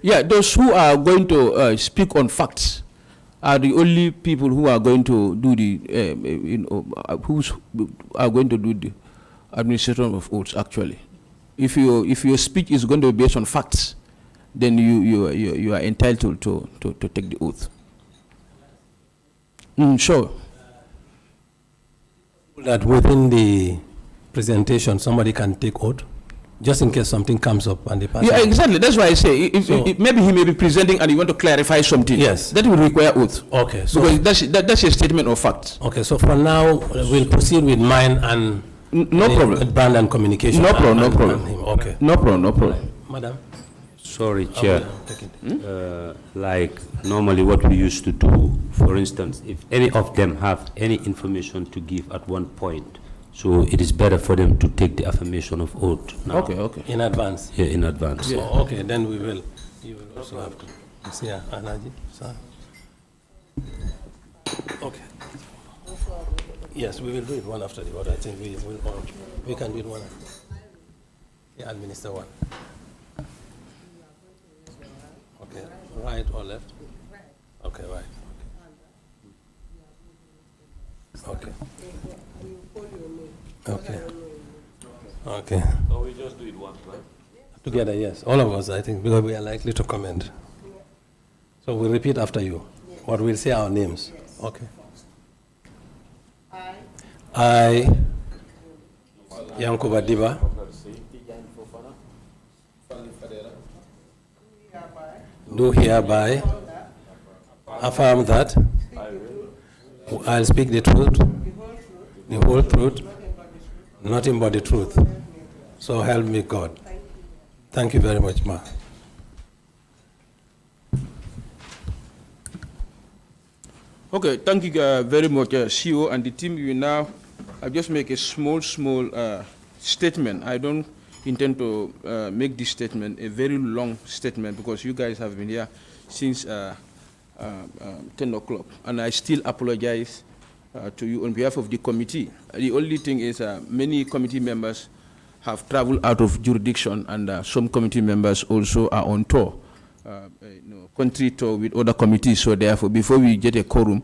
Yeah, those who are going to speak on facts are the only people who are going to do the, who are going to do the administration of oaths, actually. If your speech is going to be based on facts, then you are entitled to take the oath. Sure. That within the presentation, somebody can take oath, just in case something comes up and the person. Yeah, exactly. That's why I say, maybe he may be presenting and you want to clarify something. Yes. That will require oath. Okay. So because that's a statement of facts. Okay. So for now, we'll proceed with mine and no problem. Brand and communication. No problem. No problem. Okay. No problem. No problem. Madam. Sorry, Chair. Like normally what we used to do, for instance, if any of them have any information to give at one point, so it is better for them to take the affirmation of oath now. Okay. In advance. Yeah, in advance. Yeah. Oh, okay, then we will. You will also have to. Yeah, Anaji, sir. Okay. Yes, we will do it one after the other. I think we can do it one after. Yeah, administer one. Okay, right or left? Okay, right. Okay. Okay. Okay. So we just do it once, right? Together, yes. All of us, I think, because we are likely to comment. So we'll repeat after you. Or we'll say our names. Okay. I, Yankuba Diba, do hereby affirm that I'll speak the truth, the whole truth, nothing but the truth. So help me God. Thank you very much, Ma. Okay, thank you very much, CEO and the team. You now just make a small statement. I don't intend to make this statement a very long statement because you guys have been here since 10 o'clock, and I still apologize to you on behalf of the committee. The only thing is many committee members have traveled out of jurisdiction, and some committee members also are on tour, country tour with other committees. So therefore, before we get a quorum,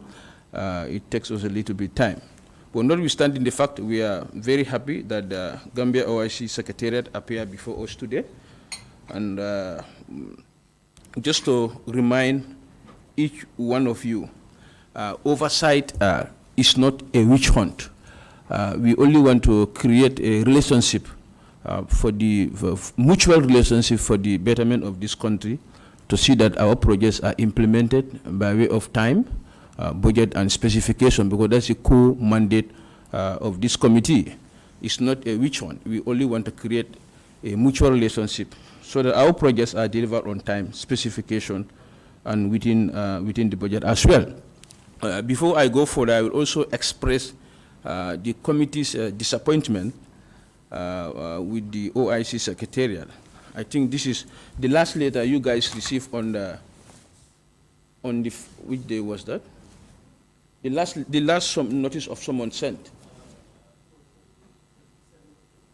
it takes us a little bit time. But notwithstanding the fact, we are very happy that the Gambia OIC Secretariat appeared before us today. And just to remind each one of you, oversight is not a witch hunt. We only want to create a relationship for mutual relationship for the betterment of this country, to see that our projects are implemented by way of time, budget and specification, because that's the core mandate of this committee. It's not a witch hunt. We only want to create a mutual relationship so that our projects are delivered on time, specification, and within the budget as well. Before I go further, I will also express the committee's disappointment with the OIC Secretariat. I think this is the last letter you guys received on the which day was that? The last notice of someone sent.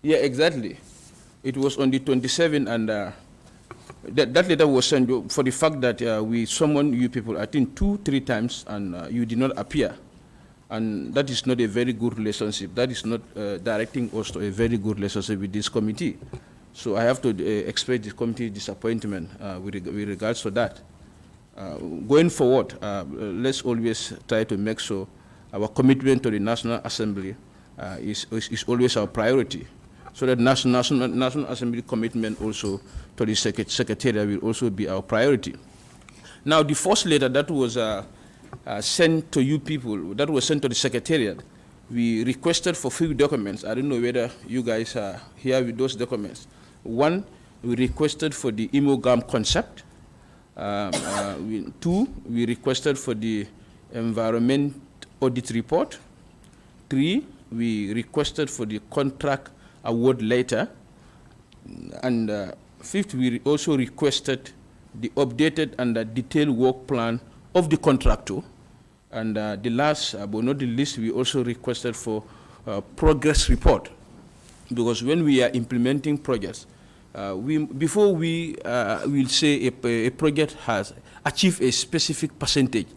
Yeah, exactly. It was on the 27th, and that letter was sent for the fact that we summoned you people, I think 2-3 times, and you did not appear. And that is not a very good relationship. That is not directing us to a very good relationship with this committee. So I have to express the committee's disappointment with regards to that. Going forward, let's always try to make sure our commitment to the National Assembly is always our priority, so that National Assembly commitment also to the Secretariat will also be our priority. Now, the first letter that was sent to you people, that was sent to the Secretariat, we requested for few documents. I don't know whether you guys are here with those documents. One, we requested for the IMOGAM concept. 2, we requested for the environment audit report. 3, we requested for the contract award letter. And 5th, we also requested the updated and the detailed work plan of the contractor. And the last, but not the least, we also requested for progress report. Because when we are implementing projects, before we will say a project has achieved a specific percentage,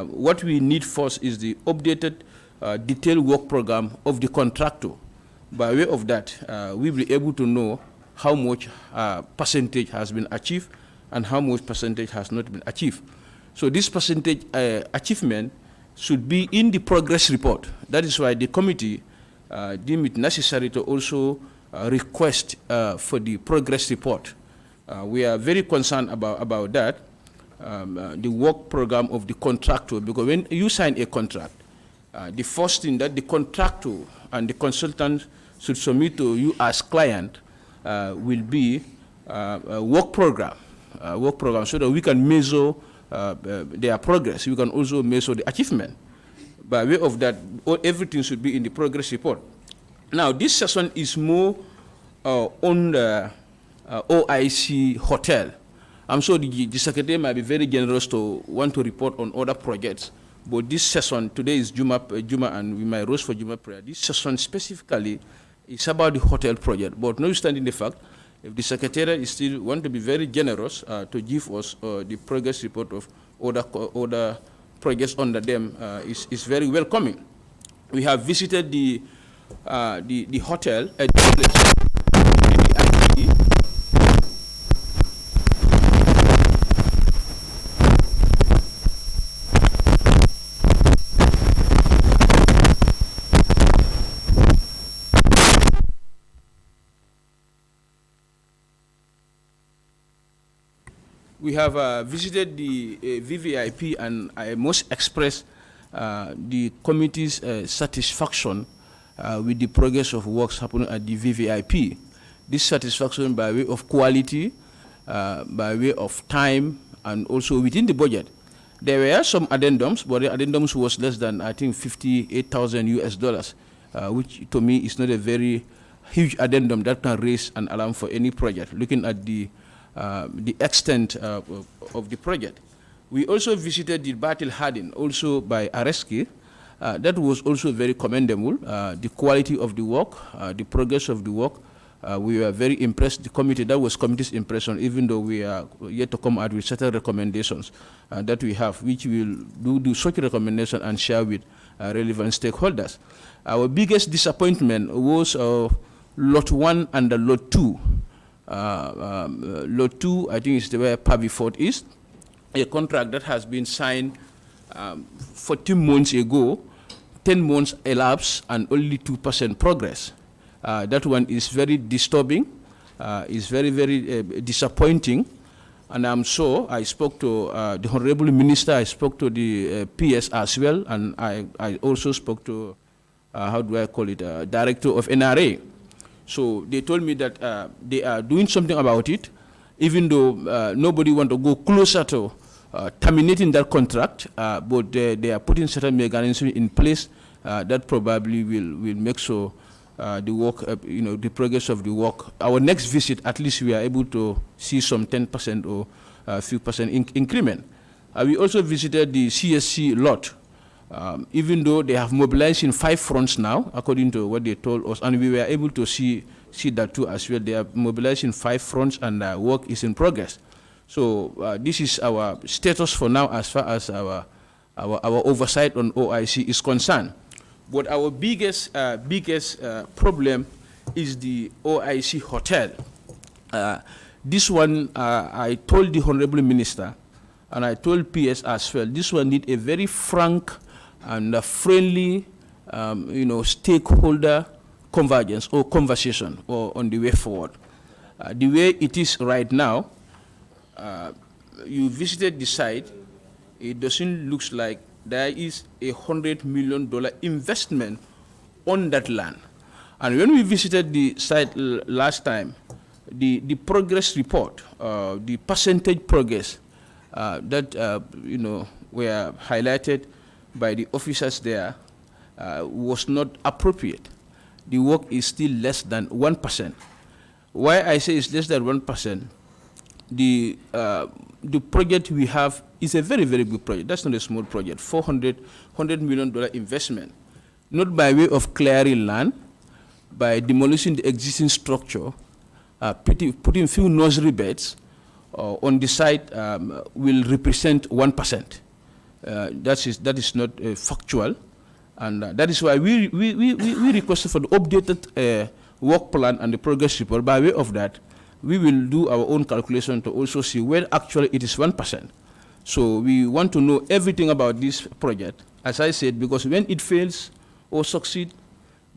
what we need first is the updated detailed work program of the contractor. By way of that, we will be able to know how much percentage has been achieved and how much percentage has not been achieved. So this percentage achievement should be in the progress report. That is why the committee deemed it necessary to also request for the progress report. We are very concerned about that, the work program of the contractor, because when you sign a contract, the first thing that the contractor and the consultant should submit to you as client will be a work program, so that we can measure their progress. We can also measure the achievement. By way of that, everything should be in the progress report. Now, this session is more on the OIC hotel. I'm sure the secretary might be very generous to want to report on other projects, but this session, today is Juma and we might rose for Juma prayer. This session specifically is about the hotel project, but notwithstanding the fact, if the secretary is still want to be very generous to give us the progress report of other projects under them, is very welcoming. We have visited the hotel at the place. We have visited the VVIP, and I must express the committee's satisfaction with the progress of works happening at the VVIP. This satisfaction by way of quality, by way of time, and also within the budget. There were some addendums, but the addendums was less than, I think, $58,000 US, which to me is not a very huge addendum that can raise an alarm for any project, looking at the extent of the project. We also visited the Battle Hardin, also by Areski. That was also very commendable. The quality of the work, the progress of the work, we were very impressed. The committee, that was committee's impression, even though we are yet to come out with certain recommendations that we have, which we will do such recommendation and share with relevant stakeholders. Our biggest disappointment was Lot 1 and the Lot 2. Lot 2, I think, is where Pavi Fort is, a contract that has been signed 14 months ago, 10 months elapsed, and only 2% progress. That one is very disturbing, is very, very disappointing, and I'm sure I spoke to the Honorable Minister, I spoke to the PS as well, and I also spoke to, how do I call it, Director of NRA. So they told me that they are doing something about it, even though nobody want to go closer to terminating that contract, but they are putting certain mechanisms in place that probably will make sure the work, the progress of the work. Our next visit, at least we are able to see some 10% or a few percent increment. We also visited the CSC lot. Even though they have mobilized in 5 fronts now, according to what they told us, and we were able to see that too as well. They are mobilized in 5 fronts, and work is in progress. So this is our status for now as far as our oversight on OIC is concerned. But our biggest problem is the OIC hotel. This one, I told the Honorable Minister, and I told PS as well, this one need a very frank and a friendly, stakeholder convergence or conversation or on the way forward. The way it is right now, you visited the site, it doesn't look like there is $100 million investment on that land. And when we visited the site last time, the progress report, the percentage progress that, were highlighted by the officers there was not appropriate. The work is still less than 1%. Why I say it's less than 1%, the project we have is a very, very good project. That's not a small project, $100 million investment, not by way of clearing land, by demolishing the existing structure, putting few nursery beds on the site will represent 1%. That is not factual, and that is why we requested for the updated work plan and the progress report. By way of that, we will do our own calculation to also see where actually it is 1%. So we want to know everything about this project, as I said, because when it fails or succeeds,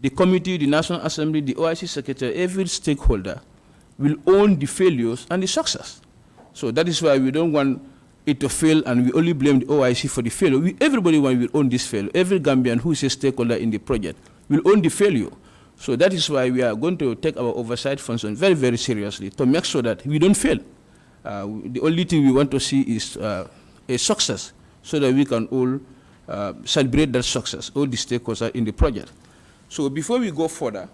the committee, the National Assembly, the OIC Secretary, every stakeholder will own the failures and the success. So that is why we don't want it to fail and we only blame the OIC for the failure. Everybody will own this failure. Every Gambian who is a stakeholder in the project will own the failure. So that is why we are going to take our oversight function very, very seriously to make sure that we don't fail. The only thing we want to see is a success so that we can all celebrate that success, all the stakeholders in the project. So before we go further,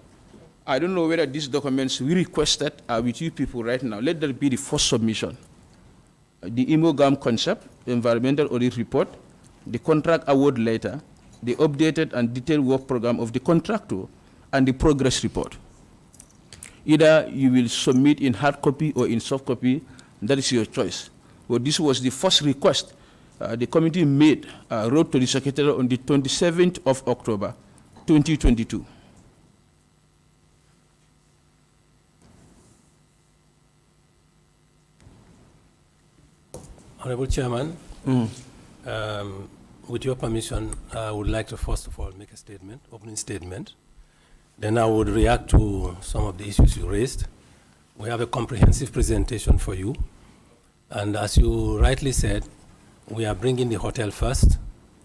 I don't know whether these documents we requested are with you people right now. Let that be the first submission. The IMOGAM concept, environmental audit report, the contract award letter, the updated and detailed work program of the contractor, and the progress report. Either you will submit in hard copy or in soft copy, that is your choice. Well, this was the first request the committee made, wrote to the Secretary on the 27th of October, 2022. Honorable Chairman, with your permission, I would like to first of all make a statement, opening statement. Then I would react to some of the issues you raised. We have a comprehensive presentation for you. And as you rightly said, we are bringing the hotel first.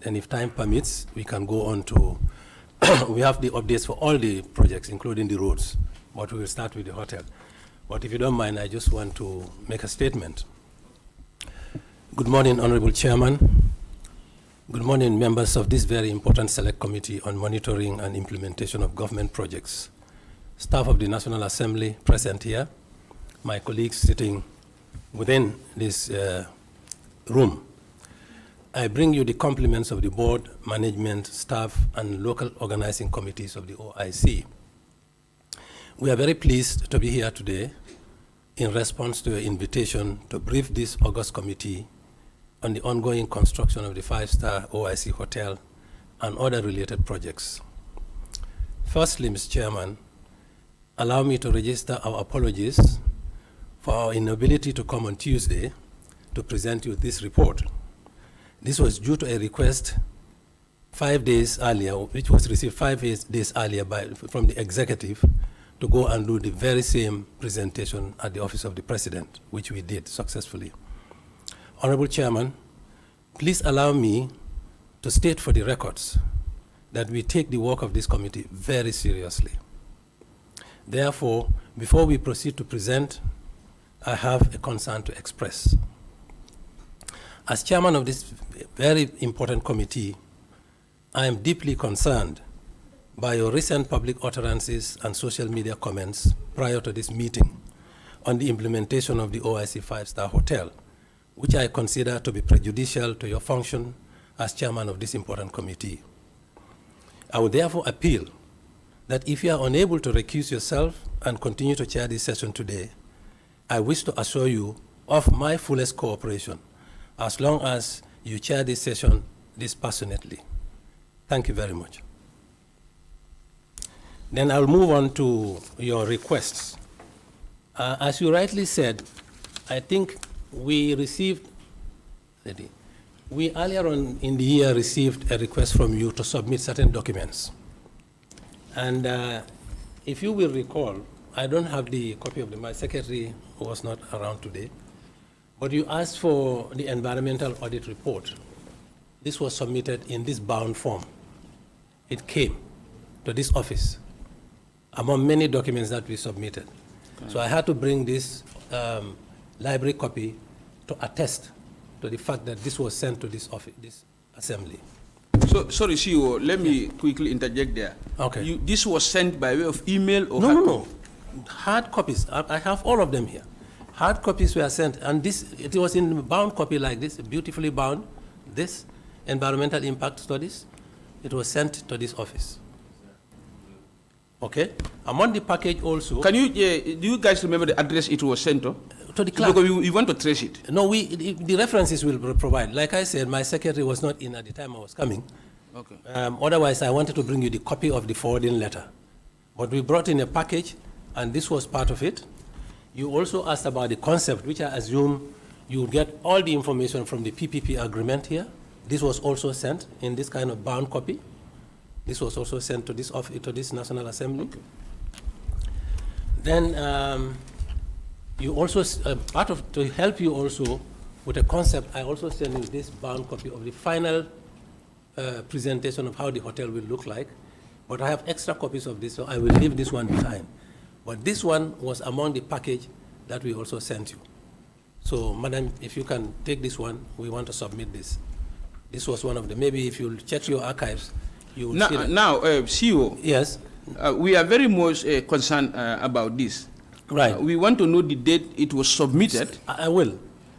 And if time permits, we can go on to, we have the updates for all the projects, including the roads. But we will start with the hotel. But if you don't mind, I just want to make a statement. Good morning, Honorable Chairman. Good morning, members of this very important Select Committee on Monitoring and Implementation of Government Projects, staff of the National Assembly present here, my colleagues sitting within this room. I bring you the compliments of the board, management, staff, and local organizing committees of the OIC. We are very pleased to be here today in response to your invitation to brief this August committee on the ongoing construction of the 5-star OIC Hotel and other related projects. Firstly, Mr. Chairman, allow me to register our apologies for our inability to come on Tuesday to present you this report. This was due to a request 5 days earlier, which was received 5 days earlier from the executive to go and do the very same presentation at the Office of the President, which we did successfully. Honorable Chairman, please allow me to state for the records that we take the work of this committee very seriously. Therefore, before we proceed to present, I have a concern to express. As chairman of this very important committee, I am deeply concerned by your recent public utterances and social media comments prior to this meeting on the implementation of the OIC 5-star hotel, which I consider to be prejudicial to your function as chairman of this important committee. I would therefore appeal that if you are unable to recuse yourself and continue to chair this session today, I wish to assure you of my fullest cooperation as long as you chair this session dispassionately. Thank you very much. Then I'll move on to your requests. As you rightly said, I think we earlier on in the year received a request from you to submit certain documents. And if you will recall, I don't have the copy of my secretary who was not around today, but you asked for the environmental audit report. This was submitted in this bound form. It came to this office among many documents that we submitted. Okay. So I had to bring this library copy to attest to the fact that this was sent to this office, this assembly. So, sorry, CEO, let me quickly interject there. Okay. This was sent by way of email or No. Hard copies. I have all of them here. Hard copies were sent, and it was in bound copy like this, beautifully bound. This environmental impact studies. It was sent to this office. Okay? Among the package also, Can you, do you guys remember the address it was sent to? to the clerk. Because we want to trace it. No, the references will provide. Like I said, my secretary was not in at the time I was coming. Okay. Otherwise, I wanted to bring you the copy of the forwarding letter. But we brought in a package, and this was part of it. You also asked about the concept, which I assume you will get all the information from the PPP agreement here. This was also sent in this kind of bound copy. This was also sent to this National Assembly. Okay. Then you also, to help you also with a concept, I also sent you this bound copy of the final presentation of how the hotel will look like. But I have extra copies of this, so I will leave this one behind. But this one was among the package that we also sent you. So, madam, if you can take this one, we want to submit this. This was one of them. Maybe if you check your archives, you will see that. Now, CEO, Yes, we are very much concerned about this. right. We want to know the date it was submitted I will.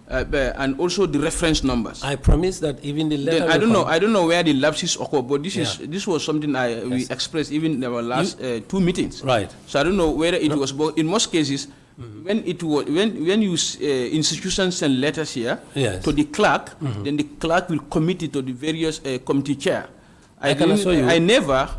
and also the reference numbers. I promise that even the letter Then will I come. don't know where the lapses occur, but this was something we Yes. expressed even in our last two meetings. Right. So I don't know whether it was, but in most cases, when it was when you institutions send letters here Yes. to the clerk, then the clerk will commit it to the various committee chair. I can assure you. I never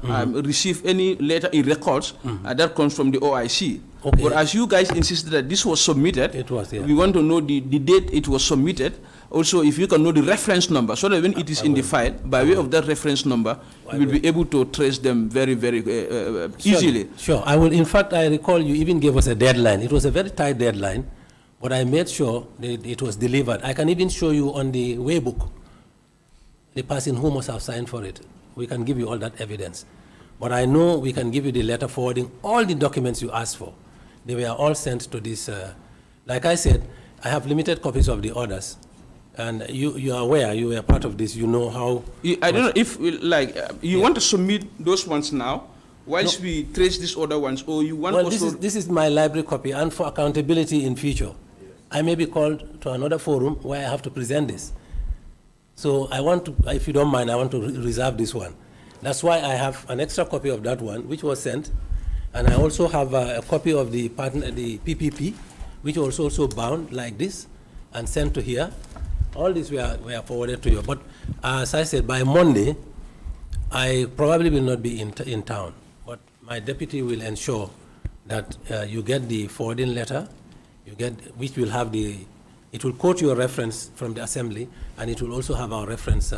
received any letter in records that comes from the OIC. Okay. But as you guys insisted that this was submitted, It was, yeah. we want to know the date it was submitted. Also, if you can know the reference number, so that when it is in the file, by way of that reference number, we will be able to trace them very, very easily. Sure. I will. In fact, I recall you even gave us a deadline. It was a very tight deadline, but I made sure that it was delivered. I can even show you on the way book the person who must have signed for it. We can give you all that evidence. But I know we can give you the letter forwarding all the documents you asked for. They were all sent to this. Like I said, I have limited copies of the orders. And you are aware, you were part of this, you know how. I don't know if, you want to submit those ones now, whilst we trace these other ones, or you want Well, also... this is my library copy, and for accountability in future, I may be called to another forum where I have to present this. So I want to, if you don't mind, I want to reserve this one. That's why I have an extra copy of that one, which was sent, and I also have a copy of the PPP, which was also bound like this and sent to here. All these were forwarded to you. But as I said, by Monday, I probably will not be in town. But my deputy will ensure that you get the forwarding letter, which will have it will quote your reference from the assembly, and it will also have our reference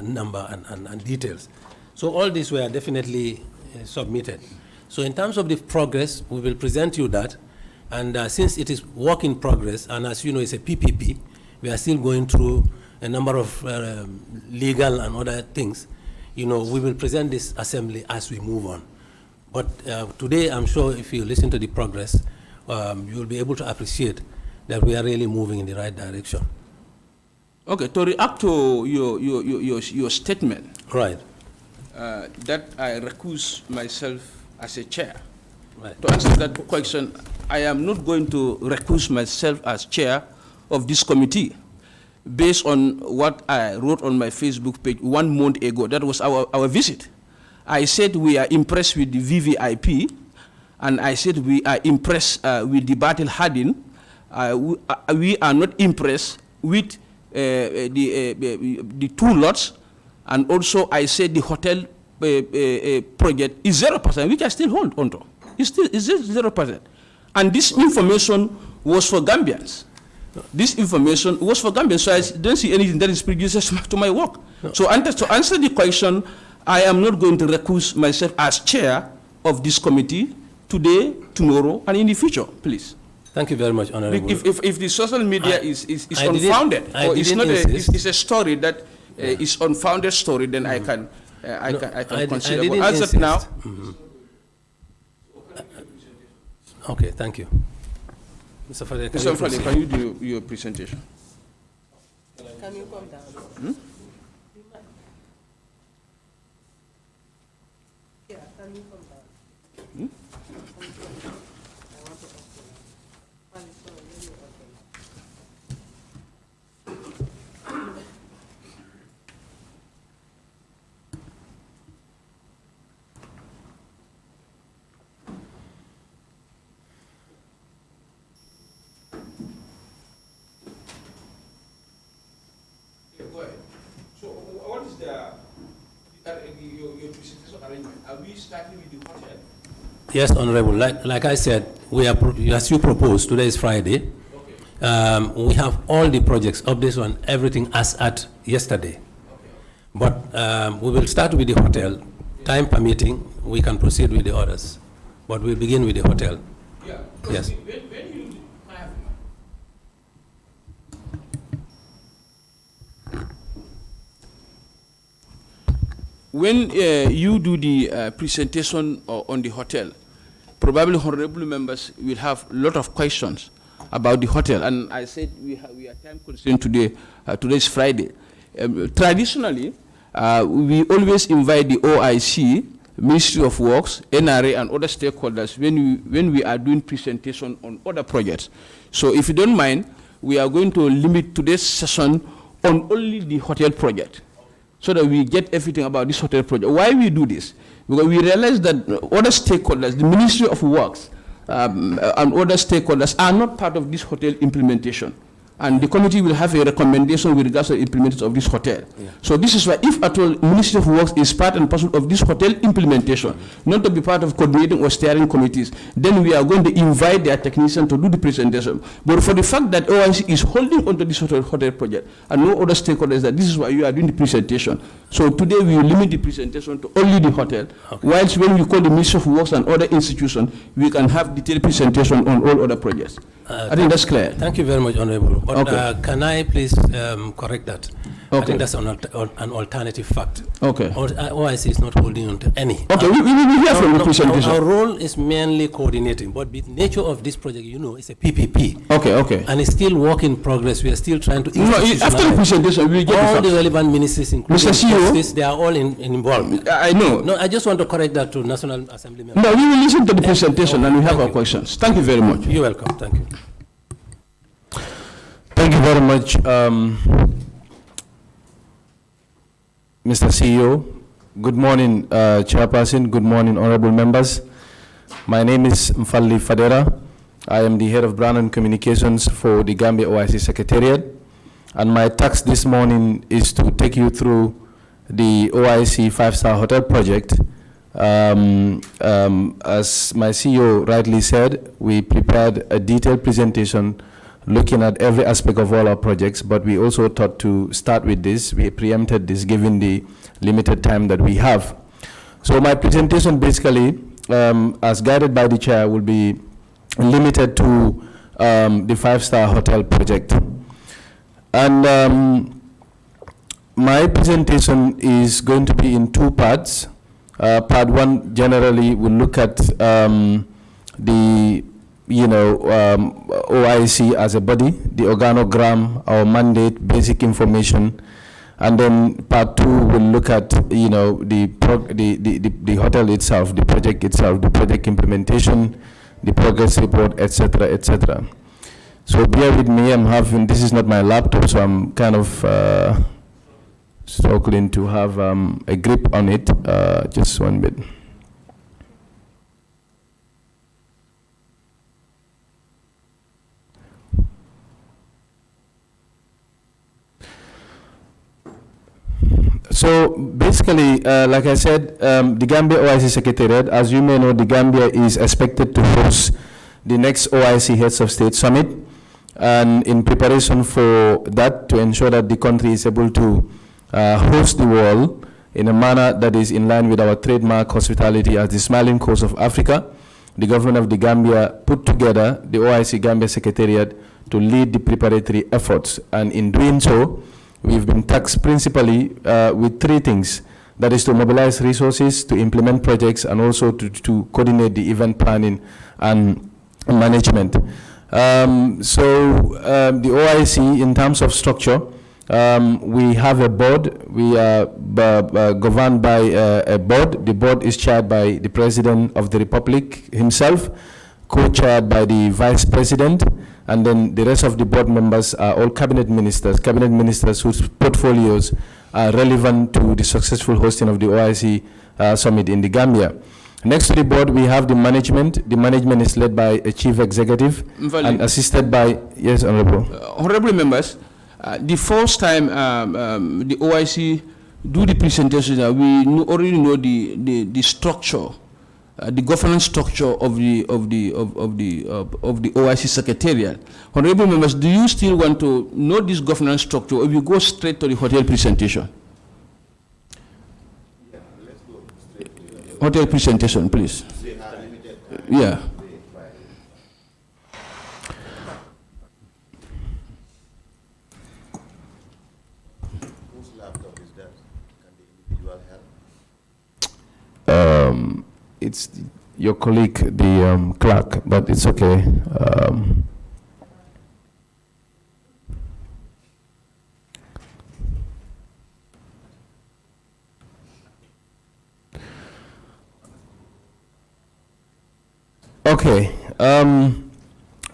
number and details. So all these were definitely submitted. So in terms of the progress, we will present you that. And since it is work in progress, and as you know, it's a PPP, we are still going through a number of legal and other things. We will present this assembly as we move on. But today, I'm sure if you listen to the progress, you will be able to appreciate that we are really moving in the right direction. Okay, to react to your statement, Right. that I recuse myself as a chair. Right. To answer that question, I am not going to recuse myself as chair of this committee based on what I wrote on my Facebook page 1 month ago. That was our visit. I said we are impressed with the VVIP, and I said we are impressed with the battle hardened. We are not impressed with the 2 lots, and also I said the hotel project is 0%, which I still hold on to. It's still 0%. And this information was for Gambians. This information was for Gambians, so I don't see anything that is prejudicial to my work. No. So to answer the question, I am not going to recuse myself as chair of this committee today, tomorrow, and in the future, please. Thank you very much, Honorable. If the social media is unfounded, or it's a story that is unfounded story, then I can consider. But as of now. Okay, thank you. Mr. Fadel, can you do your presentation? Can you come down? Yeah, can you come down? your presentation arrangement. Are we starting with the hotel? Yes, Honorable. Like I said, we are as you proposed. Today is Friday. Okay. We have all the projects, updates on everything as at yesterday. Okay. But we will start with the hotel. Time permitting, we can proceed with the others. But we'll begin with the hotel. Yeah. Yes. When you have when you do the presentation on the hotel, probably honorable members will have a lot of questions about the hotel. And I said we are time constrained today. Today is Friday. Traditionally, we always invite the OIC, Ministry of Works, NRA, and other stakeholders when we are doing presentation on other projects. So if you don't mind, we are going to limit today's session on only the hotel project, so that we get everything about this hotel project. Why we do this? Because we realize that other stakeholders, the Ministry of Works, and other stakeholders are not part of this hotel implementation. And the committee will have a recommendation with regards to the implementation of this hotel. Yeah. So this is why, if at all, Ministry of Works is part and parcel of this hotel implementation, not to be part of coordinating or steering committees, then we are going to invite their technician to do the presentation. But for the fact that OIC is holding onto this hotel project and no other stakeholders, that this is why you are doing the presentation. So today we will limit the presentation to only the hotel, whilst when we call the Ministry of Works and other institutions, we can have detailed presentation on all other projects. I think that's clear. Thank you very much, Honorable. But Okay. can I please correct that? I Okay. think that's an alternative fact. Okay. OIC is not holding on to any. Okay, we will hear from the presentation. Our role is mainly coordinating, but the nature of this project, you know, it's a PPP. Okay, okay. And it's still work in progress. We are still trying to No, after the presentation, we will get all the the facts. relevant ministries, including Mr. CEO? justice, they are all involved. I know. No, I just want to correct that to National Assembly members. No, we will listen to the Yes. presentation and we have Thank our you. questions. Thank you very much. You're welcome. Thank you. Thank you very much, Mr. CEO. Good morning, Chairperson. Good morning, honorable members. My name is Mfalli Fadera. I am the head of brand and communications for the Gambia OIC Secretariat. And my task this morning is to take you through the OIC 5-star hotel project. As my CEO rightly said, we prepared a detailed presentation looking at every aspect of all our projects, but we also thought to start with this. We preempted this given the limited time that we have. So my presentation basically, as guided by the chair, will be limited to the 5-star hotel project. And my presentation is going to be in two parts. Part one generally will look at the OIC as a body, the organogram, our mandate, basic information, and then part two will look at the hotel itself, the project itself, the project implementation, the progress report, etc., etc. So bear with me. This is not my laptop, so I'm kind of struggling to have a grip on it. Just one bit. So basically, like I said, the Gambia OIC Secretariat, as you may know, the Gambia is expected to host the next OIC Heads of State Summit. And in preparation for that, to ensure that the country is able to host the world in a manner that is in line with our trademark hospitality as the smiling coast of Africa, the government of the Gambia put together the OIC Gambia Secretariat to lead the preparatory efforts. And in doing so, we've been tasked principally with three things. That is to mobilize resources, to implement projects, and also to coordinate the event planning and management. The OIC, in terms of structure, we have a board. We are governed by a board. The board is chaired by the President of the Republic himself, co-chaired by the Vice President, and then the rest of the board members are all cabinet ministers whose portfolios are relevant to the successful hosting of the OIC summit in the Gambia. Next to the board, we have the management. The management is led by a chief executive and assisted by, yes, Honorable. Honorable members, the first time the OIC do the presentation, already know the structure, the governance structure of the OIC Secretariat. Honorable members, do you still want to know this governance structure, or you go straight to the hotel presentation? Yeah, let's go straight to the Hotel presentation, please. limited time. Yeah. Whose laptop is that? Can the individual help? It's your colleague, the clerk, but it's okay. Okay.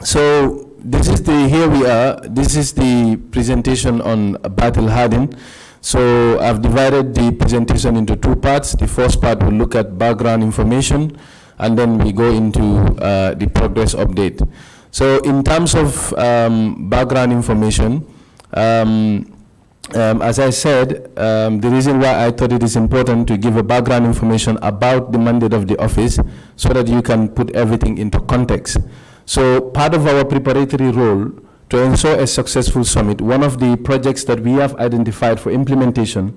So this is here we are. This is the presentation on Battle Hardened. So I've divided the presentation into two parts. The first part will look at background information, and then we go into the progress update. So in terms of background information, as I said, the reason why I thought it is important to give a background information about the mandate of the office so that you can put everything into context. So part of our preparatory role to ensure a successful summit, one of the projects that we have identified for implementation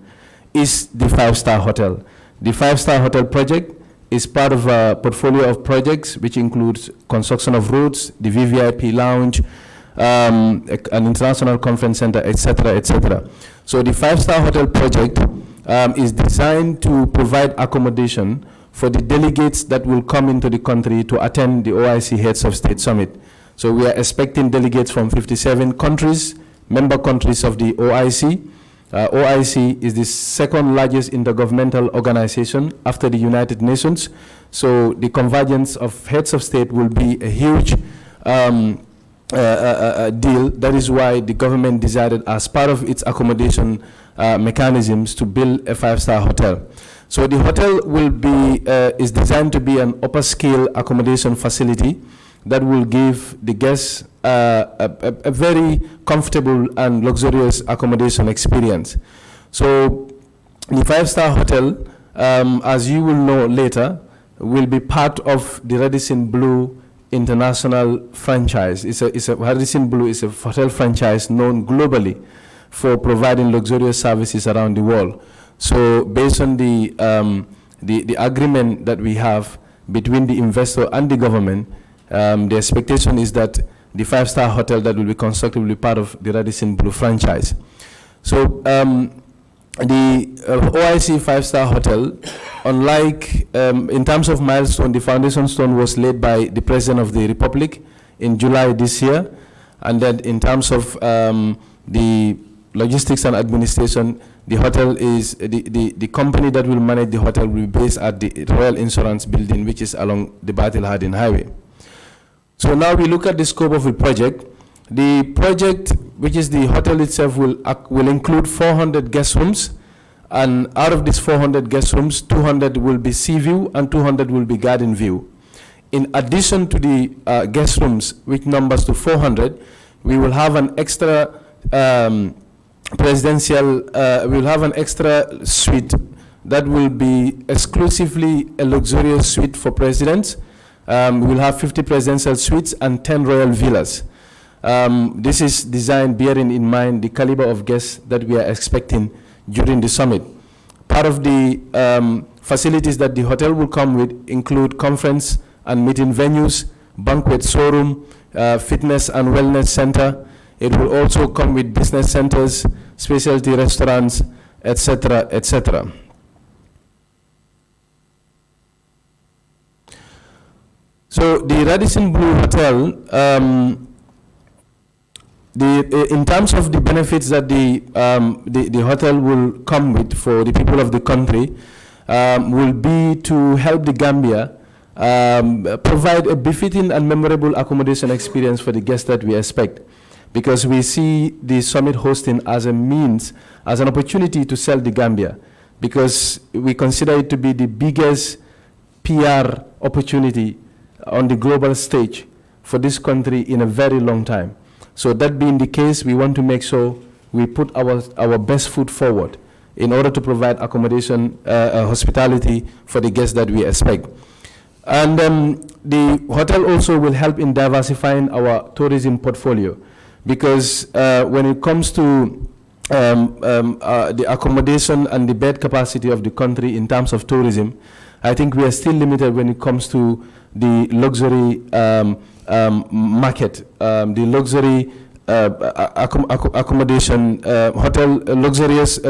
is the 5-star hotel. The 5-star hotel project is part of a portfolio of projects which includes construction of roads, the VVIP lounge, an international conference center, etc., etc. So the 5-star hotel project is designed to provide accommodation for the delegates that will come into the country to attend the OIC Heads of State Summit. So we are expecting delegates from 57 countries, member countries of the OIC. OIC is the second largest intergovernmental organization after the United Nations. So the convergence of heads of state will be a huge deal. That is why the government decided, as part of its accommodation mechanisms, to build a 5-star hotel. So the hotel will be is designed to be an upper scale accommodation facility that will give the guests a very comfortable and luxurious accommodation experience. So the 5-star hotel, as you will know later, will be part of the Radisson Blu International franchise. Radisson Blu is a hotel franchise known globally for providing luxurious services around the world. So based on the agreement that we have between the investor and the government, the expectation is that the 5-star hotel that will be constructed will be part of the Radisson Blu franchise. So the OIC 5-star hotel, unlike in terms of milestone, the foundation stone was laid by the President of the Republic in July this year, and then in terms of the logistics and administration, the hotel is the company that will manage the hotel will be based at the Royal Insurance Building, which is along the Battle Hardened Highway. So now we look at the scope of the project. The project, which is the hotel itself, will include 400 guest rooms, and out of these 400 guest rooms, 200 will be sea view and 200 will be garden view. In addition to the guest rooms, which numbers to 400, we will have an extra we'll have an extra suite that will be exclusively a luxurious suite for presidents. We will have 50 presidential suites and 10 royal villas. This is designed bearing in mind the caliber of guests that we are expecting during the summit. Part of the facilities that the hotel will come with include conference and meeting venues, banquet showroom, fitness and wellness center. It will also come with business centers, specialty restaurants, etc., etc. So the Radisson Blu Hotel, in terms of the benefits that the hotel will come with for the people of the country, will be to help the Gambia provide a befitting and memorable accommodation experience for the guests that we expect, because we see the summit hosting as a means, as an opportunity to sell the Gambia, because we consider it to be the biggest PR opportunity on the global stage for this country in a very long time. So that being the case, we want to make sure we put our best foot forward in order to provide accommodation, hospitality for the guests that we expect. And the hotel also will help in diversifying our tourism portfolio, because when it comes to the accommodation and the bed capacity of the country in terms of tourism, I think we are still limited when it comes to the luxury market, the luxury accommodation,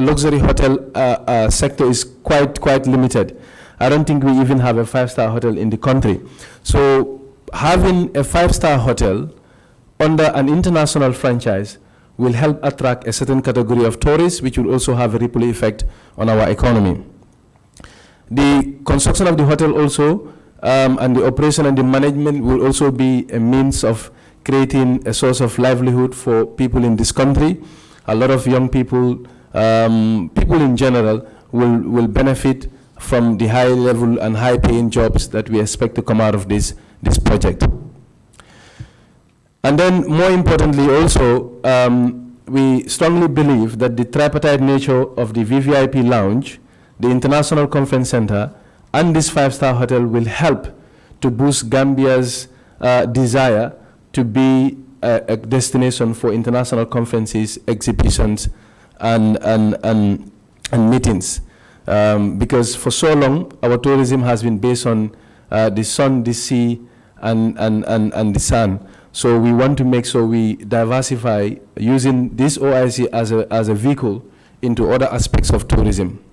luxury hotel sector is quite limited. I don't think we even have a 5-star hotel in the country. So having a 5-star hotel under an international franchise will help attract a certain category of tourists, which will also have a ripple effect on our economy. The construction of the hotel also and the operation and the management will also be a means of creating a source of livelihood for people in this country. A lot of young people, people in general, will benefit from the high level and high paying jobs that we expect to come out of this project. And then more importantly also, we strongly believe that the tripartite nature of the VVIP lounge, the International Conference Center, and this 5-star hotel will help to boost Gambia's desire to be a destination for international conferences, exhibitions, and meetings. Because for so long, our tourism has been based on the sun, the sea, and the sun. So we want to make sure we diversify using this OIC as a vehicle into other aspects of tourism.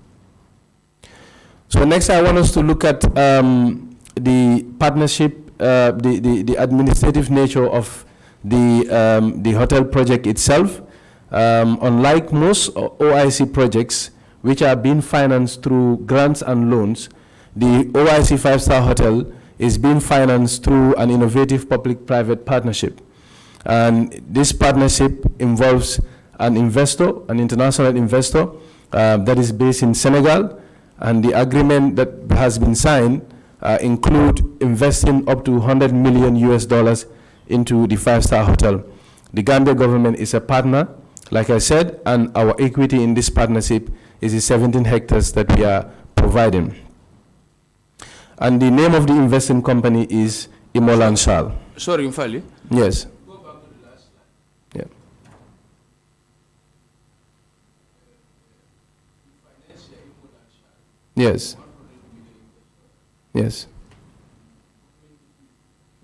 So next I want us to look at the partnership, the administrative nature of the hotel project itself. Unlike most OIC projects, which are being financed through grants and loans, the OIC 5-star hotel is being financed through an innovative public-private partnership. And this partnership involves an investor, an international investor, that is based in Senegal, and the agreement that has been signed include investing up to $100 million into the 5-star hotel. The Gambia government is a partner, like I said, and our equity in this partnership is the 17 hectares that we are providing. And the name of the investing company is Imolan Shal. Sorry, Mfali. Yes. Go back to the last slide. Yeah. Yes. Yes.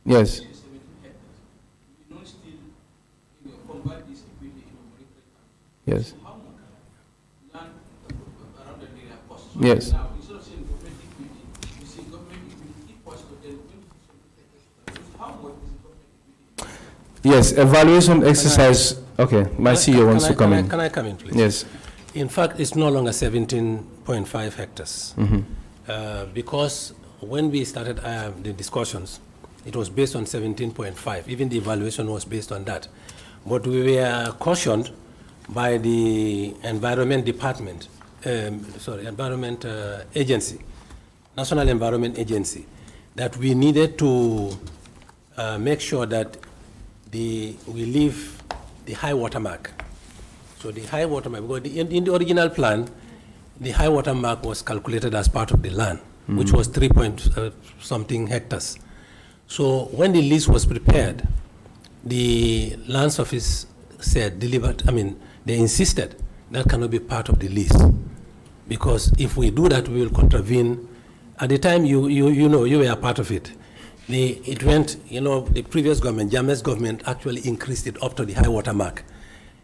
Yes. Yes. Yes. Yes, evaluation exercise. Okay, my CEO wants to come in. Can I come in, please? Yes. In fact, it's no longer 17.5 hectares. Because when we started the discussions, it was based on 17.5. Even the evaluation was based on that. But we were cautioned by the Environment Department, Environment Agency, National Environment Agency, that we needed to make sure that we leave the high water mark. So the high water mark, because in the original plan, the high water mark was calculated as part of the land, which was 3-point-something hectares. So when the lease was prepared, the Lands Office said, they insisted that cannot be part of the lease. Because if we do that, we will contravene. At the time, you know, you were a part of it. It went, the previous government, Jammeh's government, actually increased it up to the high water mark.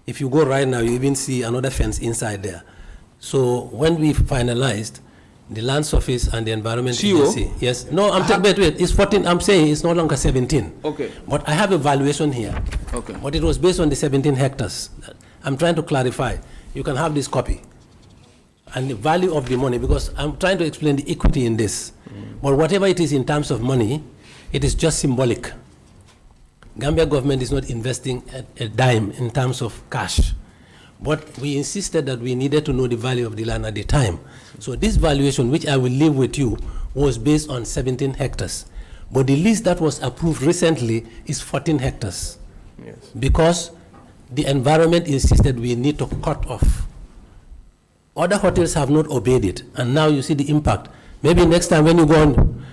If you go right now, you even see another fence inside there. So when we finalized, the Lands Office and the Environment Agency. Yes. No, wait. It's 14. I'm saying it's no longer 17. Okay. But I have a valuation here. Okay. But it was based on the 17 hectares. I'm trying to clarify. You can have this copy. And the value of the money, because I'm trying to explain the equity in this. But whatever it is in terms of money, it is just symbolic. Gambia government is not investing a dime in terms of cash. But we insisted that we needed to know the value of the land at the time. So this valuation, which I will leave with you, was based on 17 hectares. But the lease that was approved recently is 14 hectares. Yes. Because the environment insisted we need to cut off Other hotels have not obeyed it, and now you see the impact. Maybe next time when you go on,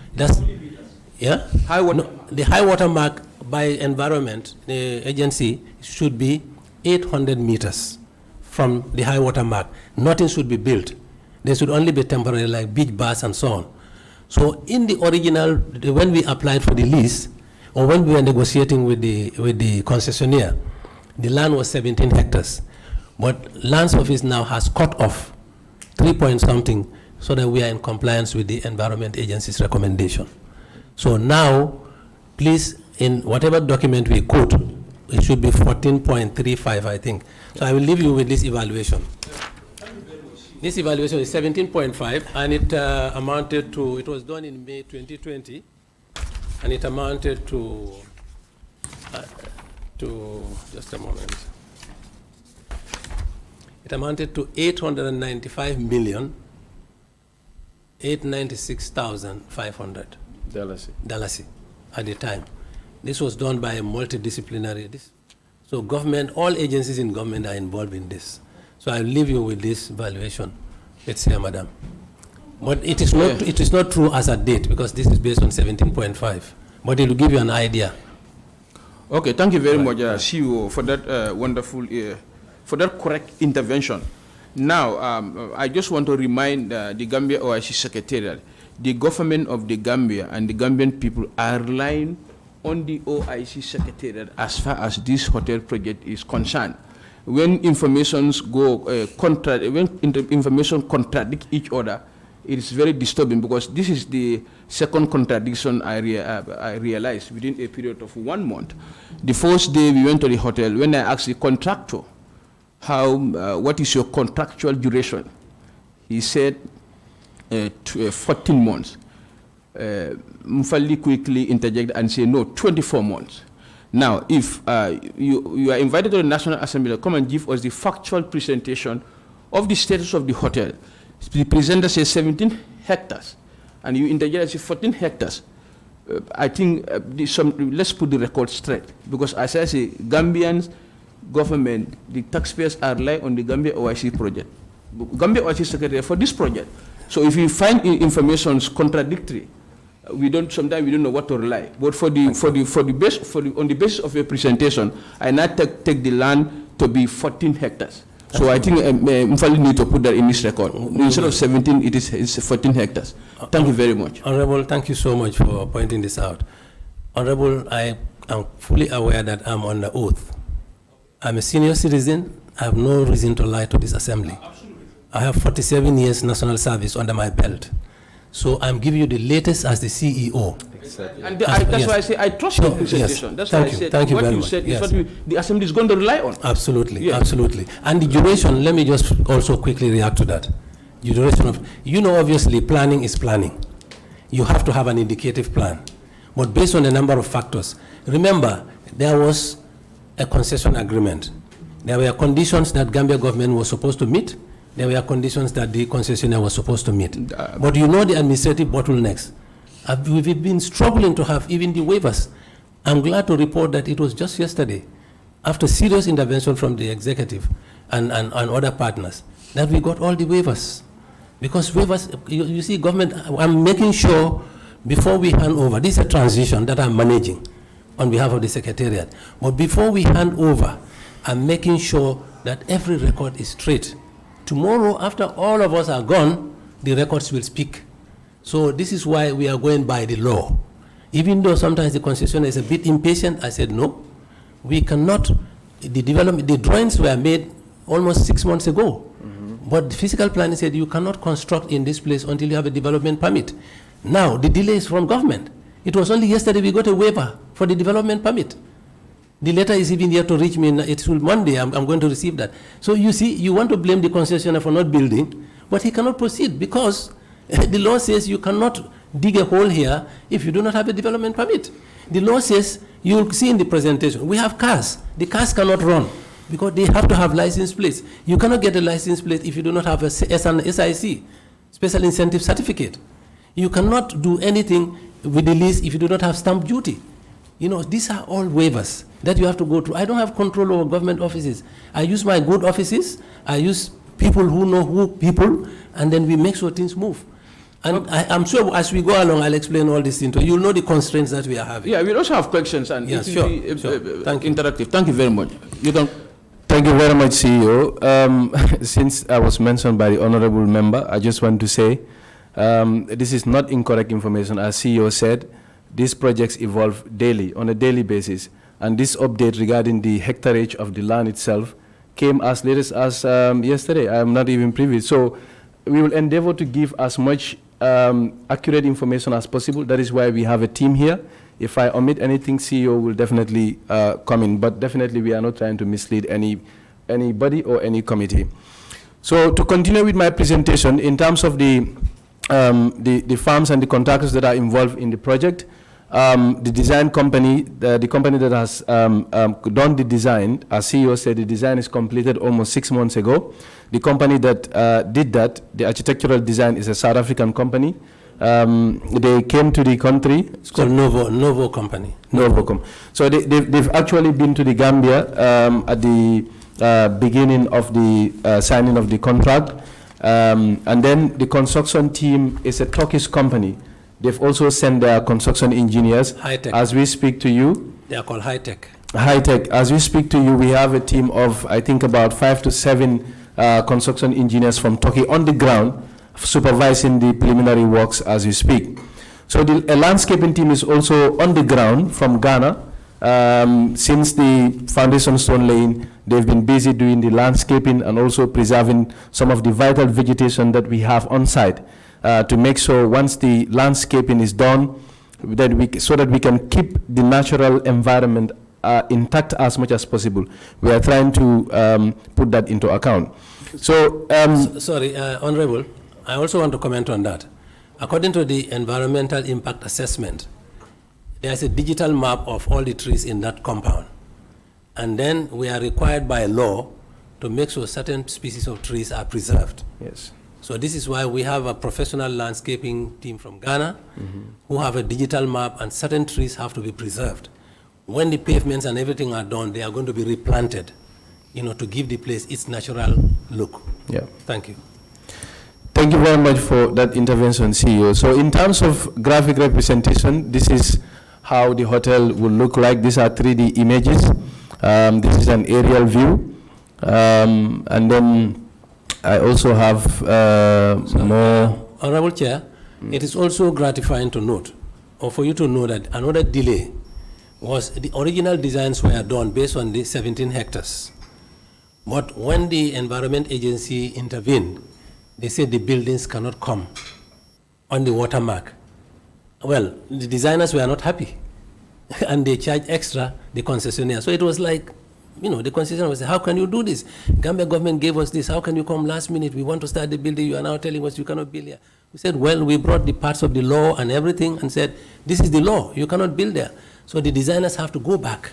yeah? High water. No, the high water mark by environment agency should be 800 meters from the high water mark. Nothing should be built. There should only be temporary, like beach bars and so on. So in the original, when we applied for the lease, or when we were negotiating with the concessionaire, the land was 17 hectares. But Lands Office now has cut off 3 point something so that we are in compliance with the Environment Agency's recommendation. So now, please, in whatever document we quote, it should be 14.35, I think. So I will leave you with this evaluation. This evaluation is 17.5, and it amounted to, it was done in May 2020, and it amounted to just a moment. It amounted to 895,896,500 dollars at the time. This was done by a multidisciplinary. So government, all agencies in government are involved in this. So I'll leave you with this valuation. Let's say, madam. But it is not. It is not true as a date because this is based on 17.5. But it will give you an idea. Okay, thank you very much, CEO, for that wonderful, for that correct intervention. Now, I just want to remind the Gambia OIC Secretariat, the government of the Gambia and the Gambian people are relying on the OIC Secretariat as far as this hotel project is concerned. When informations go information contradict each other, it is very disturbing because this is the second contradiction I realized within a period of 1 month. The first day we went to the hotel, when I asked the contractor, what is your contractual duration? He said 14 months. Mufali quickly interjected and said, no, 24 months. Now, if you are invited to the National Assembly to come and give us the factual presentation of the status of the hotel, the presenter says 17 hectares, and you interject and say 14 hectares. I think let's put the record straight, because as I say, Gambians, government, the taxpayers are relying on the Gambia OIC project, Gambia OIC Secretary for this project. So if you find information contradictory, sometimes we don't know what to rely. But on the basis of your presentation, I now take the land to be 14 hectares. So I think Mfali need to put that in this record. Instead of 17, it's 14 hectares. Thank you very much. Honorable, thank you so much for pointing this out. Honorable, I am fully aware that I'm under oath. I'm a senior citizen. I have no reason to lie to this assembly. Absolutely. I have 47 years national service under my belt. So I'm giving you the latest as the CEO. Exactly. And that's why I say I trust your presentation. Yes. That's why I said thank you what very you much. said is what the assembly is going to rely on. Absolutely, yes. Absolutely. And the duration, let me just also quickly react to that. The duration of, obviously planning is planning. You have to have an indicative plan. But based on a number of factors, remember, there was a concession agreement. There were conditions that Gambia government was supposed to meet. There were conditions that the concessionaire was supposed to meet. But the administrative bottlenecks. We've been struggling to have even the waivers. I'm glad to report that it was just yesterday, after serious intervention from the executive and other partners, that we got all the waivers. Because waivers, you see, government, I'm making sure before we hand over, this is a transition that I'm managing on behalf of the Secretariat. But before we hand over, I'm making sure that every record is straight. Tomorrow, after all of us are gone, the records will speak. So this is why we are going by the law. Even though sometimes the concessionaire is a bit impatient, I said, no, we cannot, the drawings were made almost 6 months ago. But the physical planning said you cannot construct in this place until you have a development permit. Now, the delay is from government. It was only yesterday we got a waiver for the development permit. The letter is even yet to reach me. It's Monday. I'm going to receive that. So you see, you want to blame the concessionaire for not building, but he cannot proceed because the law says you cannot dig a hole here if you do not have a development permit. The law says, you'll see in the presentation, we have cars. The cars cannot run because they have to have license plates. You cannot get a license plate if you do not have a SIC, Special Incentive Certificate. You cannot do anything with the lease if you do not have stamp duty. These are all waivers that you have to go through. I don't have control over government offices. I use my good offices. I use people who know who people, and then we make sure things move. And I'm sure as we go along, I'll explain all this into you. You'll know the constraints that we are having. Yeah, we also have questions and Yeah, it will sure, be sure. Thank you. interactive. Thank you very much. You don't. Thank you very much, CEO. Since I was mentioned by the honorable member, I just want to say this is not incorrect information. As CEO said, these projects evolve daily, on a daily basis. And this update regarding the hectareage of the land itself came as late as yesterday. I am not even privy. So we will endeavor to give as much accurate information as possible. That is why we have a team here. If I omit anything, CEO will definitely come in. But definitely we are not trying to mislead anybody or any committee. So to continue with my presentation, in terms of the farms and the contractors that are involved in the project, the design company, the company that has done the design, as CEO said, the design is completed almost 6 months ago. The company that did that, the architectural design, is a South African company. They came to the country. It's called Novo Company. Novocom. So they've actually been to the Gambia at the beginning of the signing of the contract. And then the construction team is a Turkish company. They've also sent their construction engineers. High-tech. As we speak to you, They are called high-tech. High-tech. As we speak to you, we have a team of, I think, about 5 to 7 construction engineers from Turkey on the ground supervising the preliminary works as we speak. So a landscaping team is also on the ground from Ghana. Since the foundation stone laying, they've been busy doing the landscaping and also preserving some of the vital vegetation that we have on site to make sure once the landscaping is done, so that we can keep the natural environment intact as much as possible. We are trying to put that into account. So, Sorry, Honorable, I also want to comment on that. According to the environmental impact assessment, there's a digital map of all the trees in that compound. And then we are required by law to make sure certain species of trees are preserved. yes. So this is why we have a professional landscaping team from Ghana who have a digital map, and certain trees have to be preserved. When the pavements and everything are done, they are going to be replanted, to give the place its natural look. Yeah. Thank you. Thank you very much for that intervention, CEO. So in terms of graphic representation, this is how the hotel will look like. These are 3D images. This is an aerial view. And then I also have more. Honorable Chair, it is also gratifying to note, or for you to know, that another delay was the original designs were done based on the 17 hectares. But when the Environment Agency intervened, they said the buildings cannot come on the watermark. Well, the designers were not happy, and they charged extra the concessionaire. So it was like, the concessionaire was saying, how can you do this? Gambia government gave us this. How can you come last minute? We want to start the building. You are now telling us you cannot build here. We said, well, we brought the parts of the law and everything and said, this is the law. You cannot build there. So the designers have to go back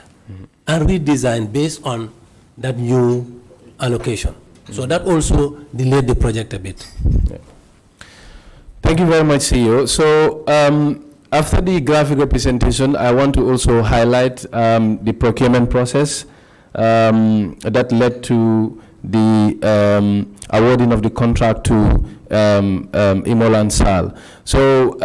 and redesign based on that new allocation. So that also delayed the project a bit. Yeah. Thank you very much, CEO. So after the graphic representation, I want to also highlight the procurement process that led to the awarding of the contract to Imolan Sal. So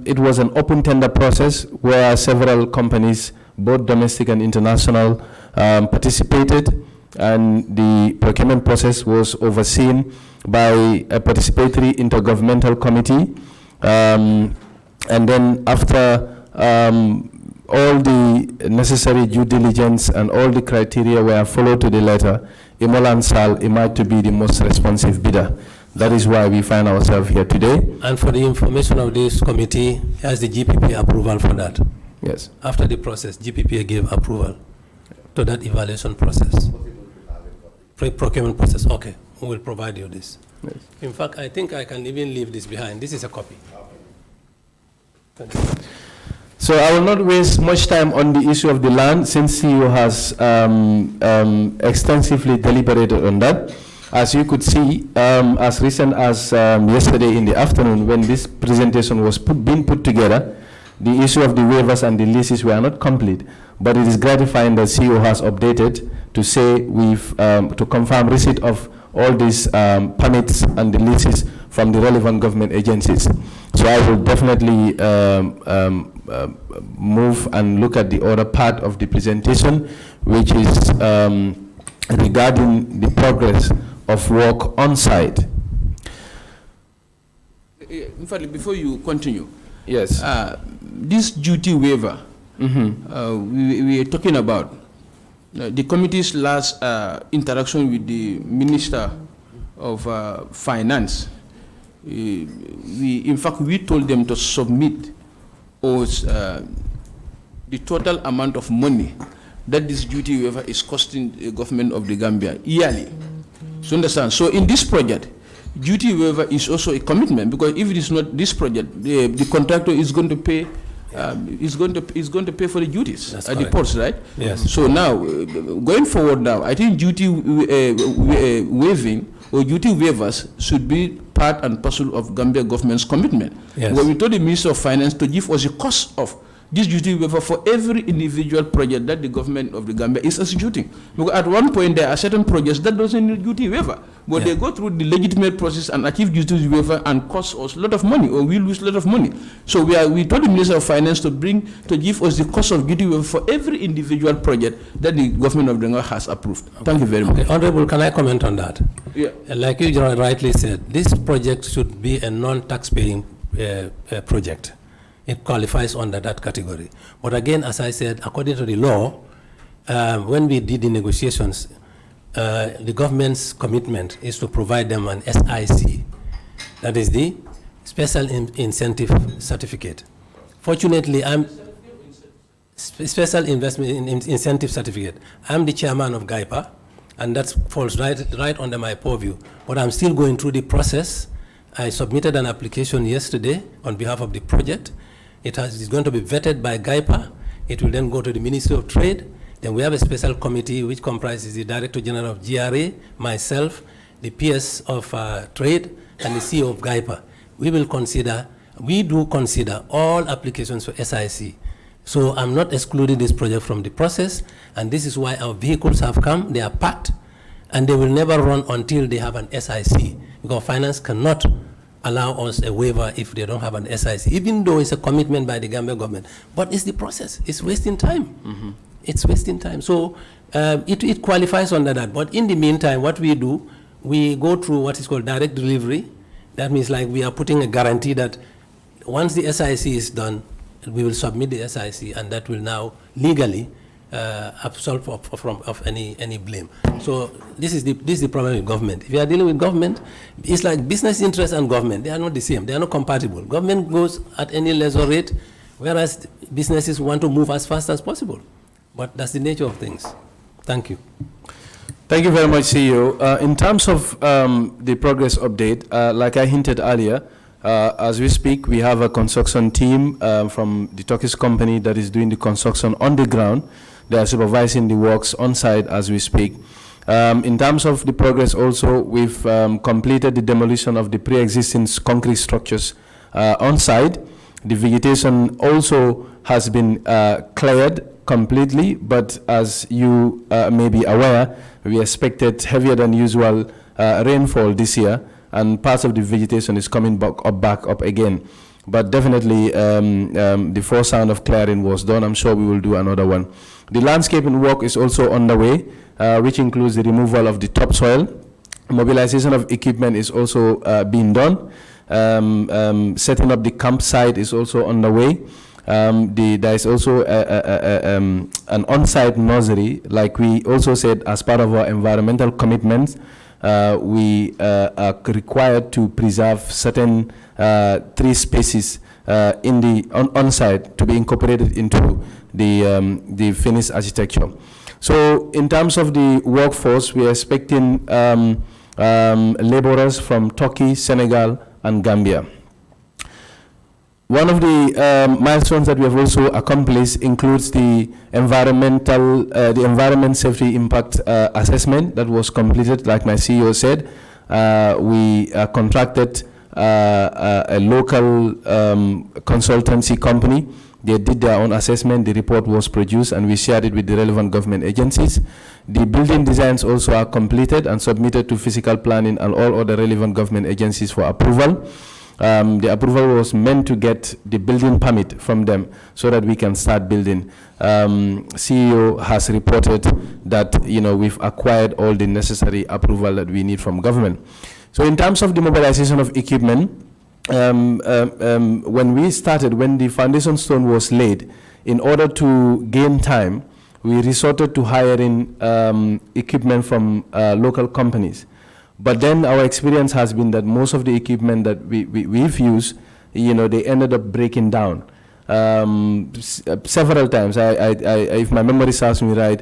it was an open tender process where several companies, both domestic and international, participated, and the procurement process was overseen by a participatory intergovernmental committee. And then after all the necessary due diligence and all the criteria were followed to the letter, Imolan Sal emerged to be the most responsive bidder. That is why we find ourselves here today. And for the information of this committee, has the GPPA approval for that? Yes. After the process, GPPA gave approval to that evaluation process. Procurement process, okay. We will provide you this. Yes. In fact, I think I can even leave this behind. This is a copy. Thank you. So I will not waste much time on the issue of the land, since CEO has extensively deliberated on that. As you could see, as recent as yesterday in the afternoon, when this presentation was being put together, the issue of the waivers and the leases were not complete. But it is gratifying that CEO has updated to say to confirm receipt of all these permits and the leases from the relevant government agencies. So I will definitely move and look at the other part of the presentation, which is regarding the progress of work on site. In fact, before you continue, Yes. this duty waiver we are talking about, the committee's last interaction with the Minister of Finance, in fact, we told them to submit us the total amount of money that this duty waiver is costing the government of the Gambia yearly. So understand? So in this project, duty waiver is also a commitment, because if it is not this project, the contractor is going to pay. Is going to pay for the duties at the ports, right? Yes. So now, going forward now, I think duty waiving or duty waivers should be part and parcel of Gambia government's commitment. Yes. When we told the Minister of Finance to give us a cost of this duty waiver for every individual project that the government of the Gambia is executing. Because at one point there are certain projects that doesn't need duty waiver, but they go through the legitimate process and achieve duty waiver and cost us a lot of money, or we lose a lot of money. So we told the Minister of Finance to give us the cost of duty waiver for every individual project that the government of the Gambia has approved. Thank you very much. Okay, Honorable, can I comment on that? Yeah. Like you rightly said, this project should be a non-tax-paying project. It qualifies under that category. But again, as I said, according to the law, when we did the negotiations, the government's commitment is to provide them an SIC, that is the Special Incentive Certificate. Fortunately, Special Investment Incentive Certificate. I'm the chairman of GAIPA, and that falls right under my purview. But I'm still going through the process. I submitted an application yesterday on behalf of the project. It's going to be vetted by GAIPA. It will then go to the Ministry of Trade. Then we have a special committee which comprises the Director General of GRA, myself, the PS of Trade, and the CEO of GAIPA. We do consider all applications for SIC. So I'm not excluding this project from the process, and this is why our vehicles have come. They are packed, and they will never run until they have an SIC, because finance cannot allow us a waiver if they don't have an SIC, even though it's a commitment by the Gambia government. But it's the process. It's wasting time. It's wasting time. So it qualifies under that. But in the meantime, what we do, we go through what is called direct delivery. That means like we are putting a guarantee that once the SIC is done, we will submit the SIC, and that will now legally absolve of any blame. So this is the problem with government. If you are dealing with government, it's like business interest and government. They are not the same. They are not compatible. Government goes at any lesser rate, whereas businesses want to move as fast as possible. But that's the nature of things. Thank you. Thank you very much, CEO. In terms of the progress update, like I hinted earlier, as we speak, we have a construction team from the Turkish company that is doing the construction on the ground. They are supervising the works on site as we speak. In terms of the progress also, we've completed the demolition of the pre-existing concrete structures on site. The vegetation also has been cleared completely, but as you may be aware, we expected heavier than usual rainfall this year, and parts of the vegetation is coming back up again. But definitely the first round of clearing was done. I'm sure we will do another one. The landscaping work is also underway, which includes the removal of the topsoil. Mobilization of equipment is also being done. Setting up the campsite is also underway. There is also an on-site nursery, like we also said, as part of our environmental commitments. We are required to preserve certain tree species in the on-site to be incorporated into the finished architecture. So in terms of the workforce, we are expecting laborers from Turkey, Senegal, and Gambia. One of the milestones that we have also accomplished includes the environment safety impact assessment that was completed. Like my CEO said, we contracted a local consultancy company They did their own assessment. The report was produced, and we shared it with the relevant government agencies. The building designs also are completed and submitted to physical planning and all other relevant government agencies for approval. The approval was meant to get the building permit from them so that we can start building. CEO has reported that we've acquired all the necessary approval that we need from government. So in terms of the mobilization of equipment, when we started, when the foundation stone was laid, in order to gain time, we resorted to hiring equipment from local companies. But then our experience has been that most of the equipment that we've used, they ended up breaking down. Several times, if my memory serves me right,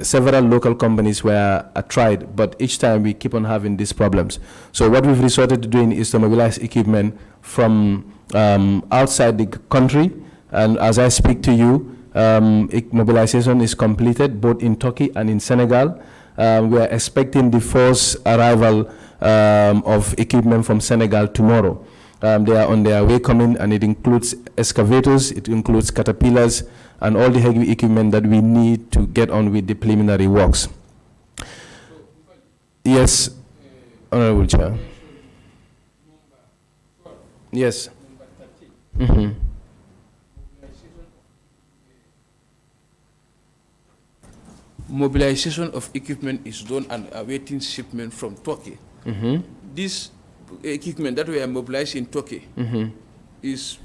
several local companies were tried, but each time we keep on having these problems. So what we've resorted to doing is to mobilize equipment from outside the country, and as I speak to you, mobilization is completed both in Turkey and in Senegal. We are expecting the first arrival of equipment from Senegal tomorrow. They are on their way coming, and it includes excavators, it includes caterpillars, and all the heavy equipment that we need to get on with the preliminary works. Yes, Honorable Chair. Yes. Mobilization of equipment is done and awaiting shipment from Turkey. This equipment that we are mobilizing in Turkey is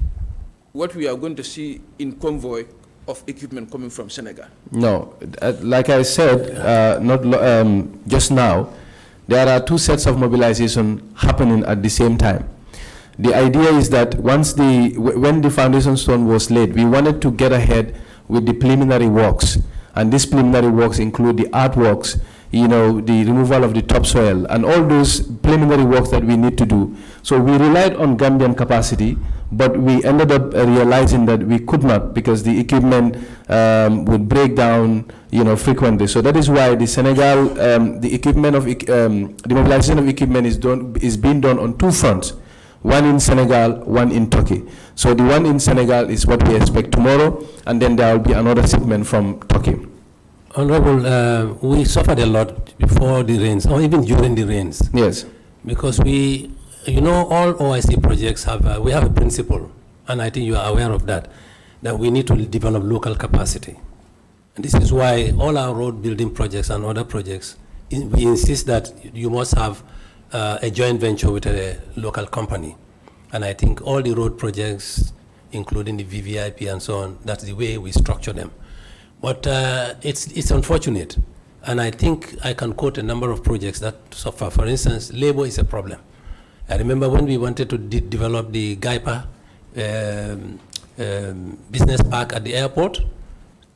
what we are going to see in convoy of equipment coming from Senegal. No, like I said, just now, there are two sets of mobilization happening at the same time. The idea is that when the foundation stone was laid, we wanted to get ahead with the preliminary works. And these preliminary works include the earthworks, the removal of the topsoil, and all those preliminary works that we need to do. So we relied on Gambian capacity, but we ended up realizing that we could not, because the equipment would break down, frequently. So that is why the Senegal, the mobilization of equipment is being done on two fronts. One in Senegal, one in Turkey. So the one in Senegal is what we expect tomorrow, and then there will be another shipment from Turkey. Honorable, we suffered a lot before the rains, or even during the rains. Yes. Because all OIC projects we have a principle, and I think you are aware of that we need to develop local capacity. And this is why all our road building projects and other projects, we insist that you must have a joint venture with a local company. And I think all the road projects, including the VVIP and so on, that's the way we structure them. But it's unfortunate. And I think I can quote a number of projects that suffer. For instance, labor is a problem. I remember when we wanted to develop the Gaipa business park at the airport,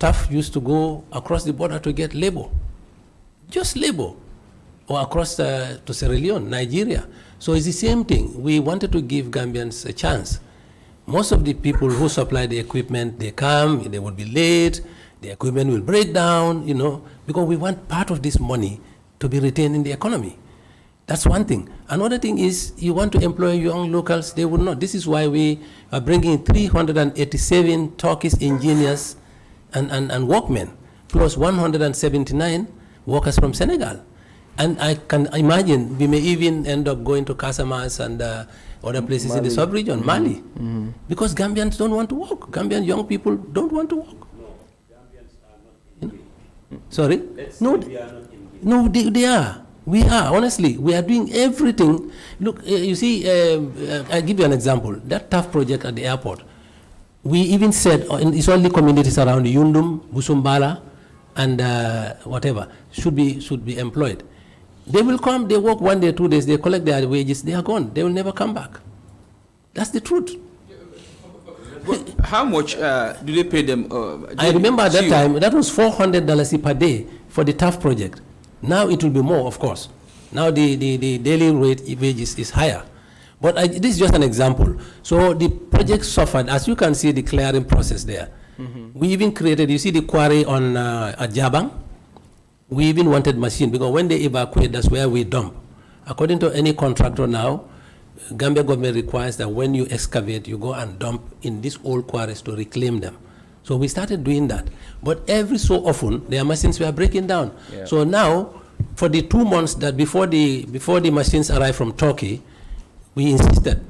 TAF used to go across the border to get labor, just labor, or across to Sierra Leone, Nigeria. So it's the same thing. We wanted to give Gambians a chance. Most of the people who supply the equipment, they come, they will be late, the equipment will break down, because we want part of this money to be retained in the economy. That's one thing. Another thing is you want to employ young locals, they will not. This is why we are bringing 387 Turkish engineers and workmen, plus 179 workers from Senegal. And I can imagine we may even end up going to Casamance and other places in the sub-region, Mali, because Gambians don't want to work. Gambian young people don't want to work. No, Gambians are not engaged. Sorry? No, they are. We are, honestly. We are doing everything. Look, you see, I'll give you an example. That TAF project at the airport, we even said it's only communities around Yundum, Busumbala, and whatever should be employed. They will come, they work 1 day, 2 days, they collect their wages, they are gone. They will never come back. That's the truth. How much do they pay them? I remember at that time, that was $400 per day for the TAF project. Now it will be more, of course. Now the daily rate wages is higher. But this is just an example. So the project suffered, as you can see the clearing process there. We even created, you see the quarry on at Jabang? We even wanted machine, because when they evacuate, that's where we dump. According to any contractor now, Gambia government requires that when you excavate, you go and dump in these old quarries to reclaim them. So we started doing that. But every so often, their machines were breaking down. So now, for the 2 months that before the machines arrived from Turkey, we insisted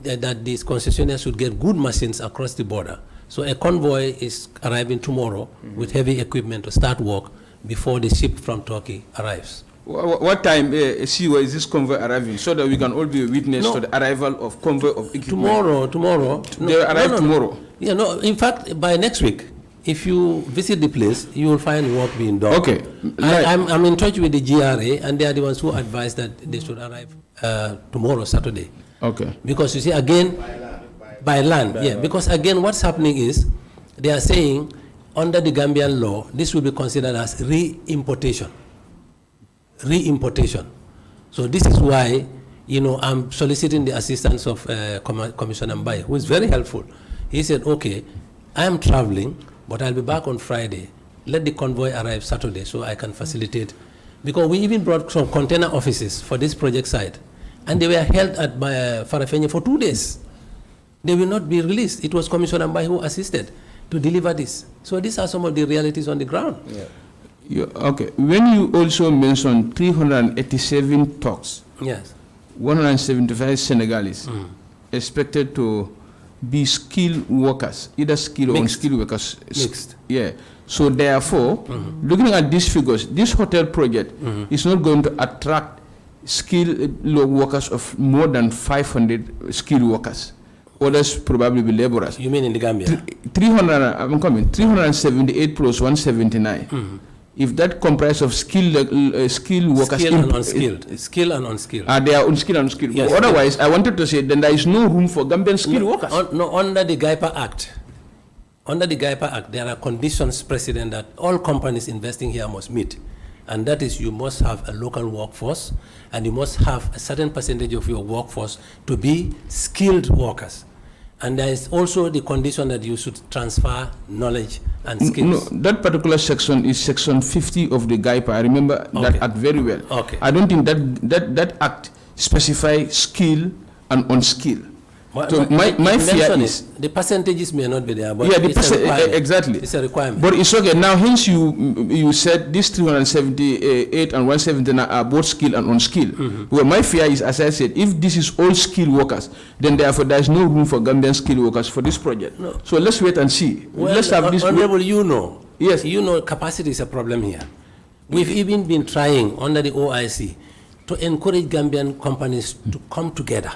that these concessionaires should get good machines across the border. So a convoy is arriving tomorrow with heavy equipment to start work before the ship from Turkey arrives. What time, CEO, is this convoy arriving, so that we can all be a witness to the arrival of convoy of equipment? Tomorrow. They arrive tomorrow? Yeah, no, in fact, by next week, if you visit the place, you will find work being done. Okay. I'm in touch with the GRA, and they are the ones who advise that they should arrive tomorrow, Saturday. Okay. Because you see, again, by land, because again, what's happening is, they are saying, under the Gambian law, this will be considered as re-importation. So this is why, I'm soliciting the assistance of Commissioner Mbai, who is very helpful. He said, okay, I am traveling, but I'll be back on Friday. Let the convoy arrive Saturday so I can facilitate. Because we even brought some container offices for this project site, and they were held at Farafenni for 2 days. They will not be released. It was Commissioner Mbai who assisted to deliver this. So these are some of the realities on the ground. Okay. When you also mentioned 387 talks, Yes. 175 Senegalese expected to be skilled workers, either skilled or unskilled workers. Mixed. Yeah. So therefore, looking at these figures, this hotel project is not going to attract skilled workers of more than 500 skilled workers. Others probably be laborers. You mean in the Gambia? 378 plus 179. If that comprises of skilled workers, Skilled and unskilled. Skilled and unskilled. They are unskilled and skilled. Yes. Otherwise, I wanted to say then there is no room for Gambian skilled workers. Under the GAIPA Act, there are conditions precedent that all companies investing here must meet. And that is, you must have a local workforce, and you must have a certain percentage of your workforce to be skilled workers. And there is also the condition that you should transfer knowledge and skills. No, that particular section is section 50 of the GAIPA. I remember that act very well. Okay. I don't think that act specifies skill and unskilled. So my fear is the percentages may not be there, but exactly. It's a requirement. But it's okay. Now, hence you said this 378 and 179 are both skilled and unskilled. Well, my fear is, as I said, if this is all skilled workers, then therefore there is no room for Gambian skilled workers for this project. No. So let's wait and see. Well, let's have this. Honorable, Yes. Capacity is a problem here. We've even been trying under the OIC to encourage Gambian companies to come together,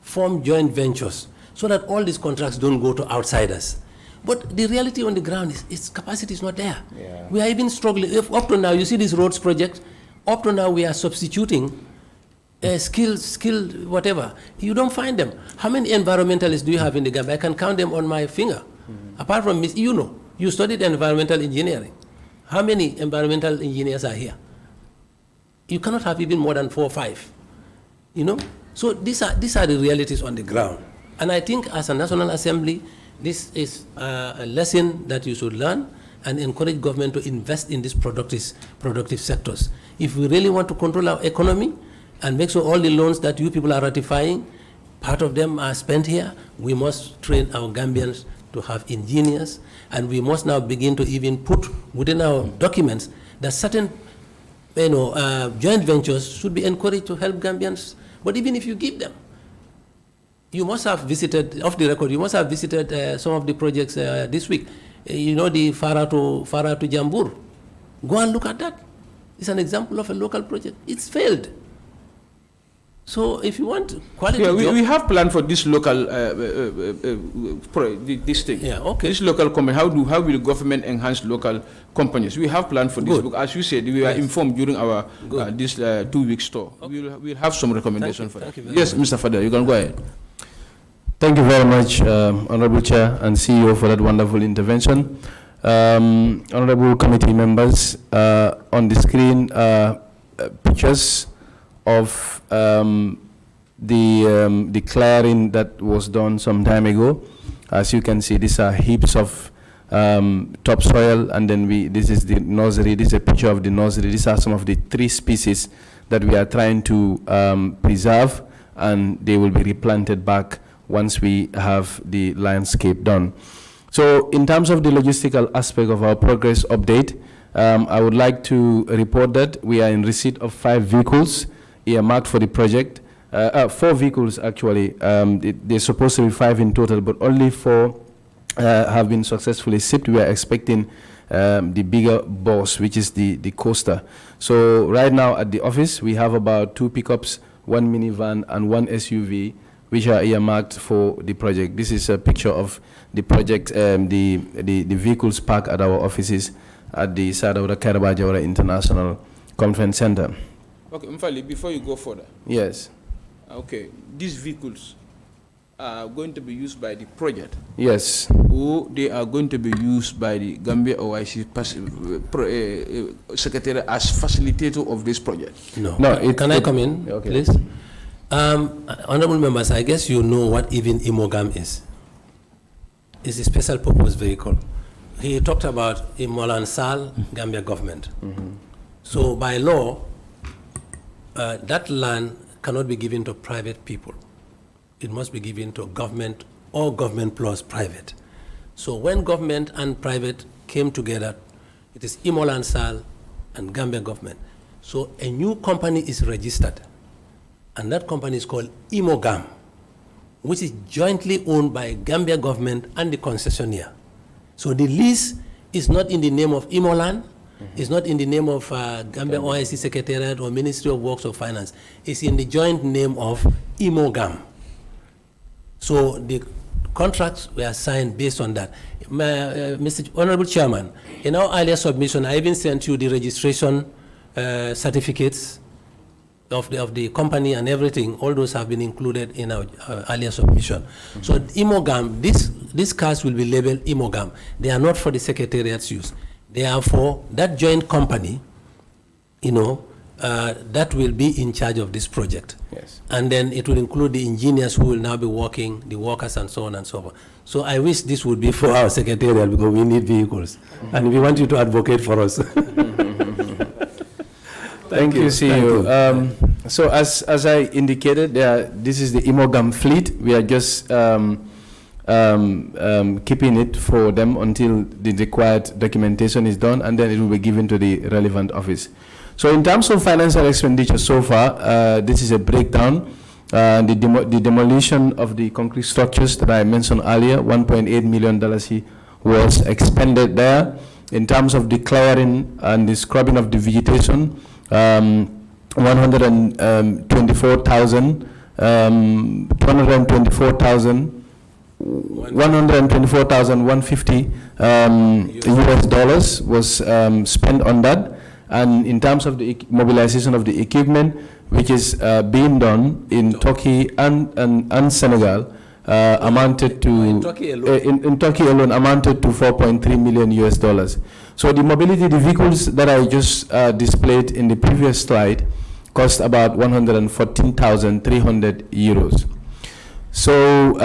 form joint ventures, so that all these contracts don't go to outsiders. But the reality on the ground is its capacity is not there. We are even struggling. If up to now, you see this roads project, up to now we are substituting skilled whatever. You don't find them. How many environmentalists do you have in the Gambia? I can count them on my finger. Apart from Miss, you studied environmental engineering. How many environmental engineers are here? You cannot have even more than 4 or 5. So these are the realities on the ground. And I think as a National Assembly, this is a lesson that you should learn and encourage government to invest in these productive sectors. If we really want to control our economy and make sure all the loans that you people are ratifying, part of them are spent here, we must train our Gambians to have engineers, and we must now begin to even put within our documents that certain joint ventures should be encouraged to help Gambians. But even if you give them, you must have visited, off the record, you must have visited some of the projects this week. The Farah to Jambur. Go and look at that. It's an example of a local project. It's failed. So if you want quality job, we have planned for this local this thing. Yeah, okay. This local company. How will government enhance local companies? We have planned for this. Because as you said, we were informed during our this 2-week tour. Okay. We'll have some recommendation for that. Yes, Mr. Fadel, you can go ahead. Thank you very much, Honorable Chair and CEO, for that wonderful intervention. Honorable committee members, on the screen, pictures of the clearing that was done some time ago. As you can see, these are heaps of topsoil, and then this is the nursery. This is a picture of the nursery. These are some of the 3 species that we are trying to preserve and they will be replanted back once we have the landscape done. So in terms of the logistical aspect of our progress update, I would like to report that we are in receipt of 5 vehicles earmarked for the project. 4 vehicles actually. There's supposed to be 5 in total, but only 4 have been successfully shipped. We are expecting the bigger bus, which is the coaster. So right now at the office, we have about 2 pickups, 1 minivan, and 1 SUV, which are earmarked for the project. This is a picture of the project, the vehicles parked at our offices at the Sadawda Kairaba Jawara International Conference Center. Okay, Mfali, before you go further. Yes. Okay, these vehicles are going to be used by the project. Yes. Or they are going to be used by the Gambia OIC Secretary as facilitator of this project. No. No, Can I come in, okay. please? Honorable members, I guess you know what even IMOGAM is. It's a special purpose vehicle. He talked about Imolan Sal, Gambia government. So by law, that land cannot be given to private people. It must be given to government or government plus private. So when government and private came together, it is Imolan Sal and Gambia government. So a new company is registered, and that company is called IMOGAM, which is jointly owned by Gambia government and the concessionaire. So the lease is not in the name of Imolan, it's not in the name of Gambia OIC Secretariat or Ministry of Works or Finance. It's in the joint name of IMOGAM. So the contracts were signed based on that. Mr. Honorable Chairman, in our earlier submission, I even sent you the registration certificates of the company and everything. All those have been included in our earlier submission. So IMOGAM, these cars will be labeled IMOGAM. They are not for the Secretariat's use. They are for that joint company, that will be in charge of this project. Yes. And then it will include the engineers who will now be working, the workers and so on and so forth. So I wish this would be for our Secretariat because we need vehicles. And we want you to advocate for us. Thank you, CEO. So as I indicated, this is the IMOGAM fleet. We are just keeping it for them until the required documentation is done, and then it will be given to the relevant office. So in terms of financial expenditure so far, this is a breakdown. The demolition of the concrete structures that I mentioned earlier, $1.8 million was expended there. In terms of the clearing and the scrubbing of the vegetation, 124,150 US dollars was spent on that. And in terms of the mobilization of the equipment, which is being done in Turkey and Senegal, amounted to in Turkey alone. In Turkey alone amounted to 4.3 million US dollars. So the mobility, the vehicles that I just displayed in the previous slide cost about 114,300 euros. So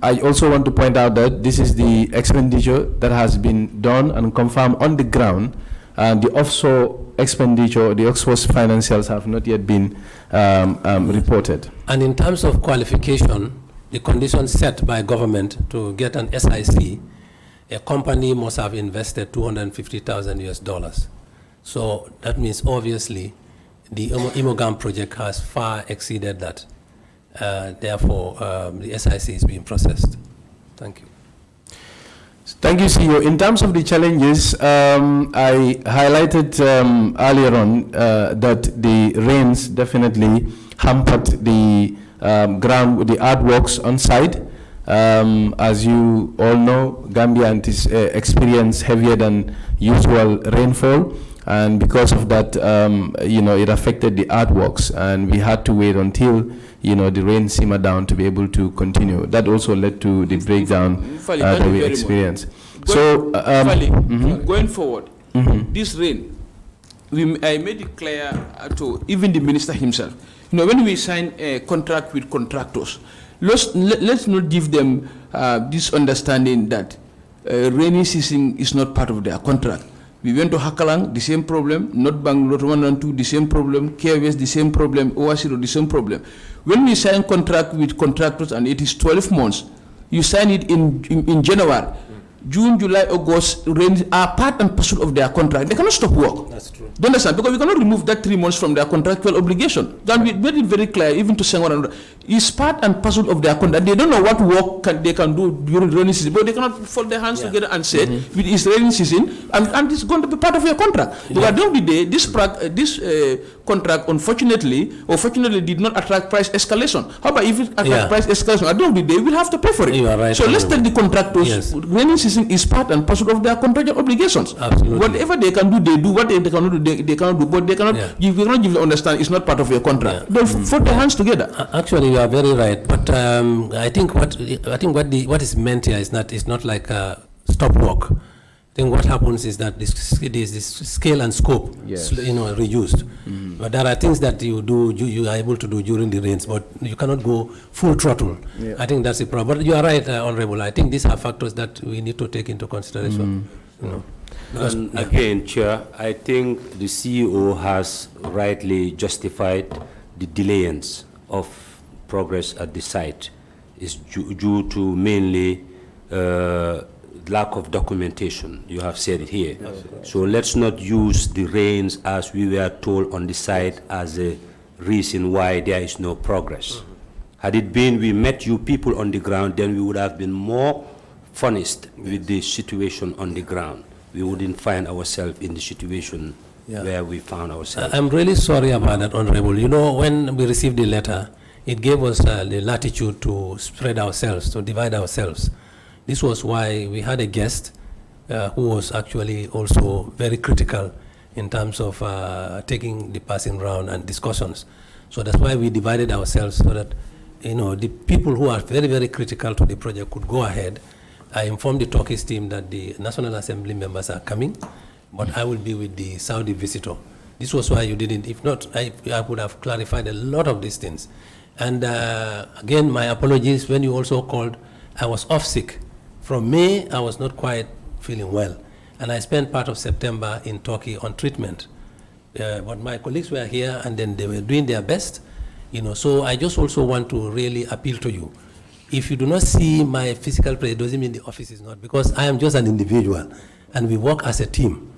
I also want to point out that this is the expenditure that has been done and confirmed on the ground, and the offshore expenditure, the Oxford financials have not yet been reported. And in terms of qualification, the conditions set by government to get an SIC, a company must have invested 250,000 US dollars. So that means obviously the IMOGAM project has far exceeded that. Therefore, the SIC is being processed. Thank you. Thank you, CEO. In terms of the challenges, I highlighted earlier on that the rains definitely hampered the the earthworks on site. As you all know, Gambia experienced heavier than usual rainfall, and because of that, it affected the earthworks, and we had to wait until the rain simmered down to be able to continue. That also led to the breakdown that we experienced. Going forward, this rain, I made it clear to even the minister himself. When we sign a contract with contractors, let's not give them this understanding that rainy season is not part of their contract. We went to Hakalang, the same problem. North Bank, Lot 1 and 2, the same problem. KWS, the same problem. OASIRO, the same problem. When we sign contract with contractors and it is 12 months, you sign it in January. June, July, August, rains are part and parcel of their contract. They cannot stop work. That's true. Do you understand? Because we cannot remove that 3 months from their contractual obligation. That we made it very clear, even to Senghor and it's part and parcel of their contract. They don't know what work they can do during rainy season, but they cannot fold their hands together and say, with it's rainy season, and it's going to be part of your contract. Because at the end of the day, this contract, unfortunately, or fortunately, did not attract price escalation. However, if it attracts price escalation, at the end of the day, we'll have to pay for it. You are right. So let's tell the contractors, Yes. rainy season is part and parcel of their contractual obligations. Absolutely. Whatever they can do, they do. What they cannot do, they cannot do. But they cannot. You cannot give them understand it's not part of your contract. They'll fold their hands together. Actually, you are very right. But I think what is meant here is not like stop work. I think what happens is that this scale and scope, reduced. But there are things that you are able to do during the rains, but you cannot go full throttle. I think that's the problem. But you are right, Honorable. I think these are factors that we need to take into consideration. Because, And again, Chair, I think the CEO has rightly justified the delayance of progress at the site is due to mainly lack of documentation. You have said it here. So let's not use the rains as we were told on the site as a reason why there is no progress. Had it been we met you people on the ground, then we would have been more furnished with the situation on the ground. We wouldn't find ourselves in the situation where we found ourselves. I'm really sorry about that, Honorable. You know, when we received the letter, it gave us the latitude to spread ourselves, to divide ourselves. This was why we had a guest who was actually also very critical in terms of taking the passing round and discussions. So that's why we divided ourselves so that, the people who are very, very critical to the project could go ahead. I informed the Turkish team that the National Assembly members are coming, but I will be with the Saudi visitor. This was why you didn't. If not, I would have clarified a lot of these things. And again, my apologies when you also called. I was off sick. From May, I was not quite feeling well. And I spent part of September in Turkey on treatment. But my colleagues were here and then they were doing their best. So I just also want to really appeal to you. If you do not see my physical presence, it doesn't mean the office is not, because I am just an individual and we work as a team.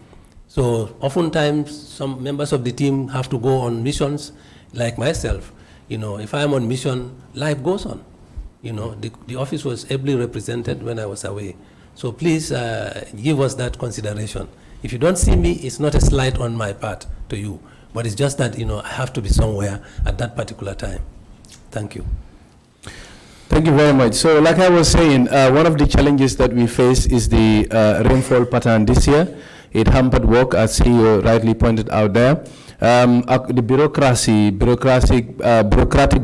So oftentimes some members of the team have to go on missions like myself. If I am on mission, life goes on. The office was ably represented when I was away. So please give us that consideration. If you don't see me, it's not a slight on my part to you, but it's just that, I have to be somewhere at that particular time. Thank you. Thank you very much. So like I was saying, one of the challenges that we face is the rainfall pattern this year. It hampered work, as CEO rightly pointed out there. The bureaucratic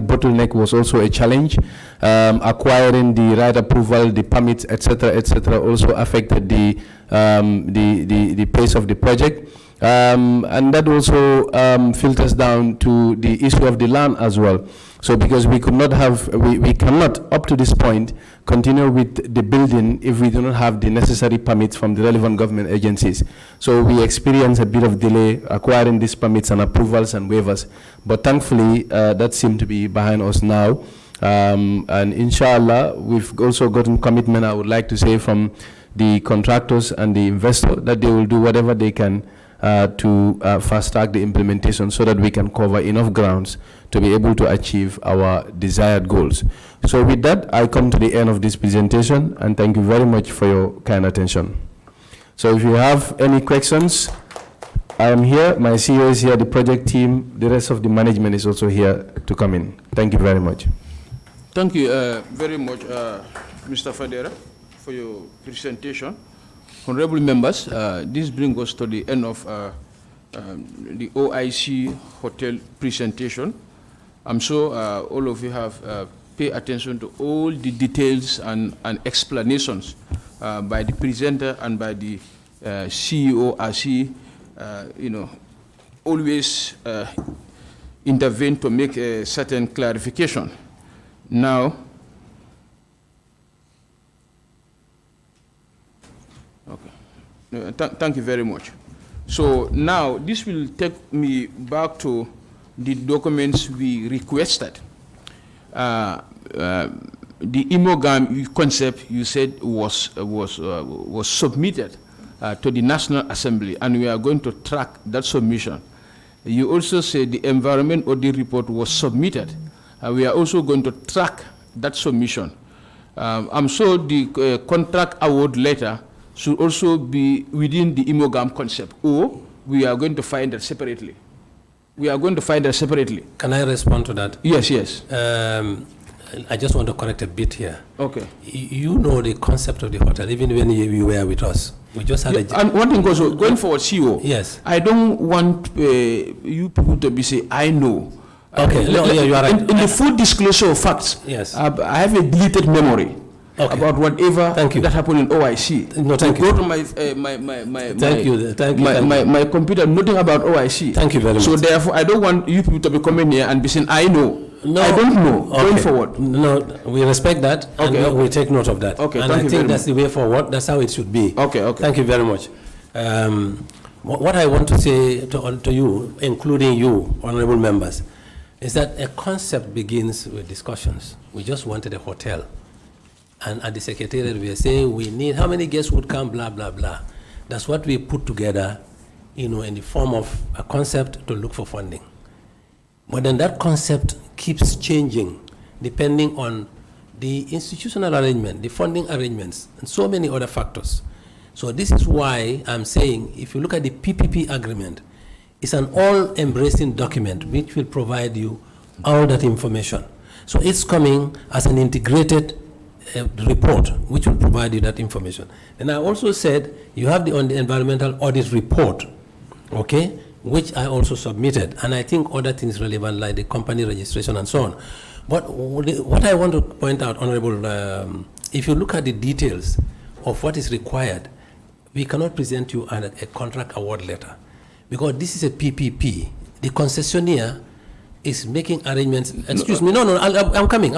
bottleneck was also a challenge. Acquiring the right approval, the permits, etc., also affected the pace of the project. And that also filters down to the issue of the land as well. So because we cannot, up to this point, continue with the building if we do not have the necessary permits from the relevant government agencies. So we experience a bit of delay acquiring these permits and approvals and waivers. But thankfully, that seems to be behind us now. And inshallah, we've also gotten commitment, I would like to say, from the contractors and the investor that they will do whatever they can to fast track the implementation so that we can cover enough grounds to be able to achieve our desired goals. So with that, I come to the end of this presentation and thank you very much for your kind attention. So if you have any questions, I am here, my CEO is here, the project team, the rest of the management is also here to come in. Thank you very much. Thank you very much, Mr. Fadera, for your presentation. Honorable members, this brings us to the end of the OIC Hotel presentation. I'm sure all of you have paid attention to all the details and explanations by the presenter and by the CEO as he, always intervene to make a certain clarification. Now, okay. Thank you very much. So now this will take me back to the documents we requested. The IMOGAM concept you said was submitted to the National Assembly, and we are going to track that submission. You also said the environment audit report was submitted. We are also going to track that submission. I'm sure the contract award letter should also be within the IMOGAM concept, or we are going to find it separately. We are going to find it separately. Can I respond to that? Yes, yes. I just want to correct a bit here. Okay. You know the concept of the hotel, even when you were with us. We just had a... And one thing goes, going forward, CEO. Yes. I don't want you people to be say, I know. Okay, no, yeah, you are right. In the full disclosure of facts, Yes. I have a deleted memory about whatever that happened in OIC. No, thank you. Go to my my computer, nothing about OIC. Thank you very much. So therefore, I don't want you people to be coming here and be saying, I know. No, I don't know. Okay. Going forward. No, we respect that, Okay, and we take note of that. Okay, and thank I you think very that's the way forward. That's how it should be. Okay, okay. Thank you very much. What I want to say to you, including you, honorable members, is that a concept begins with discussions. We just wanted a hotel. And at the secretariat, we are saying we need, how many guests would come, blah, blah, blah. That's what we put together, in the form of a concept to look for funding. But then that concept keeps changing depending on the institutional arrangement, the funding arrangements, and so many other factors. So this is why I'm saying, if you look at the PPP agreement, it's an all-embracing document which will provide you all that information. So it's coming as an integrated report which will provide you that information. And I also said you have on the environmental audit report, okay, which I also submitted, and I think other things relevant like the company registration and so on. But what I want to point out, Honorable, if you look at the details of what is required, we cannot present you a contract award letter because this is a PPP. The concessionaire is making arrangements. Excuse me, no, I'm coming.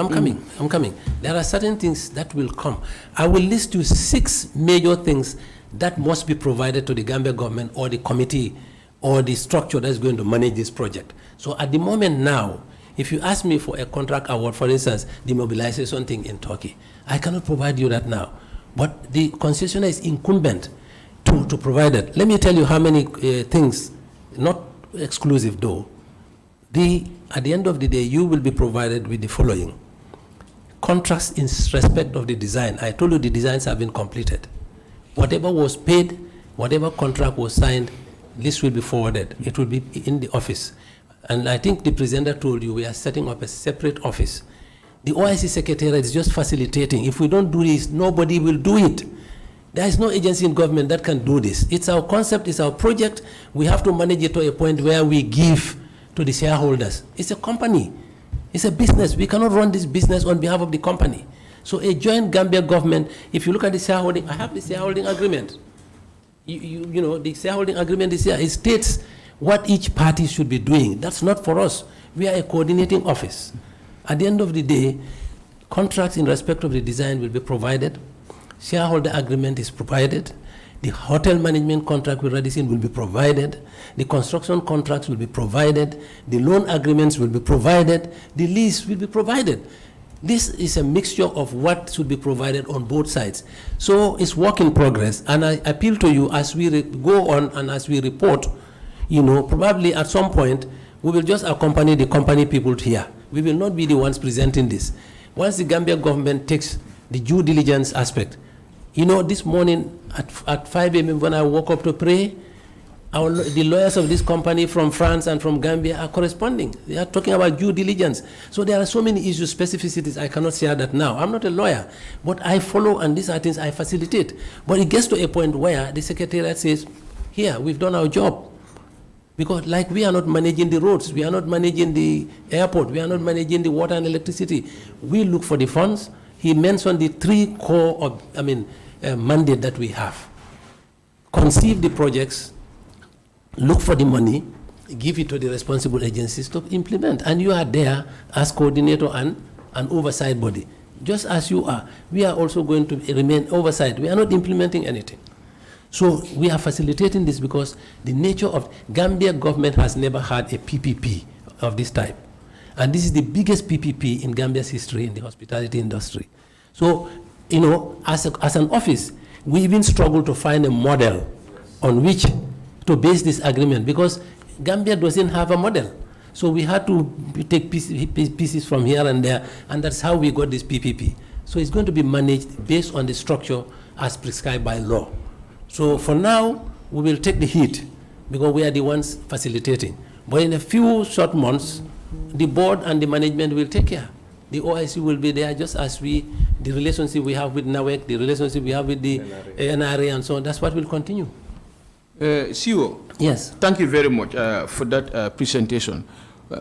There are certain things that will come. I will list you 6 major things that must be provided to the Gambia government or the committee or the structure that's going to manage this project. So at the moment now, if you ask me for a contract award, for instance, the mobilization thing in Turkey, I cannot provide you that now. But the concessionaire is incumbent to provide it. Let me tell you how many things, not exclusive though. At the end of the day, you will be provided with the following. Contracts in respect of the design. I told you the designs have been completed. Whatever was paid, whatever contract was signed, this will be forwarded. It will be in the office. And I think the presenter told you we are setting up a separate office. The OIC Secretariat is just facilitating. If we don't do this, nobody will do it. There is no agency in government that can do this. It's our concept, it's our project. We have to manage it to a point where we give to the shareholders. It's a company. It's a business. We cannot run this business on behalf of the company. So a joint Gambia government, if you look at the shareholding, I have the shareholding agreement. You know, the shareholding agreement is here. It states what each party should be doing. That's not for us. We are a coordinating office. At the end of the day, contracts in respect of the design will be provided. Shareholder agreement is provided. The hotel management contract with Radisson will be provided. The construction contracts will be provided. The loan agreements will be provided. The lease will be provided. This is a mixture of what should be provided on both sides. So it's work in progress. And I appeal to you as we go on and as we report, probably at some point, we will just accompany the company people here. We will not be the ones presenting this. Once the Gambia government takes the due diligence aspect, this morning at 5 a.m. when I woke up to pray, the lawyers of this company from France and from Gambia are corresponding. They are talking about due diligence. So there are so many issues, specificities, I cannot share that now. I'm not a lawyer, but I follow and these are things I facilitate. But it gets to a point where the Secretariat says, here, we've done our job. Because we are not managing the roads, we are not managing the airport, we are not managing the water and electricity. We look for the funds. He mentioned the 3 core mandate that we have. Conceive the projects, look for the money, give it to the responsible agencies to implement. And you are there as coordinator and an oversight body. Just as you are, we are also going to remain oversight. We are not implementing anything. So we are facilitating this because the nature of Gambia government has never had a PPP of this type. And this is the biggest PPP in Gambia's history in the hospitality industry. So, you know, as an office, we even struggle to find a model on which to base this agreement because Gambia doesn't have a model. So we had to take pieces from here and there, and that's how we got this PPP. So it's going to be managed based on the structure as prescribed by law. So for now, we will take the heat because we are the ones facilitating. But in a few short months, the board and the management will take care. The OIC will be there just as the relationship we have with NAWEC, the relationship we have with the NRA and so on, that's what will continue. CEO, Yes. thank you very much for that presentation.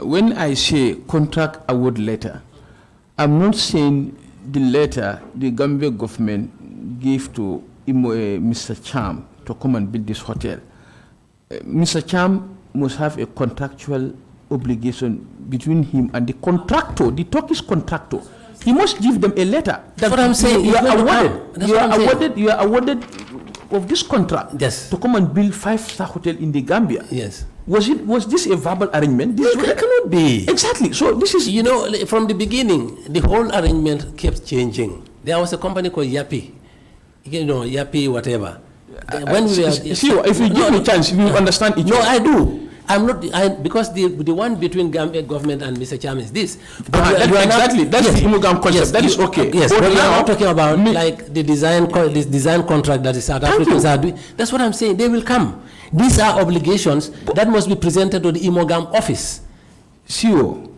When I say contract award letter, I'm not saying the letter the Gambia government gave to Mr. Cham to come and build this hotel. Mr. Cham must have a contractual obligation between him and the contractor, the Turkish contractor. He must give them a letter. That's what I'm saying. You It's are not awarded. harm. That's You what are I'm saying. awarded. You are awarded of this contract. Yes. To come and build 5-star hotel in the Gambia. Yes. Was this a verbal arrangement? This It cannot be. Exactly. So this is You know, from the beginning, the whole arrangement kept changing. There was a company called Yapi. You know, Yapi, whatever. When we were, see, if you give me a chance, we will understand each No, other. I do. I'm not, because the one between Gambia government and Mr. Cham is this. Exactly. That's the Imogam concept. Yes, That is okay. Yes, But but we are now, not talking about me- like the this design contract that the South Thank Africans you. are doing. That's what I'm saying. They will come. These are obligations that must be presented to the Imogam office. CEO,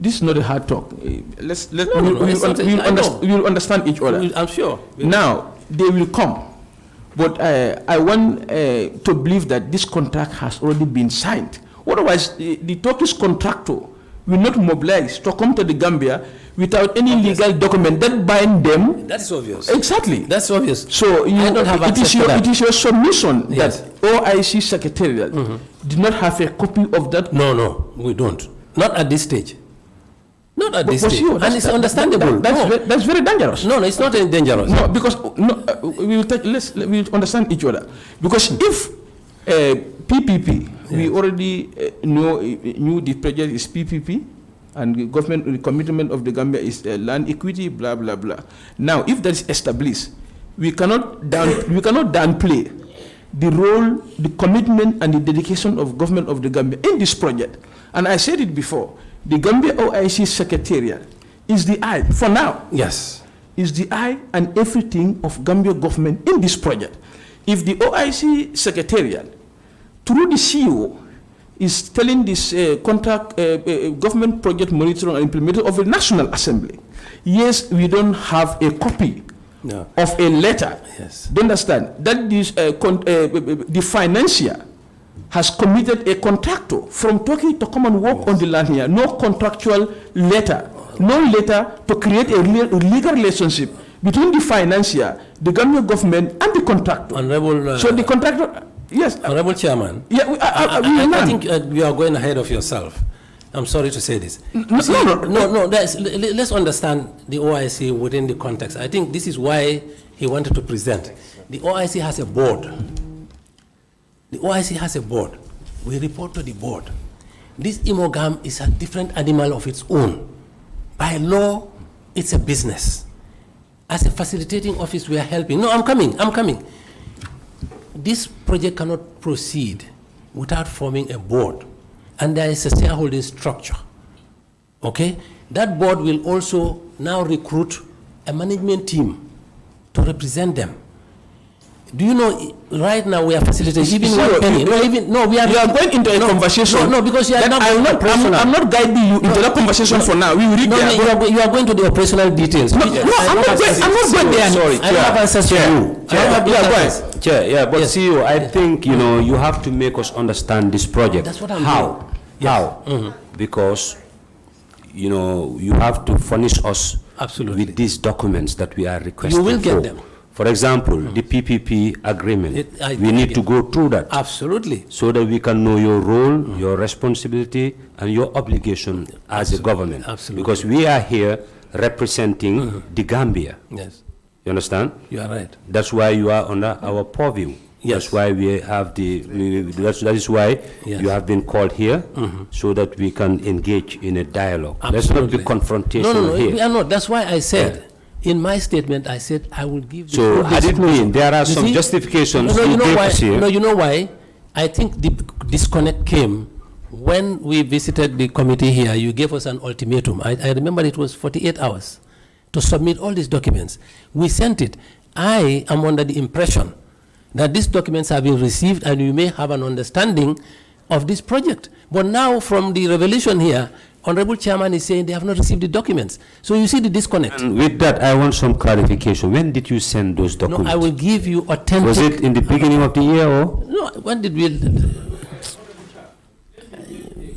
this is not a hard talk. Let's let No, no, it's not a- I know. we will understand each other. I'm sure. Now they will come, but I want to believe that this contract has already been signed. Otherwise, the Turkish contractor will not mobilize to come to the Gambia without any legal document that bind them. That is obvious. Exactly. That's obvious. So you, I don't have it access is to your that. it is your submission Yes. that OIC Secretariat did not have a copy of that. No, we don't. Not at this stage. Not at this But stage. CEO, And that's- it's understandable. That's very dangerous. No, it's not dangerous. No, because we will take, we will understand each other. Because if PPP, we already knew the project is PPP, and the government the commitment of the Gambia is land equity, blah blah blah. Now, if that is established, we cannot downplay the role, the commitment, and the dedication of government of the Gambia in this project. And I said it before, the Gambia OIC Secretariat is the eye for now. Yes. Is the eye and everything of Gambia government in this project. If the OIC Secretariat, through the CEO, is telling this government project monitoring and implementation of the National Assembly, yes, we don't have a copy No. of a letter. Yes. Do you understand? That is, the financier has committed a contractor from Turkey to come and work on the land here. No contractual letter. No letter to create a legal relationship between the financier, the Gambia government, and the contractor. Honorable, So the contractor, yes. Honorable Chairman, Yeah, I think you are going ahead of yourself. I'm sorry to say this. Let's understand the OIC within the context. I think this is why he wanted to present. The OIC has a board. The OIC has a board. We report to the board. This Imogam is a different animal of its own. By law, it's a business. As a facilitating office, we are helping. No, I'm coming. This project cannot proceed without forming a board. And there is a shareholding structure. Okay? That board will also now recruit a management team to represent them. Do you know, right now we are facilitating even So, one penny. We are going into a conversation. No, because you are that not I'm operational. I'm not guiding you into that conversation for now. We will read there. You are going to the operational details. No, I'm not going there. Sorry, I don't have answers to you. I don't have Go answers. ahead. Chair, yeah, but Yes. CEO, I think, you have to make us understand this project. That's what I'm How? doing. How? Because, you have to furnish us Absolutely. with these documents that we are requesting You will get for. them. For example, the PPP agreement. I We need to go through that Absolutely. so that we can know your role, your responsibility, and your obligation as a government. Absolutely. Because we are here representing the Gambia. Yes, You understand? you are right. That's why you are under our purview. That's why we have that is why Yes. you have been called here, so that we can engage in a dialogue. Let's not be Absolutely. confrontational No, here. we are not. That's why I said, in my statement, I said I will give the So full I didn't mean there are You some see? justifications No, you you know gave why? us here. No, you know why? I think the disconnect came when we visited the committee here. You gave us an ultimatum. I remember it was 48 hours to submit all these documents. We sent it. I am under the impression that these documents have been received and you may have an understanding of this project. But now, from the revelation here, Honorable Chairman is saying they have not received the documents. So you see the disconnect. And with that, I want some clarification. When did you send those No, documents? I will give you authentic. Was it in the beginning of the year or? No, when did we?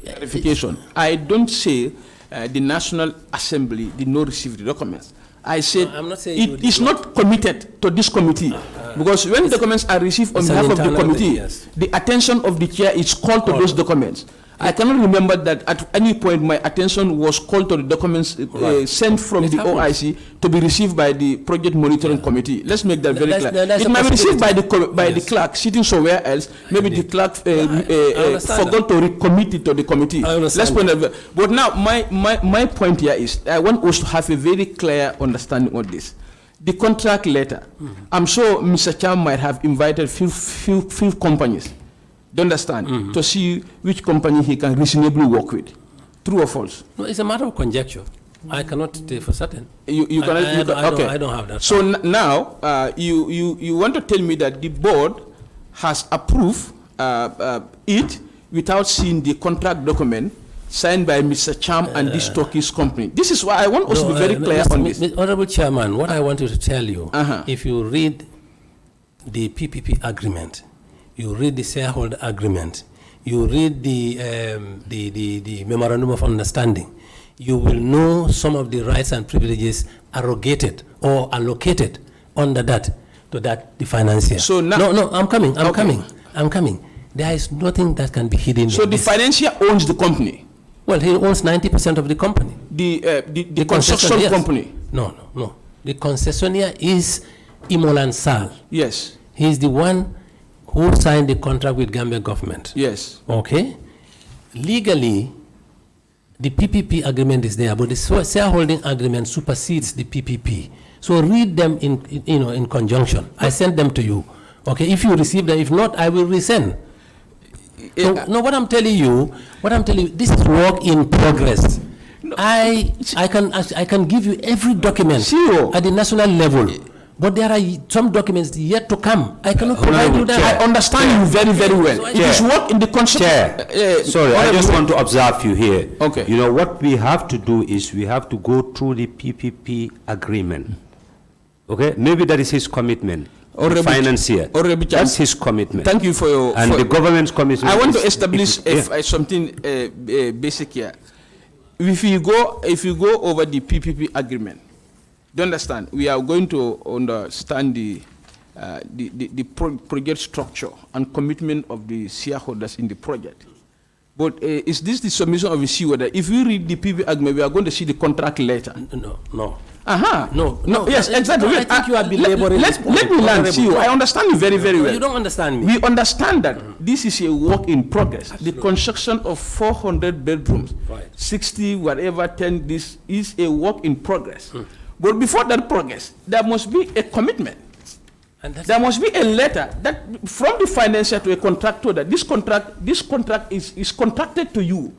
Clarification. I don't say the National Assembly did not receive the documents. I said No, I'm not saying you it did is not committed to this committee, because when documents are received on it's an behalf of the internal committee, thing, yes. the attention of the chair is called to those documents. I cannot remember that at any point my attention was called to the documents sent from It the happens. OIC to be received by the Project Monitoring Committee. Let's make that very clear. That's It a might be received by the possibility. by the Yes. clerk sitting somewhere else. Maybe the clerk understand forgot to recommit it to the committee. I understand Let's put it that way. But now my point here is I want us to have a very clear understanding of this. The contract letter. I'm sure Mr. Cham might have invited few companies. Do you understand? To see which company he can reasonably work with. True or false? No, it's a matter of conjecture. I cannot say for certain. You cannot. I don't have that. So now you want to tell me that the board has approved it without seeing the contract document signed by Mr. Cham and this Turkish company. This is why I want us to be very clear on this. Honorable Chairman, what I want you to tell you, Uh-huh. if you read the PPP agreement, you read the shareholder agreement, you read the memorandum of understanding, you will know some of the rights and privileges arrogated or allocated under that to the financier. So now- no, I'm coming. Okay. I'm coming. There is nothing that can be hidden. So in the this. financier owns the company, Well, he owns 90% of the company. the construction yes. company. No. The concessionaire is Imolan Sal. Yes, He is the one who signed the contract with Gambia government. yes. Okay? Legally, the PPP agreement is there, but the shareholding agreement supersedes the PPP. So read them in conjunction. I sent them to you. Okay, if you receive them, if not, I will resend. No, what I'm telling you, this is work in progress. I can give you every document CEO. at the national level, but there are some documents yet to come. I cannot provide you that. I understand you very, very well. So I- It is work in the construction. Chair, sorry, I just want to observe you here. Okay. You know, what we have to do is we have to go through the PPP agreement. Okay? Maybe that is his commitment. The Honorable- financier. Honorable Chair, That's his commitment. Thank you for your. And for- the government's commitment. I want to is- establish Yeah. something basic here. If you go over the PPP agreement, do you understand? We are going to understand the project structure and commitment of the shareholders in the project. But is this the submission of the shareholder? If we read the PPP agreement, we are going to see the contract later. No. No. Yes, exactly. No, I think you are belaboring this point. Let me learn. Honorable. See you. I understand you very, very well. You don't understand me. We understand that this is a work in progress. The construction of 400 bedrooms, Right. 60, whatever, 10, this is a work in progress. But before that progress, there must be a commitment. And that's There must be a letter that from the financier to a contractor that this contract is contracted to you.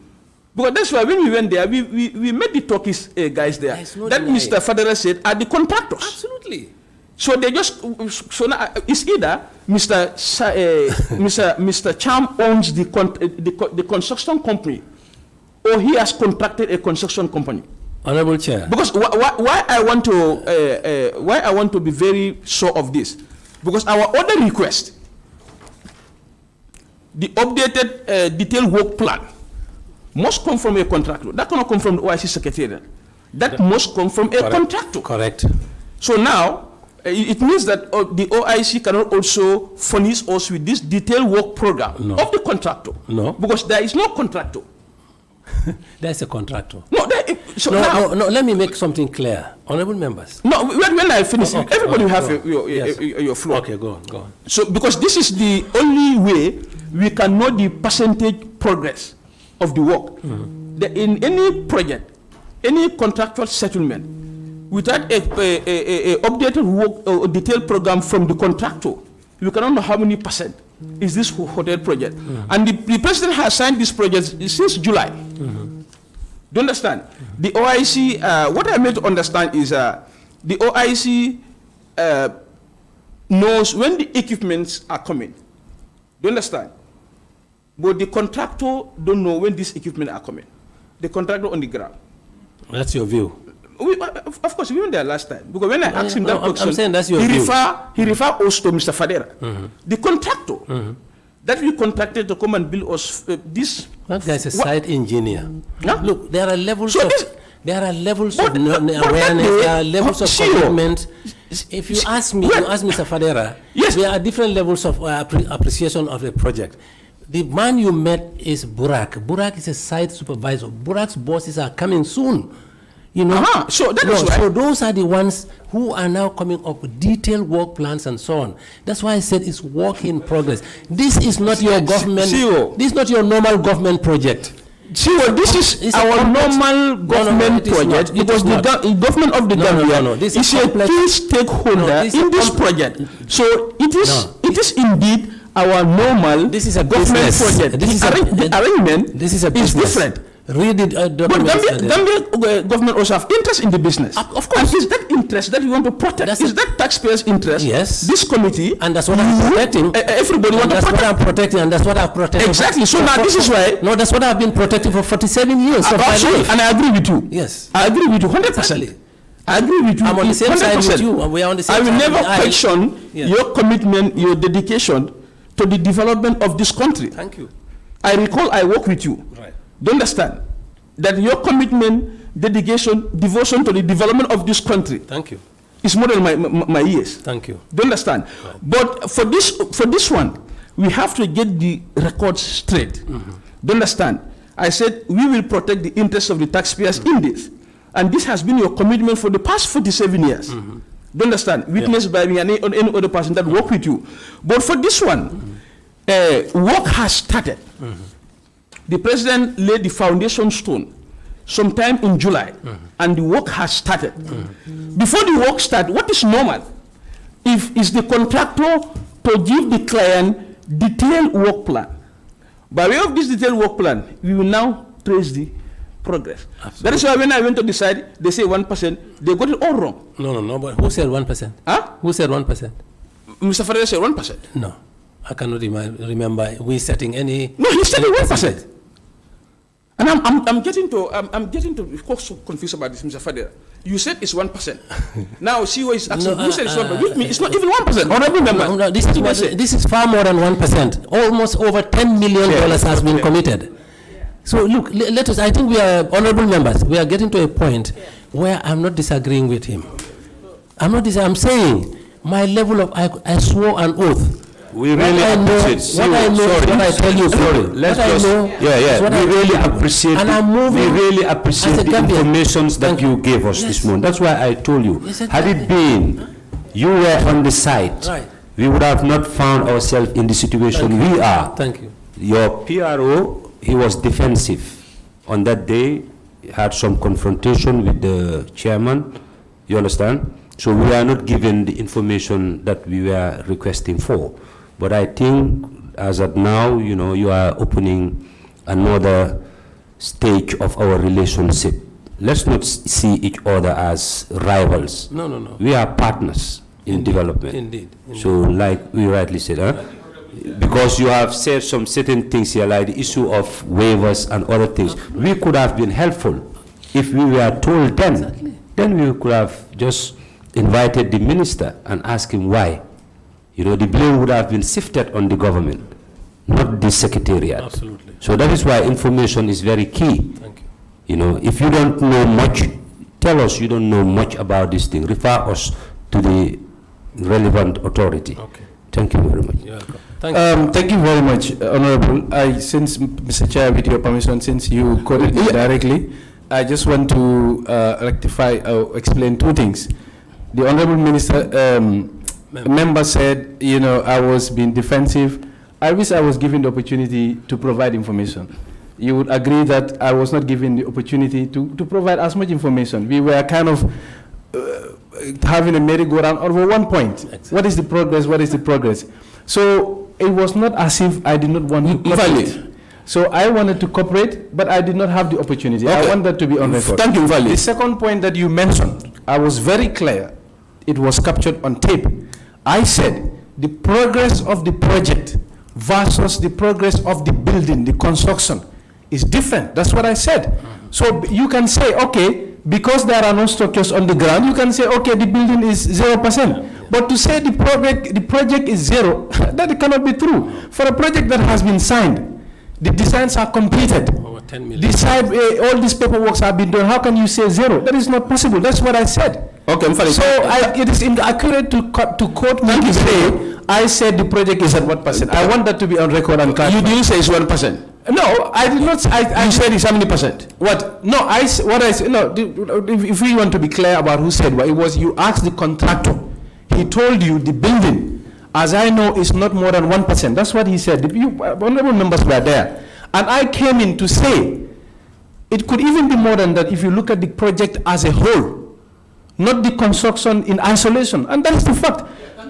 Because that's why when we went there, we met the Turkish guys there. There's no That denying. Mr. Federer said are the contractors. absolutely. So they just, so now it's either Mr. Cham owns the construction company or he has contracted a construction company. Honorable Chair. Because why I want to be very sure of this, because our other request, the updated detailed work plan, must come from a contractor. That cannot come from the OIC secretariat. That must come from a contractor. Correct. So now, it means that the OIC cannot also furnish us with this detailed work program No. of the contractor. No. Because there is no contractor. There's a contractor. No, so now, No, let me make something clear. Honorable members. no, when I finish, Okay, everybody okay, have go on. Yes. your floor. Okay, go on. So, because this is the only way we can know the percentage progress of the work. In any project, any contractual settlement, without a updated work or detailed program from the contractor, you cannot know how many percent is this hotel project. And the president has signed this project since July. Do you understand? The OIC, what I meant to understand is the OIC knows when the equipments are coming. Do you understand? But the contractor don't know when these equipment are coming. The contractor on the ground. That's your view. Of course, we went there last time. Because when I asked him that question, I'm saying that's your he view. refer us to Mr. Fadera. The contractor that we contracted to come and build us this. That guy's a site engineer. Huh? Look, there are levels So of this- there are levels But- of but that awareness. day- There are levels of CEO, commitment. If you ask me, you ask Mr. Fadera, Yes. there are different levels of appreciation of a project. The man you met is Burak. Burak is a site supervisor. Burak's bosses are coming soon. You know, So that is why. so those are the ones who are now coming up with detailed work plans and so on. That's why I said it's work in progress. This is not your government. CEO. This is not your normal government project. See, well, this is It's a our complex- normal government it is not. project It because is the not. government of the No, Gambia no, this is is a complex. key stakeholder No, this is in this complex. project. So it is No. it is indeed our normal This is a government business. project. This is The arrangement This is a is business. different. Read it. But documents Gambia and then- government also have interest in the business. Of course. And is that interest that you want to protect? That's Is a- that taxpayers' interest? Yes. This committee. And that's what I'm protecting. Everybody want And to that's what protect. I'm protecting, and that's what I've protected. Exactly. So now this is why. No, that's what I've been protecting for 47 years of my Absolutely. life. And I agree with you. Yes. I agree with you 100%. Exactly. I agree with you. I'm on the same side with 100%. you, and we are on the same I will side never of the aisle. question Yes. your commitment, your dedication to the development of this country. Thank you. I recall I work with you. Right. Do you understand? That your commitment, dedication, devotion to the development of this country Thank you. is more than my years. Thank you. Do you understand? But for this one, we have to get the records straight. Do you understand? I said we will protect the interests of the taxpayers in this. And this has been your commitment for the past 47 years. Do you understand? Witnessed by me and any other person that work with you. But for this one, work has started. The president laid the foundation stone sometime in July, and the work has started. Before the work starts, what is normal? If is the contractor to give the client detailed work plan. By way of this detailed work plan, we will now trace the progress. Absolutely. That is why when I went to the site, they say 1%. They got it all wrong. No. But who said 1%? Huh? Who said 1%? Mr. Fadera said 1%. No, I cannot remember we setting any. No, he said any 1%. And I'm getting to so confused about this, Mr. Fadera. You said it's 1%. Now CEO is asking, No, who said it's 1%? With me, it's not even 1%. Honorable member. No, this is far more than 1%. Almost over $10 million has been committed. So look, let us. I think we are honorable members. We are getting to a point where I'm not disagreeing with him. I'm saying my level of I swore an oath. We really appreciate. What I know, Sorry, what I tell you, sorry. Let's what I just. know is what We I really tell you. appreciate. And I'm moving We really as appreciate a the Gambian. information that Thank you you. gave us Yes. this morning. That's why I told you. Yes, Had it been you were on the site, Right. we would have not found ourselves in the situation we are. Thank you. Your PRO, he was defensive. On that day, he had some confrontation with the chairman. You understand? So we are not given the information that we were requesting for. But I think as of now, you are opening another stage of our relationship. Let's not see each other as rivals. No. We are partners in development. Indeed. So like we rightly said, because you have said some certain things here, like the issue of waivers and other things, we could have been helpful if we were told then. Exactly. Then we could have just invited the minister and asked him why. The blame would have been shifted on the government, not the secretariat. Absolutely. So that is why information is very key. Thank you. If you don't know much, tell us you don't know much about this thing. Refer us to the relevant authority. Okay. Thank you very much. You're welcome. Thank you. Thank you very much, Honorable. Since, Mr. Chair, with your permission, since you quoted me directly, I just want to rectify or explain two things. The Honorable Minister, member said, you know, I was being defensive. I wish I was given the opportunity to provide information. You would agree that I was not given the opportunity to provide as much information. We were kind of having a merry-go-round over one point. Exactly. What is the progress? What is the progress? So it was not as if I did not want to cooperate. So I wanted to cooperate, but I did not have the opportunity. I want that to be on record. Thank you, Vali. The second point that you mentioned, I was very clear. It was captured on tape. I said the progress of the project versus the progress of the building, the construction, is different. That's what I said. So you can say, okay, because there are no structures on the ground, you can say, okay, the building is 0%. But to say the project is zero, that cannot be true. For a project that has been signed, the designs are completed. Over 10 million. All these paperwork have been done. How can you say zero? That is not possible. That's what I said. Okay, I'm sorry. So it is inaccurate to quote me to say I said the project is at what percent. I want that to be on record and clarified. You didn't say it's 1%. No, I did not. I You said it's how many percent? what? No, what I said. No, if we want to be clear about who said what, it was you asked the contractor. He told you the building, as I know, is not more than 1%. That's what he said. The honorable members were there, and I came in to say it could even be more than that if you look at the project as a whole, not the construction in isolation, and that's the fact.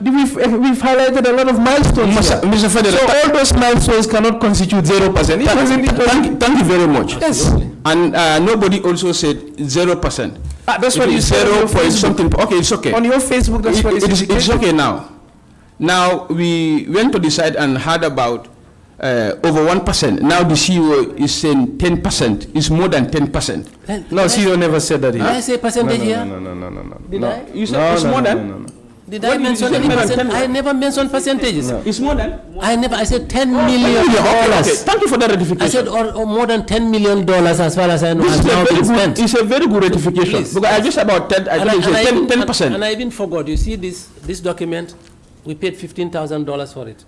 We've highlighted a lot of milestones. Mr. Federer, So all those milestones cannot constitute 0%. Thank you very much. Yes. And nobody also said 0%. That's what It you is said on 0 your point Facebook. something. Okay, it's okay. On your Facebook, that's what It's okay now. Now we went to decide and heard about over 1%. Now the CEO is saying 10%. It's more than 10%. No, CEO never said that Did I here. say percentage here? No. Did I? You said it's more than? Did I mention any percent? I never mentioned percentages. It's more than? I never. I said $10 million. Okay. Thank you for that ratification. I said or more than $10 million as far as I know This has is a now very been good, spent. it's a very good ratification. Please. Because I just about 10, I thought you said 10%. And I even forgot. You see this document? We paid $15,000 for it.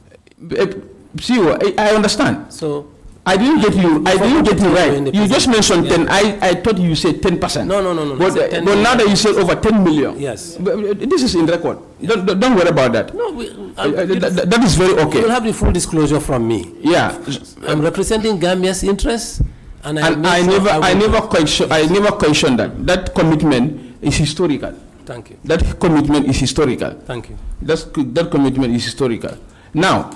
CEO, I understand. So I didn't get you right. You just mentioned Yeah. 10. I thought you said 10%. No. I But, said 10 but now million. that you said over 10 million. Yes. But this is in record. Don't worry about that. No, That is very you will okay. have the full disclosure from me. Yeah. I'm representing Gambia's interests, and And I never question that. That commitment is historical. Thank you. That commitment is historical. Thank you. That commitment is historical. Now,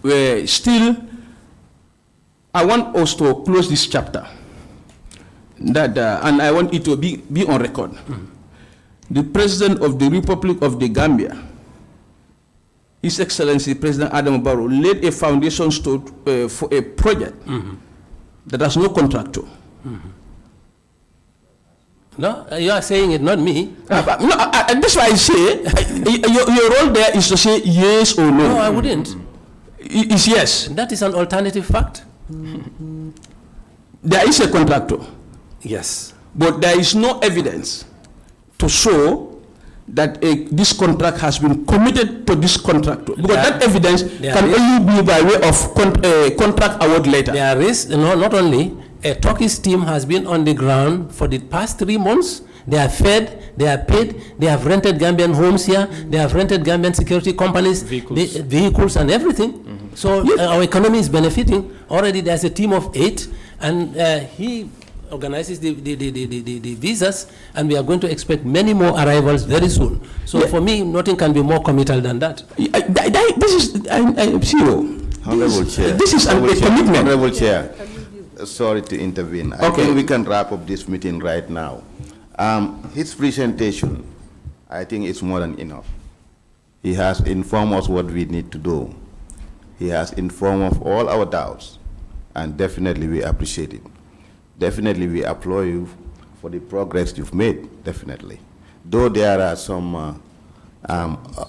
we still, I want us to close this chapter. That and I want it to be on record. The President of the Republic of the Gambia, His Excellency President Adam Barrow, laid a foundation stone for a project that has no contractor. No, you are saying it, not me. That's why I say your role there is to say yes or no. No, I wouldn't. It's yes. That is an alternative fact. There is a contractor, Yes. but there is no evidence to show that this contract has been committed to this contractor. Because that evidence can only be by way of contract award later. There is, not only, a Turkish team has been on the ground for the past 3 months. They are fed, they are paid, they have rented Gambian homes here, they have rented Gambian security companies, vehicles and everything. So our economy is benefiting. Already there's a team of 8, and he organizes the visas, and we are going to expect many more arrivals very soon. So for me, nothing can be more committal than that. This is, CEO. Honorable Chair. This is a commitment. Honorable Chair, sorry to intervene. I Okay. think we can wrap up this meeting right now. His presentation, I think it's more than enough. He has informed us what we need to do. He has informed of all our doubts, and definitely we appreciate it. Definitely we applaud you for the progress you've made, definitely. Though there are some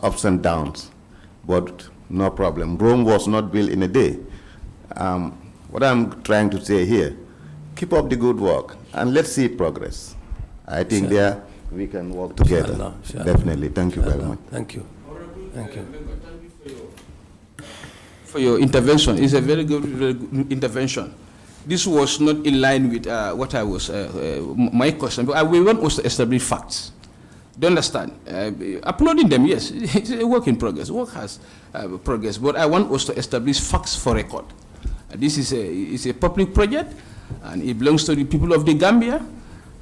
ups and downs, but no problem. Rome was not built in a day. What I'm trying to say here, keep up the good work, and let's see progress. I think there we can work together. Inshallah. Definitely. Thank you very much. Thank you. Thank you. for your intervention. It's a very good intervention. This was not in line with what I was, my question. But we want us to establish facts. Do you understand? Uploading them, yes, it's a work in progress. Work has progress, but I want us to establish facts for record. This is a public project, and it belongs to the people of the Gambia,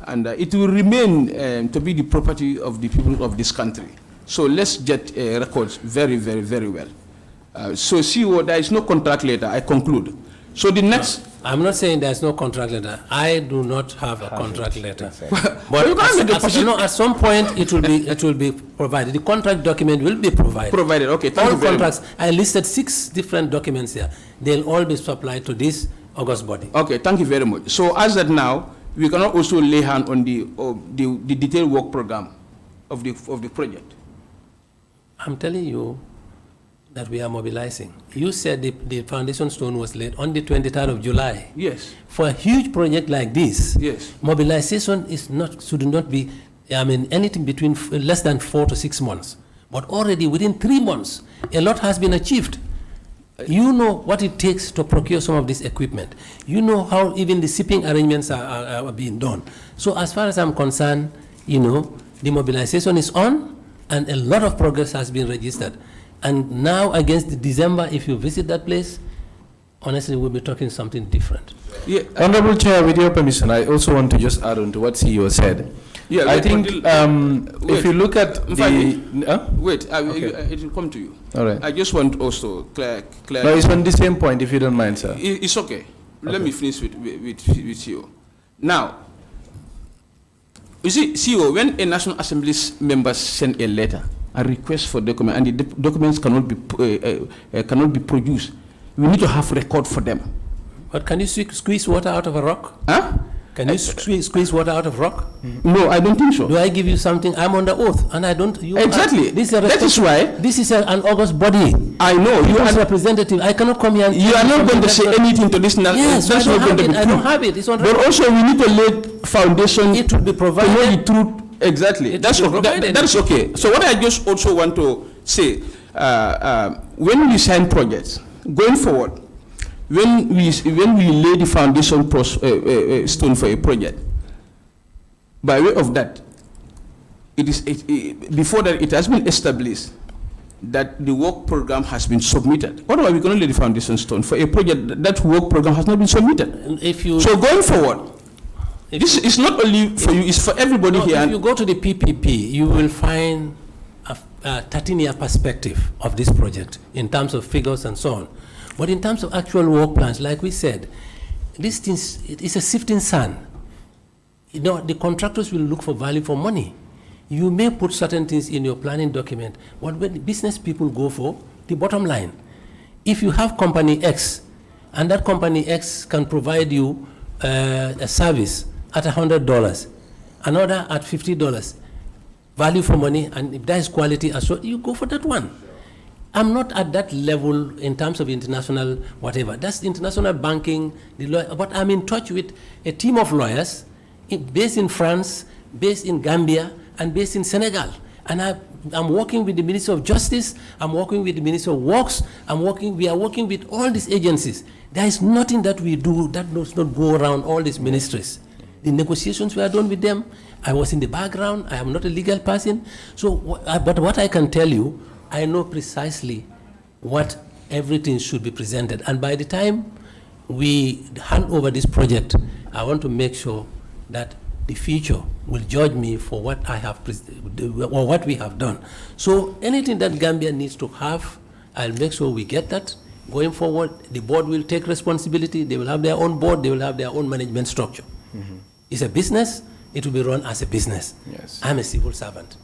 and it will remain to be the property of the people of this country. So let's get records very, very, very well. So CEO, there is no contract letter, I conclude. So the next... I'm not saying there's no contract letter. I do not have a contract letter. But you can't at some point it will be provided. The contract document will be provided. Provided, okay. Thank you all very contracts. much. I listed 6 different documents here. They'll all be supplied to this August body. Okay, thank you very much. So as of now, we cannot also lay hand on the detailed work program of the project. I'm telling you that we are mobilizing. You said the foundation stone was laid on the 23rd of July. Yes. For a huge project like this, Yes. mobilization should not be, anything between less than 4 to 6 months. But already within 3 months, a lot has been achieved. You know what it takes to procure some of this equipment. You know how even the shipping arrangements are being done. So as far as I'm concerned, the mobilization is on, and a lot of progress has been registered. And now against December, if you visit that place, honestly, we'll be talking something different. Yeah. Honorable Chair, with your permission, I also want to just add on to what CEO said. Yeah, I think if you look at Wait, okay. it will come to you. All right. I just want also clear. No, it's on the same point, if you don't mind, sir. It's okay. Let me finish with CEO. Now, you see, CEO, when a National Assembly member send a letter, a request for document, and the documents cannot be produced, we need to have record for them. But can you squeeze water out of a rock? Huh? Can you squeeze water out of rock? No, I don't think so. Do I give you something? I'm under oath, and I don't. Exactly. That is why. This is an August body. I know you are representative. I cannot come here. And you are not going to say anything to this. Yes, that's not going to be I don't have it. It's on record. But also, we need to lay foundation. It will be provided. To know the truth. Exactly. That's okay. So what I just also want to say, when we sign projects, going forward, when we lay the foundation stone for a project, by way of that, before that it has been established that the work program has been submitted. Otherwise, we cannot lay the foundation stone for a project that work program has not been submitted. So going forward, this is not only for you; it's for everybody here. If you go to the PPP, you will find a 13-year perspective of this project in terms of figures and so on. But in terms of actual work plans, like we said, this thing is a sifting sand. The contractors will look for value for money. You may put certain things in your planning document. What when business people go for, the bottom line. If you have company X, and that company X can provide you a service at $100, another at $50, value for money, and if that is quality, you go for that one. I'm not at that level in terms of international whatever. That's international banking, but I'm in touch with a team of lawyers based in France, based in Gambia, and based in Senegal. And I'm working with the Minister of Justice, I'm working with the Minister of Works, we are working with all these agencies. There is nothing that we do that does not go around all these ministries. The negotiations were done with them. I was in the background. I am not a legal person. So, but what I can tell you, I know precisely what everything should be presented. And by the time we hand over this project, I want to make sure that the future will judge me for what I have or what we have done. So anything that Gambia needs to have, I'll make sure we get that. Going forward, the board will take responsibility. They will have their own board. They will have their own management structure. Mm-hmm. It's a business. It will be run as a business. Yes. I'm a civil servant.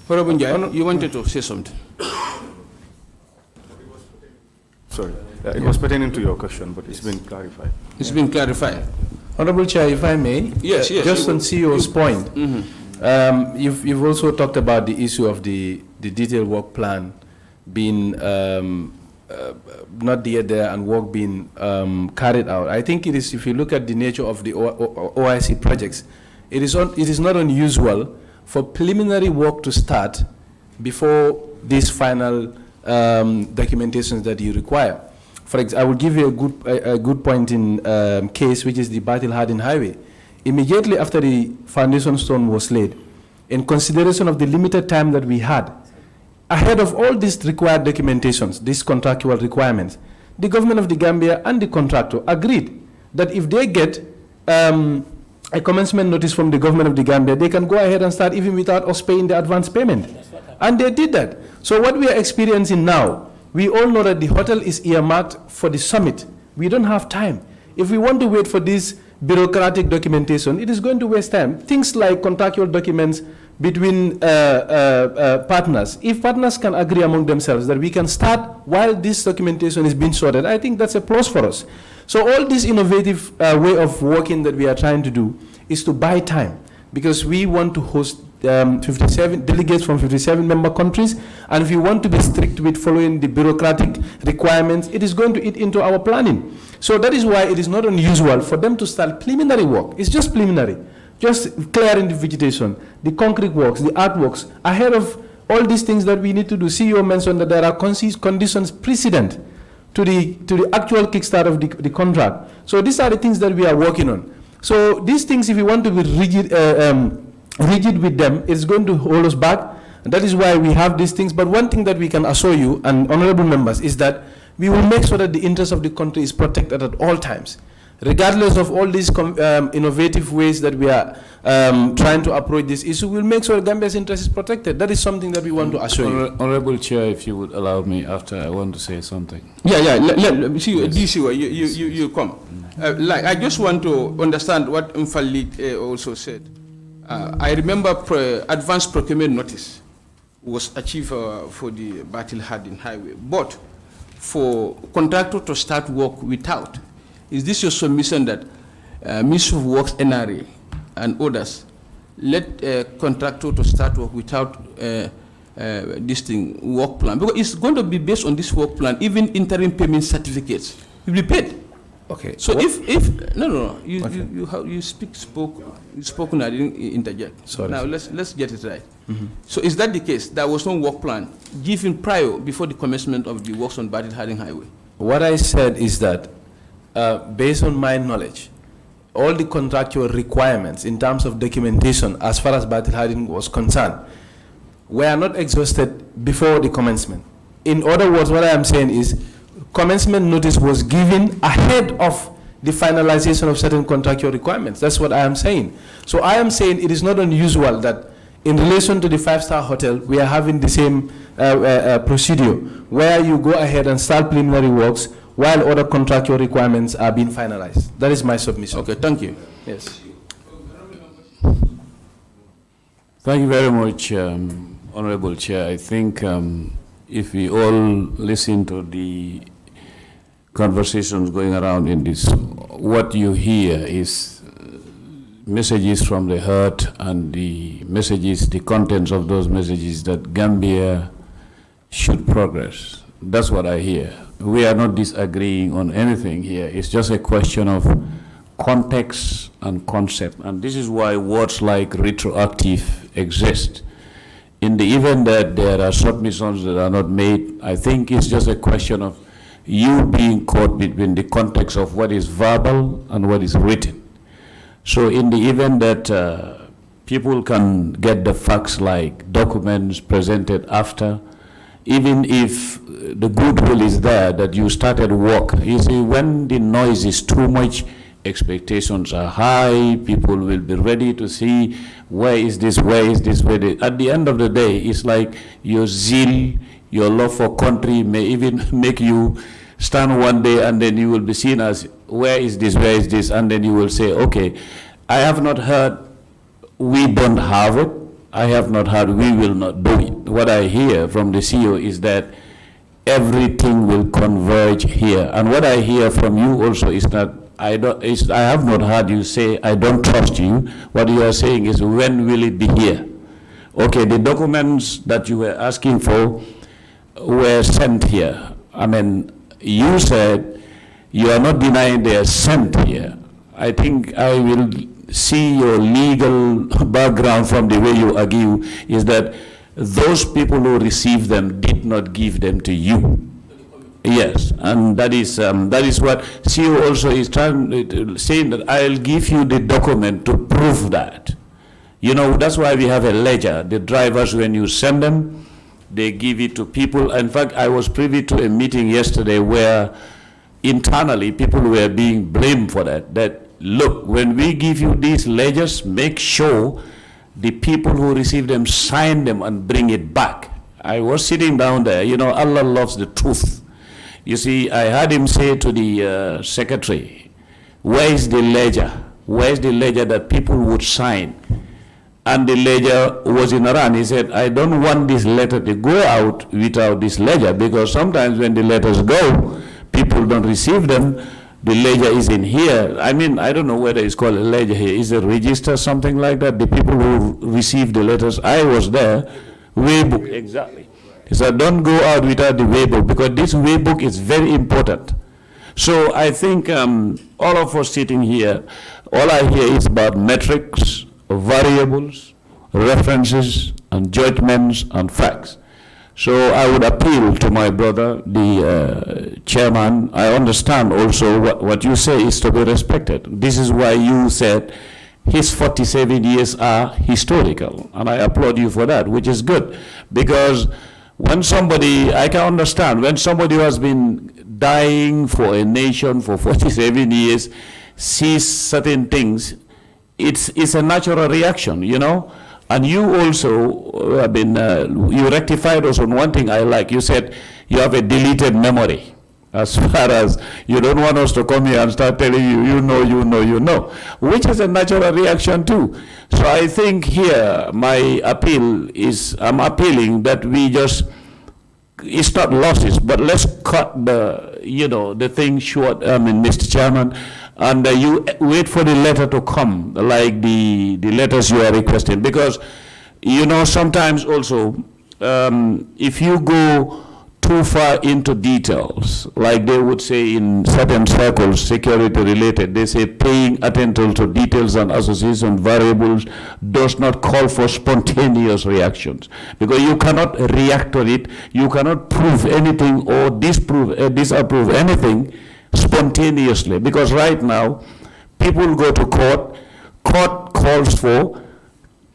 Honorable Njai, you wanted to say something. Sorry, it was pertaining to your question, but it's been clarified. It's been clarified. Honorable Chair, if I may, yes, just on CEO's point, you've also talked about the issue of the detailed work plan being not yet there and work being carried out. I think it is, if you look at the nature of the OIC projects, it is not unusual for preliminary work to start before this final documentations that you require. For example, I will give you a good point in case, which is the Batil Hardin Highway. Immediately after the foundation stone was laid, in consideration of the limited time that we had, ahead of all these required documentations, these contractual requirements, the government of the Gambia and the contractor agreed that if they get a commencement notice from the government of the Gambia, they can go ahead and start even without us paying the advance payment. And they did that. So what we are experiencing now, we all know that the hotel is earmarked for the summit. We don't have time. If we want to wait for this bureaucratic documentation, it is going to waste time. Things like contractual documents between partners. If partners can agree among themselves that we can start while this documentation is being sorted, I think that's a plus for us. So all this innovative way of working that we are trying to do is to buy time, because we want to host 57 delegates from 57 member countries, and if you want to be strict with following the bureaucratic requirements, it is going to eat into our planning. So that is why it is not unusual for them to start preliminary work. It's just preliminary, just clearing the vegetation, the concrete works, the earthworks, ahead of all these things that we need to do. CEO mentioned that there are conditions precedent to the actual kickstart of the contract. So these are the things that we are working on. So these things, if we want to be rigid with them, it's going to hold us back. And that is why we have these things. But one thing that we can assure you, and honorable members, is that we will make sure that the interest of the country is protected at all times, regardless of all these innovative ways that we are trying to approach this issue. We'll make sure Gambia's interest is protected. That is something that we want to assure you. Honorable Chair, if you would allow me, after I want to say something. Yeah. Let me see, DC, you come. Like, I just want to understand what Mfali also said. I remember advanced procurement notice was achieved for the Batil Hardin Highway, but for contractor to start work without, is this your submission that Ministry of Works, NRA, and others let contractor to start work without this thing, work plan? Because it's going to be based on this work plan, even interim payment certificates will be paid. Okay. So if no, you spoken. I didn't interject. Sorry. Now let's get it right. So is that the case? There was no work plan given prior before the commencement of the works on Batil Hardin Highway. What I said is that, based on my knowledge, all the contractual requirements in terms of documentation, as far as Batil Hardin was concerned, were not exhausted before the commencement. In other words, what I am saying is, commencement notice was given ahead of the finalization of certain contractual requirements. That's what I am saying. So I am saying it is not unusual that in relation to the five-star hotel, we are having the same procedure, where you go ahead and start preliminary works while other contractual requirements are being finalized. That is my submission. Okay, thank you. Yes. Thank you very much, Honorable Chair. I think if we all listen to the conversations going around in this, what you hear is messages from the heart, and the messages, the contents of those messages, that Gambia should progress. That's what I hear. We are not disagreeing on anything here. It's just a question of context and concept. And this is why words like retroactive exist. In the event that there are submissions that are not made, I think it's just a question of you being caught between the context of what is verbal and what is written. So in the event that people can get the facts like documents presented after, even if the goodwill is there that you started work, you see, when the noise is too much, expectations are high, people will be ready to see where is this, at the end of the day, it's like your zeal, your love for country may even make you stand one day and then you will be seen as, where is this, and then you will say, okay, I have not heard we don't have it, I have not heard we will not do it. What I hear from the CEO is that everything will converge here. And what I hear from you also is that I have not heard you say, I don't trust you. What you are saying is, when will it be here? Okay, the documents that you were asking for were sent here. I mean, you said you are not denying they are sent here. I think I will see your legal background from the way you argue is that those people who received them did not give them to you. Yes, and that is what CEO also is saying, that I'll give you the document to prove that. You know, that's why we have a ledger. The drivers, when you send them, they give it to people. In fact, I was privy to a meeting yesterday where internally people were being blamed for that. That, look, when we give you these ledgers, make sure the people who receive them sign them and bring it back. I was sitting down there, you know, Allah loves the truth. You see, I heard him say to the secretary, where is the ledger? Where is the ledger that people would sign? And the ledger was in Iran. He said, I don't want this letter to go out without this ledger, because sometimes when the letters go, people don't receive them. The ledger is in here. I mean, I don't know whether it's called a ledger here. Is it a register, something like that? The people who receive the letters, I was there, way book, exactly. He said, don't go out without the way book, because this way book is very important. So I think all of us sitting here, all I hear is about metrics, variables, references, and judgments and facts. So I would appeal to my brother, the chairman. I understand also what you say is to be respected. This is why you said his 47 years are historical, and I applaud you for that, which is good, because when somebody, I can understand, when somebody who has been dying for a nation for 47 years sees certain things, it's a natural reaction, you know. And you also have been, you rectified us on one thing I like. You said you have a deleted memory, as far as you don't want us to come here and start telling you, you know, which is a natural reaction too. So I think here my appeal is, I'm appealing that we just, it's not losses, but let's cut the, you know, the thing short, I mean, Mr. Chairman, and you wait for the letter to come, like the letters you are requesting, because, you know, sometimes also, if you go too far into details, like they would say in certain circles, security related, they say paying attention to details and association variables does not call for spontaneous reactions, because you cannot react to it, you cannot prove anything or disapprove anything spontaneously, because right now people go to court calls for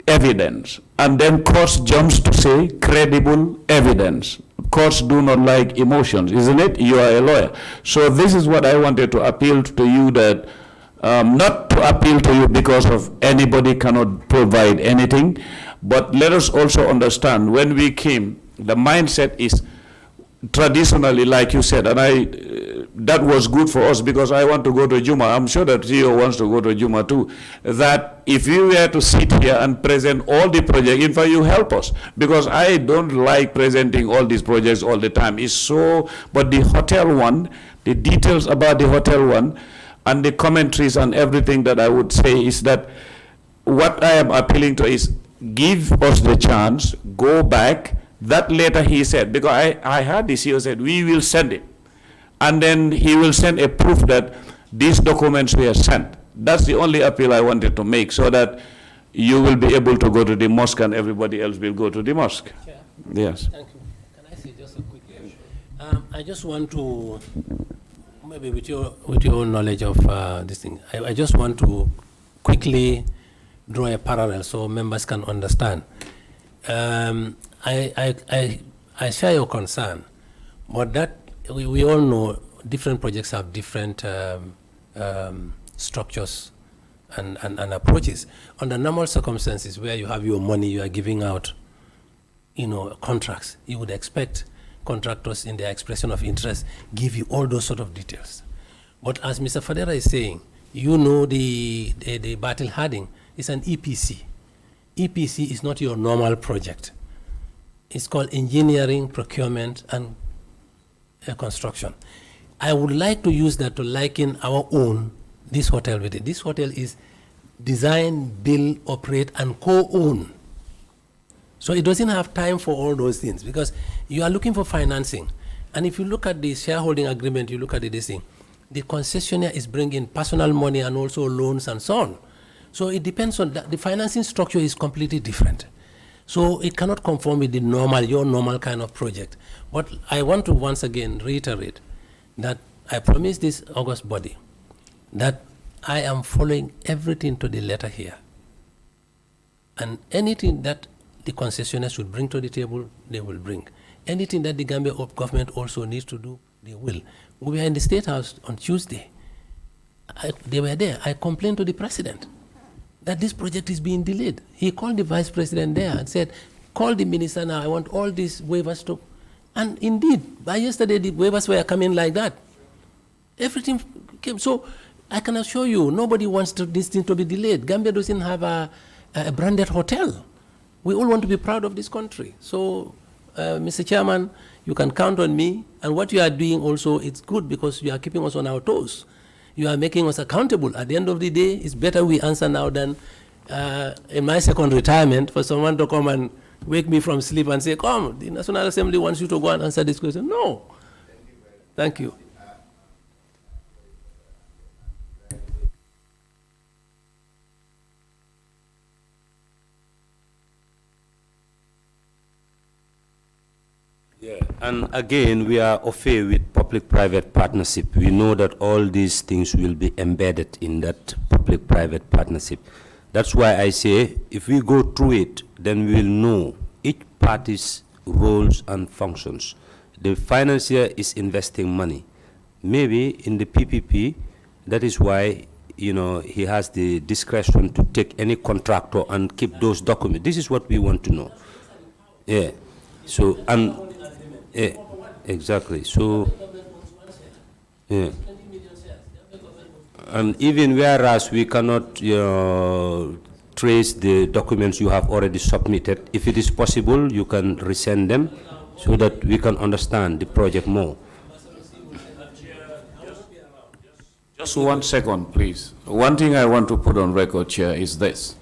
evidence, and then court jumps to say credible evidence. Courts do not like emotions, isn't it? You are a lawyer. So this is what I wanted to appeal to you, that not to appeal to you because of anybody cannot provide anything, but let us also understand, when we came, the mindset is traditionally, like you said, and that was good for us, because I want to go to Juma. I'm sure that CEO wants to go to Juma too. That if you were to sit here and present all the projects, in fact, you help us, because I don't like presenting all these projects all the time. It's so, but the hotel one, the details about the hotel one, and the commentaries and everything that I would say is that what I am appealing to is give us the chance, go back. That letter he said, because I heard the CEO said, we will send it. And then he will send a proof that these documents were sent. That's the only appeal I wanted to make, so that you will be able to go to the mosque and everybody else will go to the mosque. Chair. Yes. Thank you. Can I say just a quick question? I just want to, maybe with your knowledge of this thing, I just want to quickly draw a parallel so members can understand. I share your concern, but that we all know different projects have different structures and approaches. Under normal circumstances where you have your money, you are giving out, you know, contracts, you would expect contractors in their expression of interest give you all those sort of details. But as Mr. Fadera is saying, you know, the Battle Harding is an EPC. EPC is not your normal project. It's called engineering, procurement, and construction. I would like to use that to liken our own, this hotel with it. This hotel is design, build, operate, and co-own. So it doesn't have time for all those things, because you are looking for financing. And if you look at the shareholding agreement, you look at this thing, the concessionaire is bringing personal money and also loans and so on. So it depends on that. The financing structure is completely different. So it cannot conform with the normal, your normal kind of project. But I want to once again reiterate that I promised this August body that I am following everything to the letter here. And anything that the concessionaires should bring to the table, they will bring. Anything that the Gambia government also needs to do, they will. We were in the State House on Tuesday. They were there. I complained to the president that this project is being delayed. He called the vice president there and said, call the minister now, I want all these waivers to... And indeed, by yesterday, the waivers were coming like that. Everything came. So I can assure you, nobody wants this thing to be delayed. Gambia doesn't have a branded hotel. We all want to be proud of this country. So, Mr. Chairman, you can count on me. And what you are doing also, it's good because you are keeping us on our toes. You are making us accountable. At the end of the day, it's better we answer now than in my second retirement for someone to come and wake me from sleep and say, come, the National Assembly wants you to go and answer this question. No. Thank you. Yeah, and again, we are au fait with public-private partnership. We know that all these things will be embedded in that public-private partnership. That's why I say, if we go through it, then we will know each party's roles and functions. The financier is investing money. Maybe in the PPP, that is why, you know, he has the discretion to take any contractor and keep those documents. This is what we want to know. Yeah. So, and yeah, exactly. So, yeah. And even whereas we cannot trace the documents you have already submitted, if it is possible, you can resend them so that we can understand the project more. Just 1 second, please. One thing I want to put on record, Chair, is this.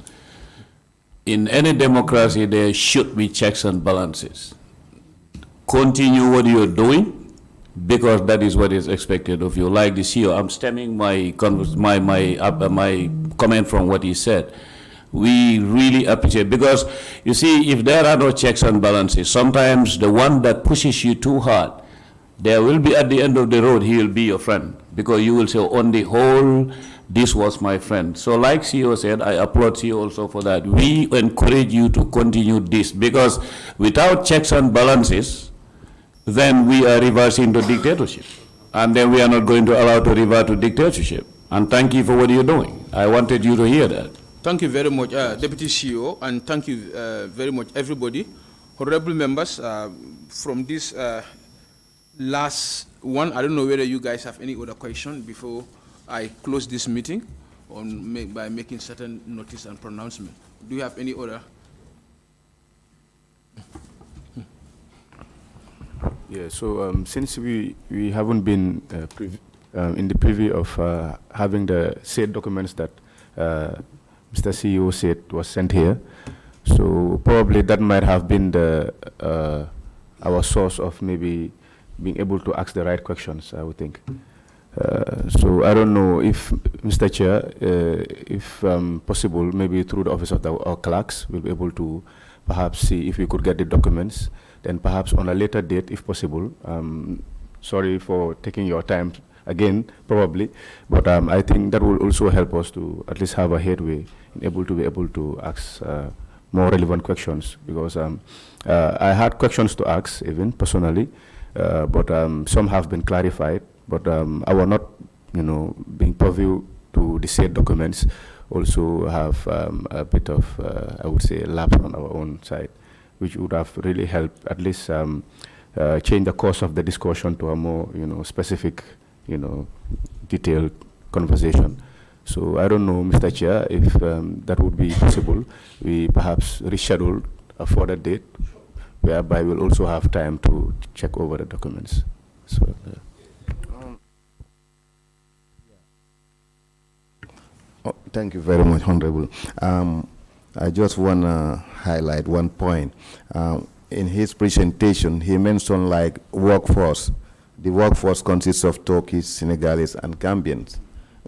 In any democracy, there should be checks and balances. Continue what you're doing, because that is what is expected of you. Like the CEO, I'm stemming my comment from what he said. We really appreciate, because you see, if there are no checks and balances, sometimes the one that pushes you too hard, there will be at the end of the road, he will be your friend, because you will say, on the whole, this was my friend. So like CEO said, I applaud CEO also for that. We encourage you to continue this, because without checks and balances, then we are reversing to dictatorship. And then we are not going to allow to revert to dictatorship. And thank you for what you're doing. I wanted you to hear that. Thank you very much, Deputy CEO, and thank you very much, everybody. Honorable members, from this last one, I don't know whether you guys have any other question before I close this meeting by making certain notice and pronouncement. Do you have any other? Yeah, so since we haven't been in the preview of having the said documents that Mr. CEO said was sent here, so probably that might have been the our source of maybe being able to ask the right questions, I would think. So I don't know if, Mr. Chair, if possible, maybe through the office of our clerks, we'll be able to perhaps see if we could get the documents, then perhaps on a later date, if possible. Sorry for taking your time again, probably, but I think that will also help us to at least have a headway in be able to ask more relevant questions, because I had questions to ask even personally, but some have been clarified, but I will not, being purview to the said documents also have a bit of, I would say, lapse on our own side, which would have really helped at least change the course of the discussion to a more, specific, detailed conversation. So I don't know, Mr. Chair, if that would be possible. We perhaps reschedule a further date, whereby we'll also have time to check over the documents. So. Thank you very much, Honorable. I just want to highlight one point. In his presentation, he mentioned like workforce. The workforce consists of Turkish, Senegalese, and Gambians.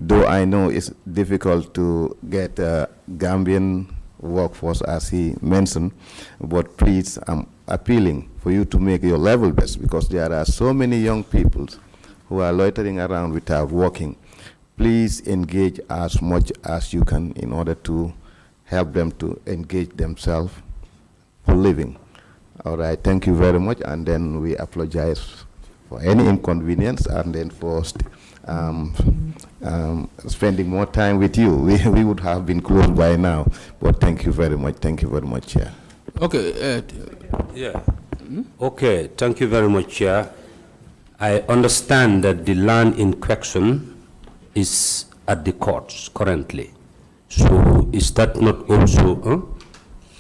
Though I know it's difficult to get Gambian workforce, as he mentioned. But please, I'm appealing for you to make your level best, because there are so many young people who are loitering around without working. Please engage as much as you can in order to help them to engage themselves for living. All right, thank you very much, and then we apologize for any inconvenience, and then for spending more time with you. We would have been close by now, but thank you very much. Thank you very much, Chair. Okay. Yeah. Okay, thank you very much, Chair. I understand that the land in question is at the courts currently. So is that not also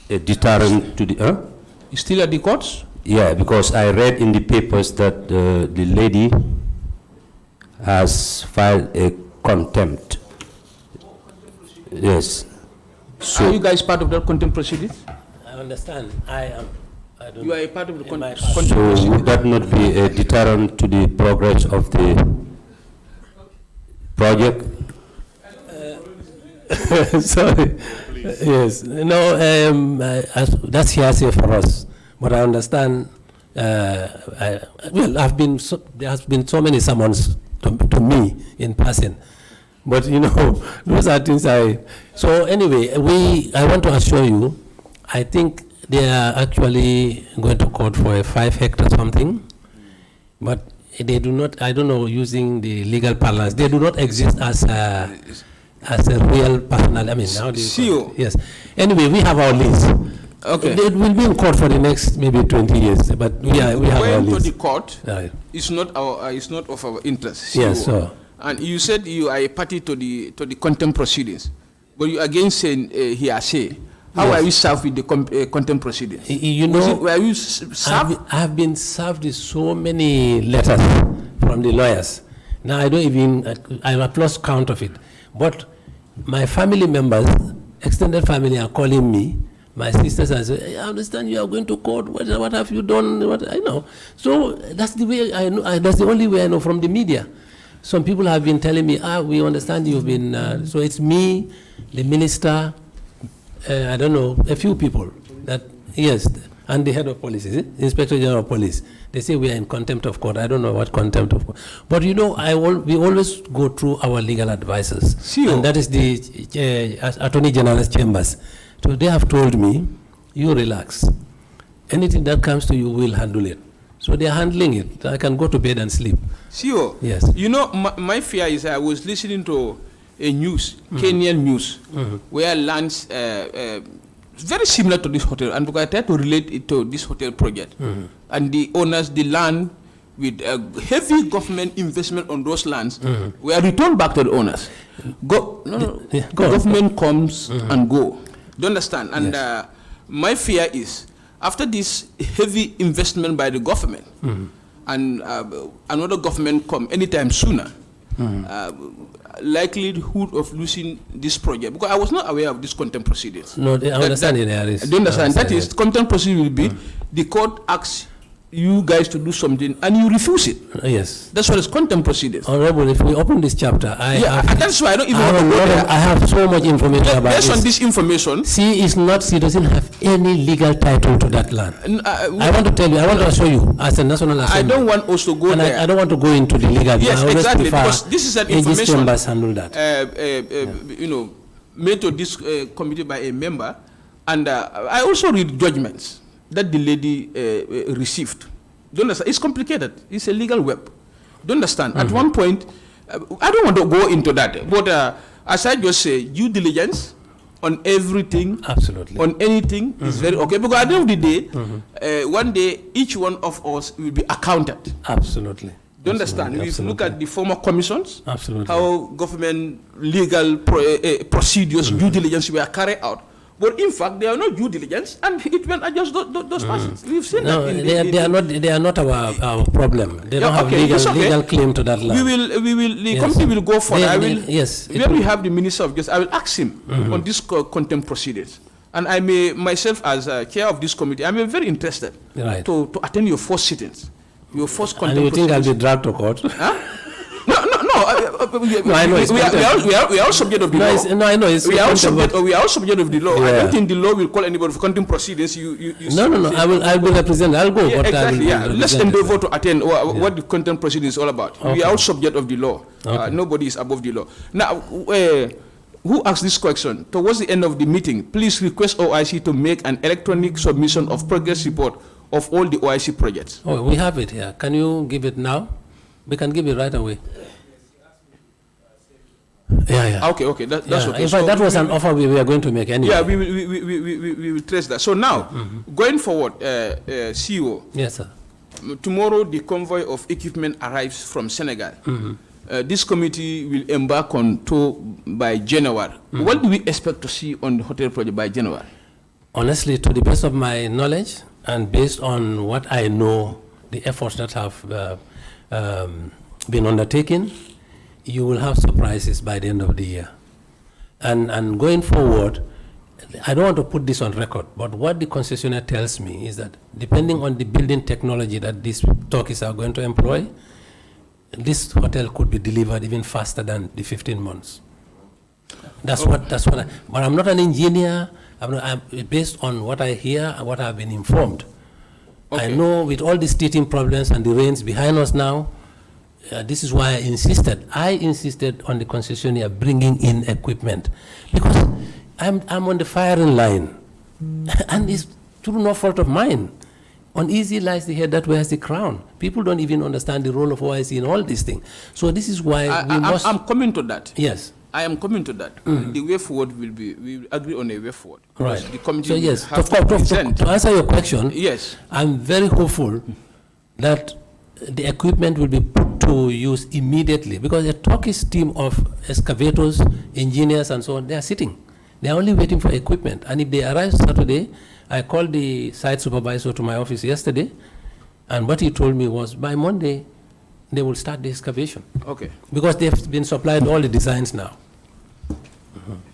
a deterrent to the... Still at the courts? Yeah, because I read in the papers that the lady has filed a contempt. Yes. So Are you guys part of that contempt proceedings? I understand. I don't You are a part of the In my contempt part. So proceedings? would that not be a deterrent to the progress of the project? Sorry. Yes. No, that's hearsay for us. But I understand. Well, there has been so many summons to me in person. But you know, those are things So anyway, I want to assure you, I think they are actually going to court for a 5 hectare something, but they do not. I don't know, using the legal parlance, they do not exist as a real personal. I mean, how do you call it? Yes. Anyway, we have our lease. Okay. It will be in court for the next maybe 20 years, but we have our Going to lease. the court, Right. it's not of our interest. Yes, So, sir. And you said you are a party to the contempt proceedings, but you again saying hearsay. How Yes. are you served with the contempt proceedings? You know, were you served? I have been served with so many letters from the lawyers. Now I don't even, I have lost count of it. But my family members, extended family, are calling me. My sisters are saying, I understand you are going to court. What have you done? What I know. So that's the way I know. That's the only way I know from the media. Some people have been telling me, we understand you've been. So it's me, the minister. I don't know, a few people that, yes, and the head of police, is it? Inspector General of Police. They say we are in contempt of court. I don't know what contempt of court. But you know, we always go through our legal advisors. Sure. And that is the Attorney General's chambers. So they have told me, you relax. Anything that comes to you, we'll handle it. So they're handling it. I can go to bed and sleep. Sure. Yes. You know, my fear is I was listening to a news, Kenyan news, where lands very similar to this hotel, and because I tried to relate it to this hotel project, and the owners, the land with heavy government investment on those lands, were returned back to the owners. Government comes and go. Do you understand? And my fear is, after this heavy investment by the government, and another government come anytime sooner, likelihood of losing this project, because I was not aware of this contempt proceedings. No, I understand it. Do you understand? That is, contempt proceeding will be, the court asks you guys to do something and you refuse it. Yes. That's what is contempt proceedings. Honorable, if we open this chapter, and that's why I don't even want to go there. I have so much information about Based this. on this information, She doesn't have any legal title to that land. I want to tell you, I want to assure you, as a National Assembly. I don't want us to go and there. I don't want to go into the legal. Yes, I always exactly, prefer because this is an AG's information chambers handle that. you know, made to this committee by a member, and I also read judgments that the lady received. Do you understand? It's complicated. It's a legal web. Do you understand? At one point, I don't want to go into that, but as I just say, due diligence on everything, absolutely, on anything is very okay. Because at the end of the day, one day each one of us will be accounted. Absolutely. Do you understand? If you look at the former commissions, absolutely, how government legal procedures, due diligence were carried out. But in fact, there are no due diligence, and it went against those persons. We've seen no, that. They are not our problem. They don't have legal claim to that land. The company will go for it. When we have the Minister of Justice, I will ask him on this contempt proceedings. And I may, myself as chair of this committee, I am very interested to attend your first sittings, your first contempt proceedings. And you think I'll be dragged to court? No. No, I know it's contempt. We are all subject of the No, law. no, I know it's We are all contempt, subject. We are all subject of the law. I Yeah. don't think the law will call anybody for contempt proceedings. No. I will represent. I'll go. Yeah, but I exactly. will Yeah. Let's represent it. endeavor to attend what the contempt proceeding is all about. We Okay. are all subject of the law. Okay. Nobody is above the law. Now, who asked this question? Towards the end of the meeting, please request OIC to make an electronic submission of progress report of all the OIC projects. Oh, we have it here. Can you give it now? We can give it right away. Yeah. Okay. That's Yeah. okay. In fact, So that was we- an offer we were going to make anyway. Yeah, we will trace that. So now, going forward, CEO, Yes, sir. tomorrow the convoy of equipment arrives from Senegal. This committee will embark on tour by January. What do we expect to see on the hotel project by January? Honestly, to the best of my knowledge and based on what I know, the efforts that have been undertaken, you will have surprises by the end of the year. And going forward, I don't want to put this on record, but what the concessionaire tells me is that depending on the building technology that these Turkeys are going to employ, this hotel could be delivered even faster than the 15 months. That's what but I'm not an engineer. I'm based on what I hear and what I've been informed. I Okay. know with all these teething problems and the rains behind us now, this is why I insisted on the concessionaire bringing in equipment, because I'm on the firing line, and it's through no fault of mine. On easy lies the head that wears the crown. People don't even understand the role of OIC in all these things. So this is why we must. I'm coming to that. Yes. I am coming to that. The way forward will be, we will agree on a way forward. Right. The committee So will yes, have to present. to answer your question, Yes. I'm very hopeful that the equipment will be put to use immediately, because a Turkish team of excavators, engineers, and so on, they are sitting. They are only waiting for equipment. And if they arrive Saturday, I called the site supervisor to my office yesterday, and what he told me was by Monday, they will start the excavation, Okay. because they've been supplied all the designs now.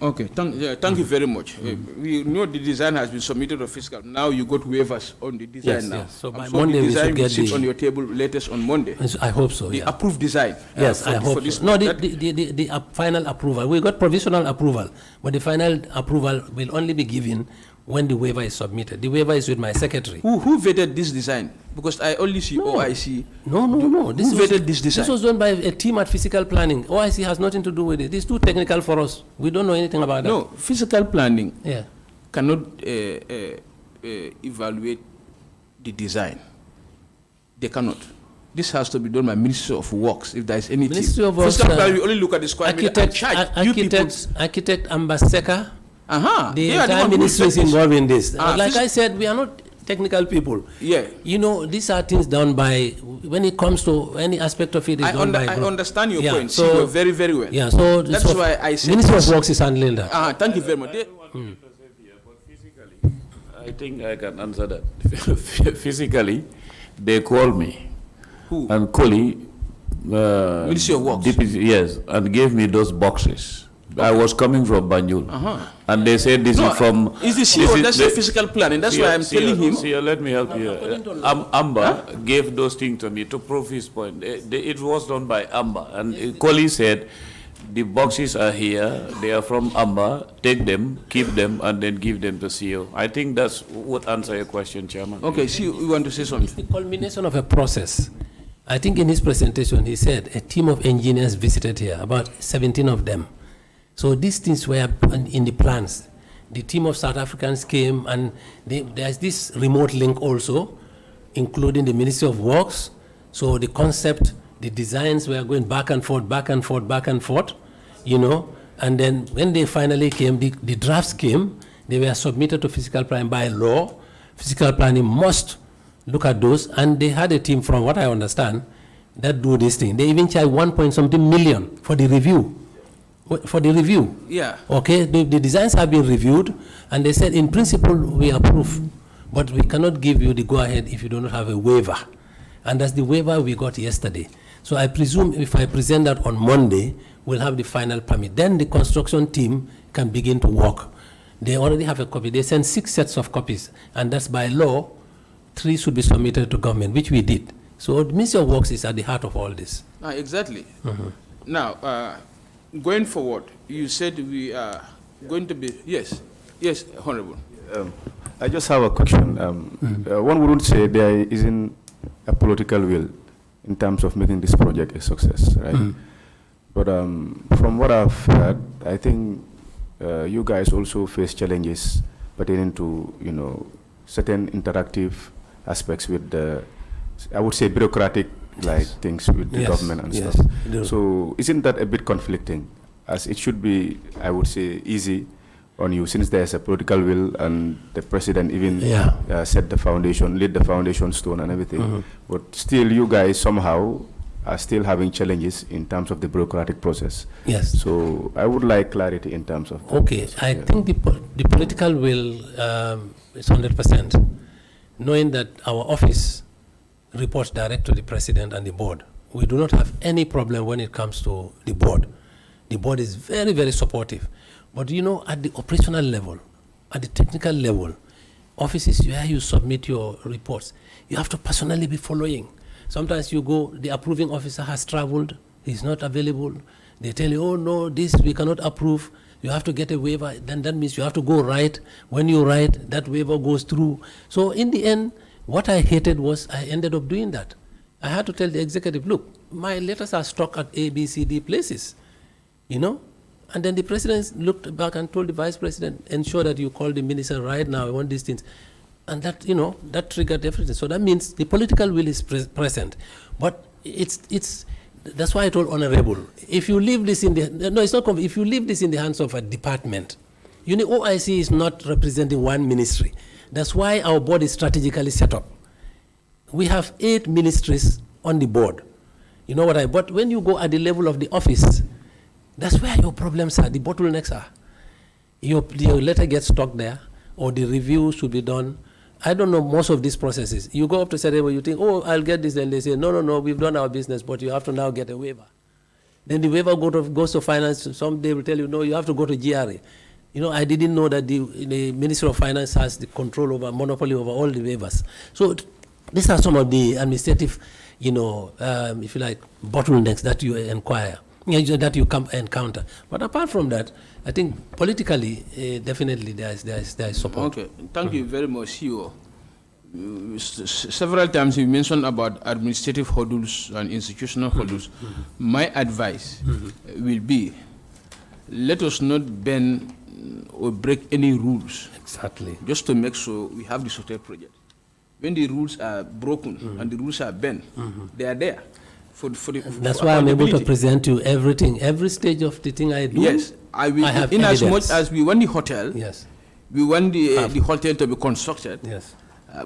Okay. Thank you very much. We know the design has been submitted to fiscal. Now you got waivers on the design Yes, now. yes. So by the Monday we design should will get sit the- on your table latest on Monday. And so I hope so, The yeah. approved design. Yes, for I for hope this. so. No, That- the final approval. We got provisional approval, but the final approval will only be given when the waiver is submitted. The waiver is with my secretary. Who vetted this design? Because I only see No. OIC. No. Who vetted this design? This was done by a team at Physical Planning. OIC has nothing to do with it. It's too technical for us. We don't know anything about that. No, physical planning Yeah. cannot evaluate the design. They cannot. This has to be done by Ministry of Works, if there is any Ministry team. of Works, Physical planning, we only look at the square meter and charge. You people- Architect Ambaseka, They the are the entire one who ministry is set this. involved in this. Ah, Like phys- I said, we are not technical people. Yeah. You know, these are things done by, when it comes to any aspect of it, is done by I group. understand your Yeah, point. so- So very, very well. Yeah, so That's why I said Ministry of this. Works is handling that. Thank you very much. I think I can answer that. Physically, they called me. Who? And Koli, Ministry of Works. yes, and gave me those boxes. I was coming from Banjul. And they said this No, is from... is the this CEO, is that's the- the physical planning. That's why I'm telling him. Let me help you. Amber gave those things to me to prove his point. It was done by Amber. And Koli said, the boxes are here, they are from Amber, take them, keep them, and then give them to CEO. I think that's what answer your question, Chairman. Okay, see, you want to say something? The culmination of a process. I think in his presentation, he said a team of engineers visited here, about 17 of them. So these things were in the plans. The team of South Africans came, and there's this remote link also, including the Ministry of Works. So the concept, the designs were going back and forth, you know. And then when they finally came, the drafts came, they were submitted to Physical Planning by law. Physical Planning must look at those, and they had a team, from what I understand, that do this thing. They even charge 1.something million for the review. Yeah. Okay, the designs have been reviewed, and they said, in principle, we approve, but we cannot give you the go-ahead if you do not have a waiver. And that's the waiver we got yesterday. So I presume if I present that on Monday, we'll have the final permit. Then the construction team can begin to work. They already have a copy. They sent 6 sets of copies, and that's by law. 3 should be submitted to government, which we did. So the Ministry of Works is at the heart of all this. Exactly. Now, going forward, you said we are going to be, yes, Honorable. I just have a question. One wouldn't say there isn't a political will in terms of making this project a success, right? But from what I've heard, I think you guys also face challenges pertaining to, certain interactive aspects with the, I would say, bureaucratic things with the government and stuff. So isn't that a bit conflicting? As it should be, I would say, easy on you, since there's a political will and the president even set the foundation, laid the foundation stone and everything. But still, you guys somehow are still having challenges in terms of the bureaucratic process. Yes. So I would like clarity in terms of that. Okay, I think the political will is 100%, knowing that our office reports direct to the president and the board. We do not have any problem when it comes to the board. The board is very, very supportive. But at the operational level, at the technical level, offices where you submit your reports, you have to personally be following. Sometimes you go, the approving officer has traveled, he's not available. They tell you, oh no, this we cannot approve. You have to get a waiver. Then that means you have to go write. When you write, that waiver goes through. So in the end, what I hated was I ended up doing that. I had to tell the executive, look, my letters are stuck at A, B, C, D places, And then the president looked back and told the vice president, ensure that you call the minister right now, I want these things. And that, that triggered everything. So that means the political will is present. But that's why I told Honorable, if you leave this in the, no, it's not, if you leave this in the hands of a department, OIC is not representing one ministry. That's why our board is strategically set up. We have 8 ministries on the board. But when you go at the level of the office, that's where your problems are, the bottlenecks are. Your letter gets stuck there, or the review should be done. I don't know most of these processes. You go up to Sarajevo, you think, oh, I'll get this, and they say, no, we've done our business, but you have to now get a waiver. Then the waiver goes to finance. Some they will tell you, no, you have to go to GRA. I didn't know that the Ministry of Finance has the monopoly over all the waivers. So these are some of the administrative, if you like, bottlenecks that you that you encounter. But apart from that, I think politically, definitely there is support. Okay, thank you very much, CEO. Several times you mentioned about administrative hurdles and institutional hurdles. My advice will be, let us not bend or break any rules. Exactly. Just to make sure we have the SOTER project. When the rules are broken and the rules are bent, they are there. That's why I'm able to present you everything, every stage of the thing I do. Yes, I will. I have in evidence. as much as we want the hotel, yes, we want the hotel to be constructed. Yes,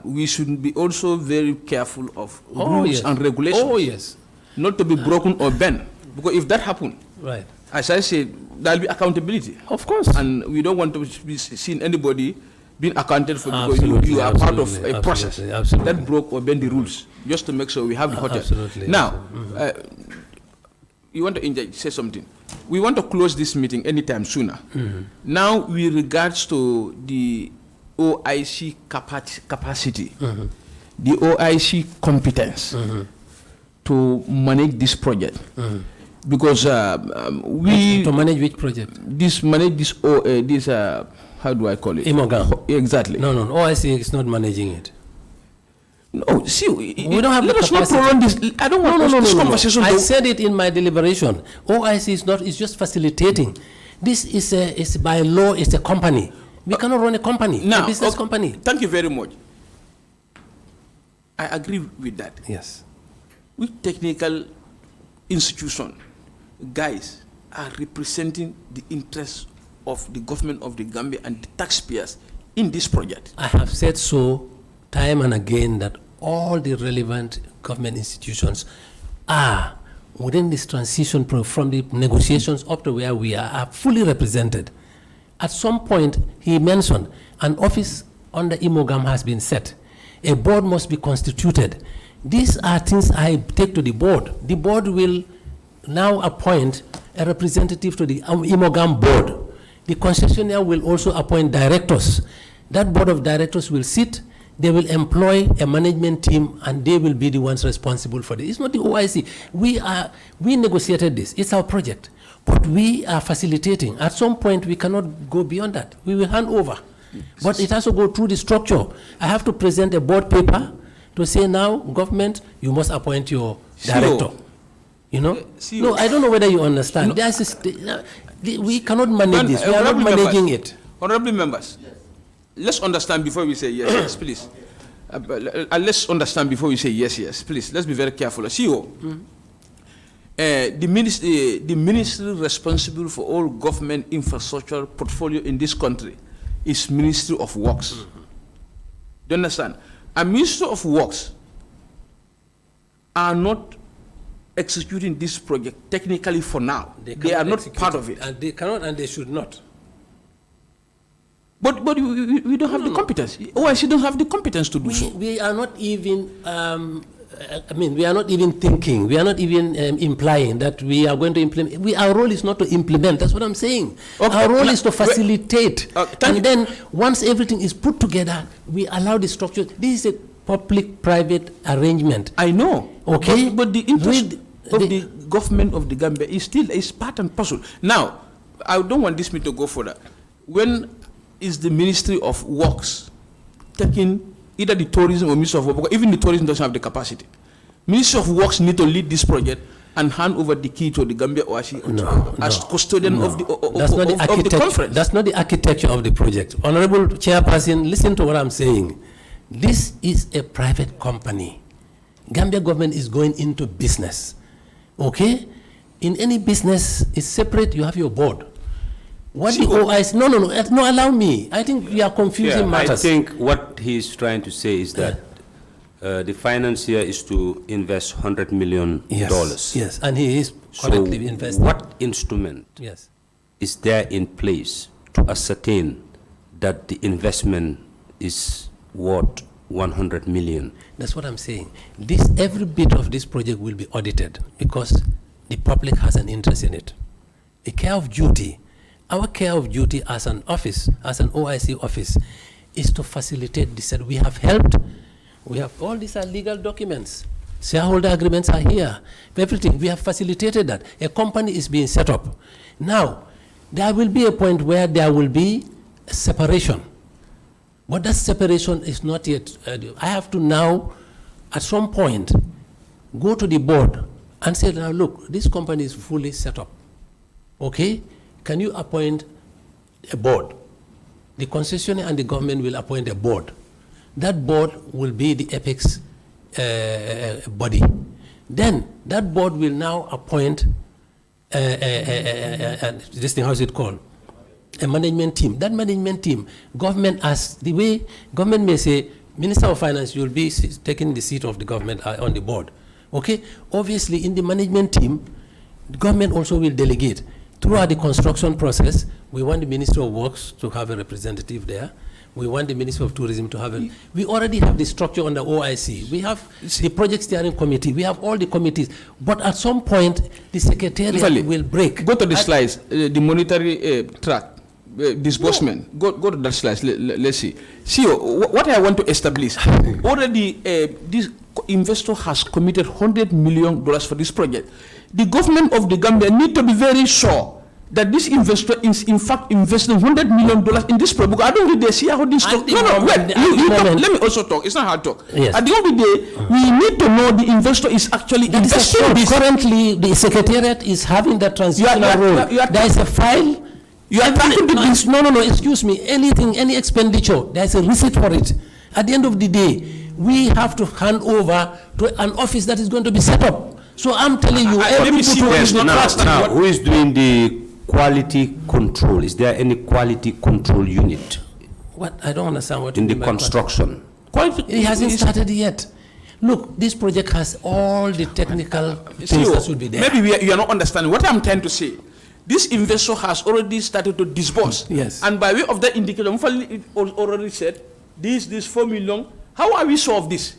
we should be also very careful of rules and regulations. Oh yes, not to be broken or bent, because if that happens, right, as I said, there'll be accountability. Of course, and we don't want to be seeing anybody being accounted for because you are part of a process that broke or bend the rules, just to make sure we have the hotel. Absolutely. Now, you want to say something. We want to close this meeting anytime sooner. Now, with regards to the OIC capacity, the OIC competence to manage this project, because we to manage which project? How do I call it? Imogam. Exactly. No, OIC is not managing it. No, see, we don't have let the us capacity. not prolong this. I don't want this conversation. I said it in my deliberation. OIC is not, it's just facilitating. This is by law, it's a company. We cannot run a company, a business company. Thank you very much. I agree with that. Yes. We technical institution, guys, are representing the interests of the government of the Gambia and the taxpayers in this project. I have said so time and again that all the relevant government institutions are within this transition from the negotiations up to where we are fully represented. At some point, he mentioned an office under Imogam has been set. A board must be constituted. These are things I take to the board. The board will now appoint a representative to the Imogam board. The concessionaire will also appoint directors. That board of directors will sit, they will employ a management team and they will be the ones responsible for this. It's not the OIC. We negotiated this. It's our project. But we are facilitating. At some point, we cannot go beyond that. We will hand over. But it has to go through the structure. I have to present a board paper to say now, government, you must appoint your director. You know? No, I don't know whether you understand. There's we cannot manage this. We are not managing it. Honorable members, let's understand before we say yes, yes, please. Let's understand before we say yes, yes, please. Let's be very careful. CEO, the ministry responsible for all government infrastructure portfolio in this country is Ministry of Works. Do you understand? A Ministry of Works are not executing this project technically for now. They are not part of it. And they cannot and they should not. But we don't have the competence. OIC don't have the competence to do so. We are not even, we are not even thinking, we are not even implying that we are going to implement. Our role is not to implement, that's what I'm saying. Okay. Our role is to facilitate. And then once everything is put together, we allow the structure. This is a public-private arrangement. I know. Okay. But the interest of the government of the Gambia is still part and parcel. Now, I don't want this meeting to go further. When is the Ministry of Works taking either the tourism or Ministry of Works, because even the tourism doesn't have the capacity. Ministry of Works need to lead this project and hand over the key to the Gambia OIC as custodian of the conference. That's not the architecture of the project. Honorable Chairperson, listen to what I'm saying. This is a private company. Gambia government is going into business. Okay? In any business, it's separate, you have your board. What the OIC, no, allow me. I think we are confusing matters. I think what he's trying to say is that the financier is to invest $100 million. Yes, and he is correctly investing. What instrument is there in place to ascertain that the investment is worth 100 million? That's what I'm saying. Every bit of this project will be audited because the public has an interest in it. A care of duty. Our care of duty as an office, as an OIC office, is to facilitate this. We have helped. We have all these are legal documents. Shareholder agreements are here. Everything. We have facilitated that. A company is being set up. Now, there will be a point where there will be a separation. But that separation is not yet. I have to now, at some point, go to the board and say, now look, this company is fully set up. Okay? Can you appoint a board? The concessionaire and the government will appoint a board. That board will be the apex body. Then that board will now appoint this thing, how is it called? A management team. That management team, government as the way government may say, Minister of Finance, you will be taking the seat of the government on the board. Okay? Obviously, in the management team, the government also will delegate. Throughout the construction process, we want the Ministry of Works to have a representative there. We want the Ministry of Tourism to have a... We already have the structure on the OIC. We have the project steering committee. We have all the committees. But at some point, the secretariat will break. Go to the slides, the monetary track, disbursement. No. Go to that slide. Let's see. See, what I want to establish, already this investor has committed $100 million for this project. The government of the Gambia need to be very sure that this investor is in fact investing $100 million in this project. I don't think they see how this talk. No, wait. Let me also talk. It's not hard talk. Yes. At the end of the day, we need to know the investor is actually investing this. Currently, the secretariat is having that transitional role. There is a file. You are talking to this. No, excuse me. Any expenditure, there is a receipt for it. At the end of the day, we have to hand over to an office that is going to be set up. So I'm telling you, now, who is doing the quality control? Is there any quality control unit? What? I don't understand what in the construction. It hasn't started yet. Look, this project has all the technical things that should be there. Maybe you are not understanding what I'm trying to say. This investor has already started to disburse. Yes. And by way of that indicator, it already said, this $4 million. How are we solve this?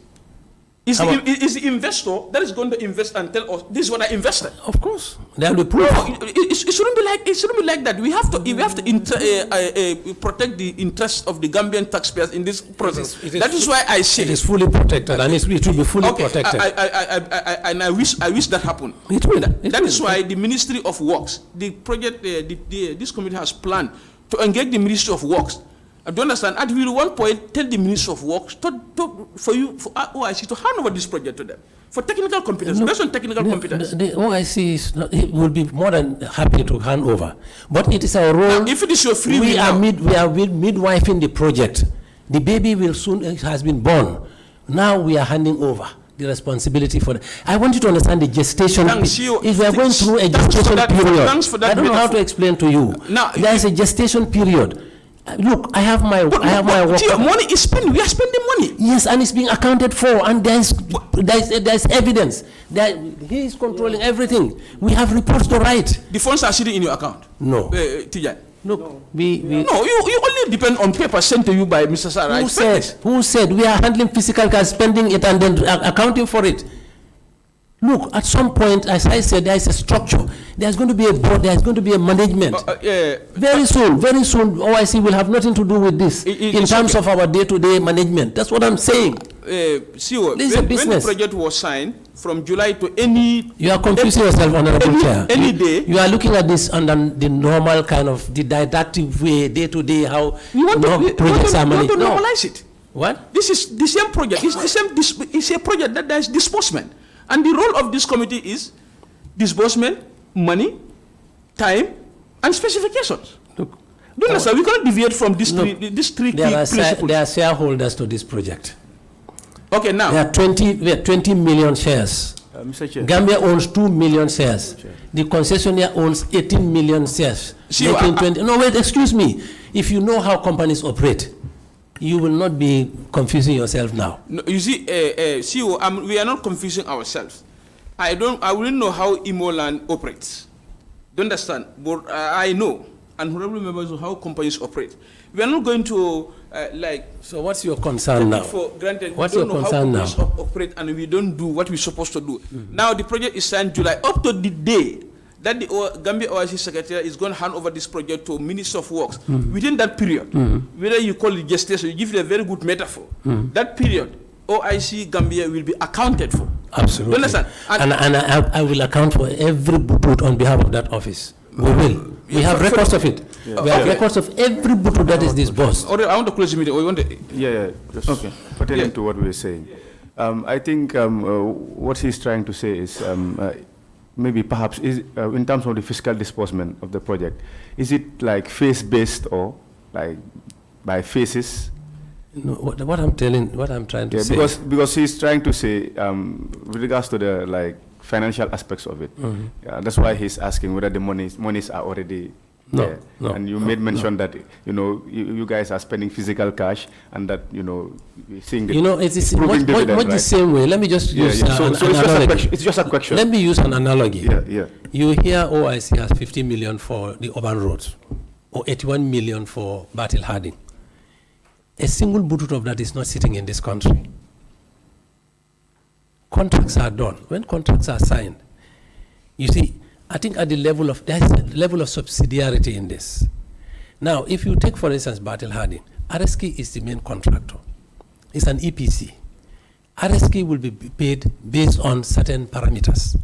Is the investor that is going to invest and tell us this is what I invested? Of course, there will be proof. No, it shouldn't be like that. We have to protect the interests of the Gambian taxpayers in this process. That is why I say it is fully protected, and it will be fully protected. I wish that happened. It will. That is why the Ministry of Works, the project, this committee has planned to engage the Ministry of Works. Do you understand? At one point, tell the Ministry of Works for OIC to hand over this project to them for technical competence, based on technical competence. The OIC it will be more than happy to hand over, but it is our role. Now, if it is your free we will are now, midwifing the project. The baby will soon has been born. Now we are handing over the responsibility for it. I want you to understand the gestation. If we are going through a gestation period, I don't know how to explain to you. Now, there is a gestation period. Look, I have my work. Money is spent. We are spending money. Yes, and it's being accounted for, and there's evidence that he is controlling everything. We have reports to write. The funds are sitting in your account. No. Tijan. Look, no, you only depend on paper sent to you by Mr. Sarah. Who said we are handling physical cash, spending it, and then accounting for it? Look, at some point, as I said, there is a structure. There's going to be a board. There's going to be a management. Very soon, OIC will have nothing to do with this in terms of our day-to-day management. That's what I'm saying. This is a business. When the project was signed, from July to any... You are confusing yourself, Honorable Chair. Any day. You are looking at this under the normal kind of, the didactic way, day-to-day, how projects are managed. You want to normalize it. What? This is the same project. It's a project that there's disbursement. And the role of this committee is disbursement, money, time, and specifications. Look, do you understand? We cannot deviate from these three key principles. There are shareholders to this project. Okay, now. There are 20 million shares. Mr. Chair. Gambia owns 2 million shares. The concessionaire owns 18 million shares. No, wait, excuse me. If you know how companies operate, you will not be confusing yourself now. No, you see, CEO, we are not confusing ourselves. I wouldn't know how Imoland operates. Do you understand? But I know, and honorable members, how companies operate. We are not going to So what's your concern now? For granted, what's we your don't know concern how now? companies operate, and we don't do what we're supposed to do. Now the project is signed July, up to the day that the Gambia OIC Secretary is going to hand over this project to Minister of Works. Within that period, whether you call it gestation, you give it a very good metaphor. That period, OIC Gambia will be accounted for. Absolutely. Do you understand? And I will account for every butut on behalf of that office. We will. We have records of it. Yeah. We have records of every butut that is disbursed. I want to close the meeting. Just pertaining to what we were saying. I think what he's trying to say is maybe perhaps in terms of the fiscal disbursement of the project, is it like phase-based or like by phases? No, what I'm trying to say. Because he's trying to say with regards to the financial aspects of it. That's why he's asking whether the monies are already there. No, and you made mention that you guys are spending physical cash, and that seeing the it's much the same way. Let me just use an analogy. It's just a question. Let me use an analogy. Yeah. You hear OIC has 50 million for the urban roads, or 81 million for Battle Harding. A single butut of that is not sitting in this country. Contracts are done. When contracts are signed, you see, I think at the level of, there's a level of subsidiarity in this. Now, if you take, for instance, Battle Harding, RSK is the main contractor. It's an EPC. RSK will be paid based on certain parameters.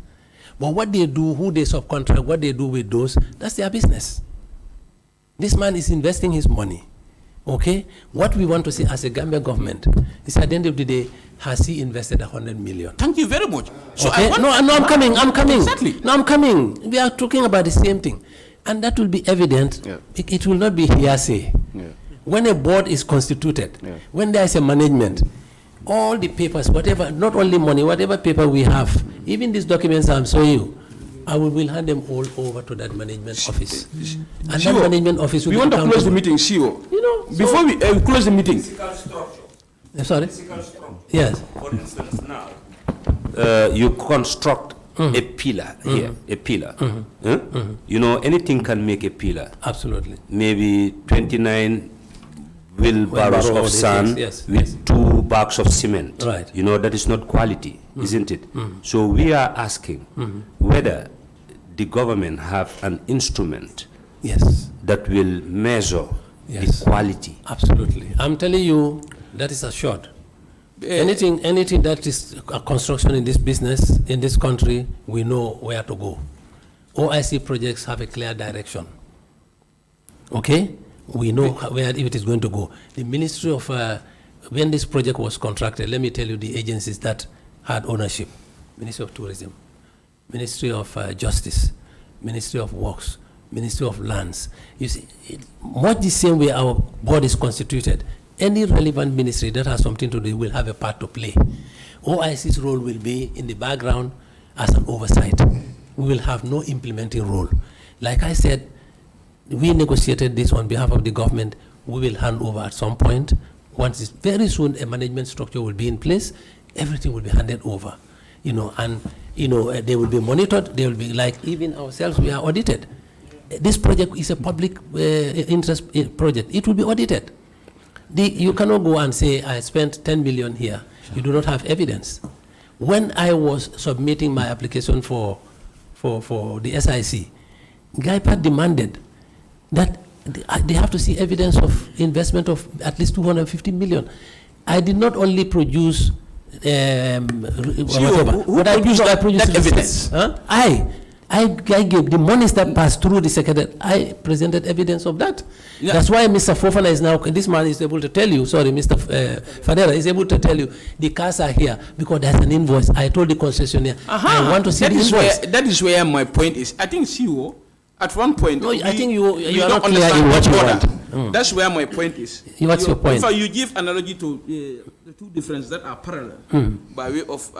But what they do, who they subcontract, what they do with those, that's their business. This man is investing his money. Okay? What we want to see as a Gambia government is at the end of the day, has he invested 100 million? Thank you very much. So okay? I'm coming. Exactly. No, I'm coming. We are talking about the same thing. And that will be evident. Yeah. It will not be hearsay. Yeah. When a board is constituted, when there is a management, all the papers, whatever, not only money, whatever paper we have, even these documents I'm showing you, I will hand them all over to that management office. And that management office will we want to close the meeting, CEO. Before we close the meeting. Sorry? Yes. For instance, now, you construct a pillar here, a pillar. Anything can make a pillar. Absolutely. Maybe 29 wheelbarrows of sand with 2 bags of cement. Right. You know, that is not quality, isn't it? So we are asking whether the government have an instrument Yes. that will measure Yes. the quality. Absolutely. I'm telling you, that is assured. Anything that is a construction in this business, in this country, we know where to go. OIC projects have a clear direction. Okay? We know where it is going to go. The Ministry of, when this project was contracted, let me tell you the agencies that had ownership. Ministry of Tourism, Ministry of Justice, Ministry of Works, Ministry of Lands. You see, much the same way our board is constituted, any relevant ministry that has something to do will have a part to play. OIC's role will be in the background as an oversight. We will have no implementing role. Like I said, we negotiated this on behalf of the government. We will hand over at some point. Once it's very soon, a management structure will be in place. Everything will be handed over, you know, and you know they will be monitored. They will be like even ourselves. We are audited. This project is a public interest project. It will be audited. You cannot go and say I spent 10 million here. You do not have evidence. When I was submitting my application for the SIC, GAIPA demanded that they have to see evidence of investment of at least 250 million. I did not only produce whatever, but I produced that evidence? Huh? I gave the monies that passed through the secretary. I presented evidence of that. Yeah. That's why Mr. Fofana is now, this man is able to tell you, sorry, Mr. Fadera is able to tell you, the cars are here because there's an invoice. I told the concessionaire, I want to see the invoice. That is where my point is. I think CEO, at one point, No, I think you are don't not clear understand in what you order. want. That's where my point is. What's your point? In fact, you give analogy to the two differences that are parallel by way of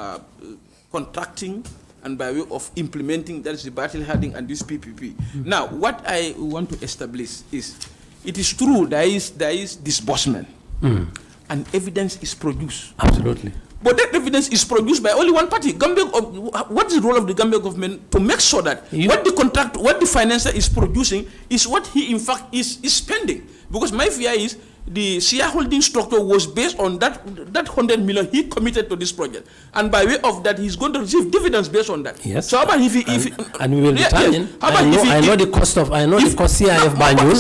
contracting and by way of implementing, that is the battle hardening and this PPP. Now, what I want to establish is, it is true there is disbursement and evidence is produced. Absolutely. But that evidence is produced by only one party. What is the role of the Gambia government to make sure that what the financer is producing is what he in fact is spending? Because my fear is the shareholding structure was based on that 100 million he committed to this project, and by way of that he's going to receive dividends based on that. Yes. So how about if and we will determine. I know the cost CIF Banjul.